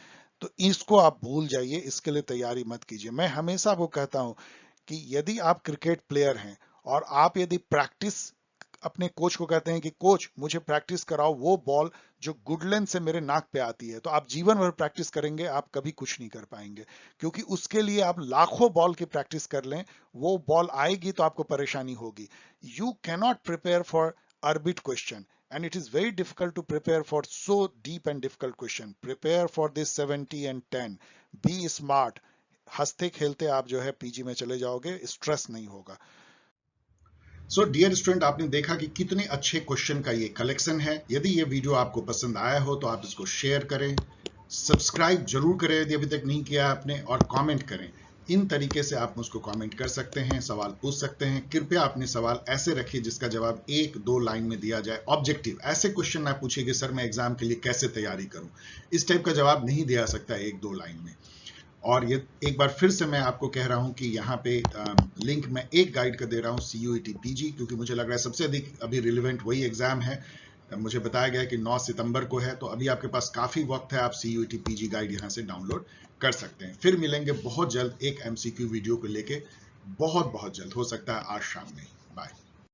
तो इसको आप भूल जाइए, इसके लिए तैयारी मत कीजिए। मैं हमेशा आपको कहता हूं कि यदि आप क्रिकेट प्लेयर हैं और आप यदि प्रैक्टिस अपने कोच को कहते हैं कि कोच मुझे प्रैक्टिस कराओ वो बॉल जो गुड लेंथ से मेरे नाक पे आती है, तो आप जीवन भर प्रैक्टिस करेंगे, आप कभी कुछ नहीं कर पाएंगे, क्योंकि उसके लिए आप लाखों बॉल की प्रैक्टिस कर लें, वो बॉल आएगी तो आपको परेशानी होगी। You cannot prepare for orbit question and it is very difficult to prepare for so deep and difficult question. Prepare for this 70 and 10. Be smart. हंसते खेलते आप जो है पीजी में चले जाओगे, स्ट्रेस नहीं होगा। सो डियर स्टूडेंट, आपने देखा कि कितने अच्छे क्वेश्चन का ये कलेक्शन है। यदि ये वीडियो आपको पसंद आया हो तो आप इसको शेयर करें, सब्सक्राइब जरूर करें यदि अभी तक नहीं किया आपने, और कमेंट करें इन तरीके से आप मुझको कमेंट कर सकते हैं, सवाल पूछ सकते हैं। कृपया अपने सवाल ऐसे रखिए जिसका जवाब 1-2 लाइन में दिया जाए, ऑब्जेक्टिव। ऐसे क्वेश्चन ना पूछिए कि सर मैं एग्जाम के लिए कैसे तैयारी करूं, इस टाइप का जवाब नहीं दिया सकता 1-2 लाइन में। और ये एक बार फिर से मैं आपको कह रहा हूं कि यहाँ पे लिंक मैं एक गाइड का दे रहा हूं, CUET PG, क्योंकि मुझे लग रहा है सबसे अधिक अभी रिलेवेंट वही एग्जाम है। मुझे बताया गया कि 9 सितंबर को है, तो अभी आपके पास काफी वक्त है, आप CUET PG गाइड यहाँ से डाउनलोड कर सकते हैं। फिर मिलेंगे बहुत जल्द एक MCQ वीडियो को लेके, बहुत बहुत जल्द, हो सकता है आज शाम में ही। बाय।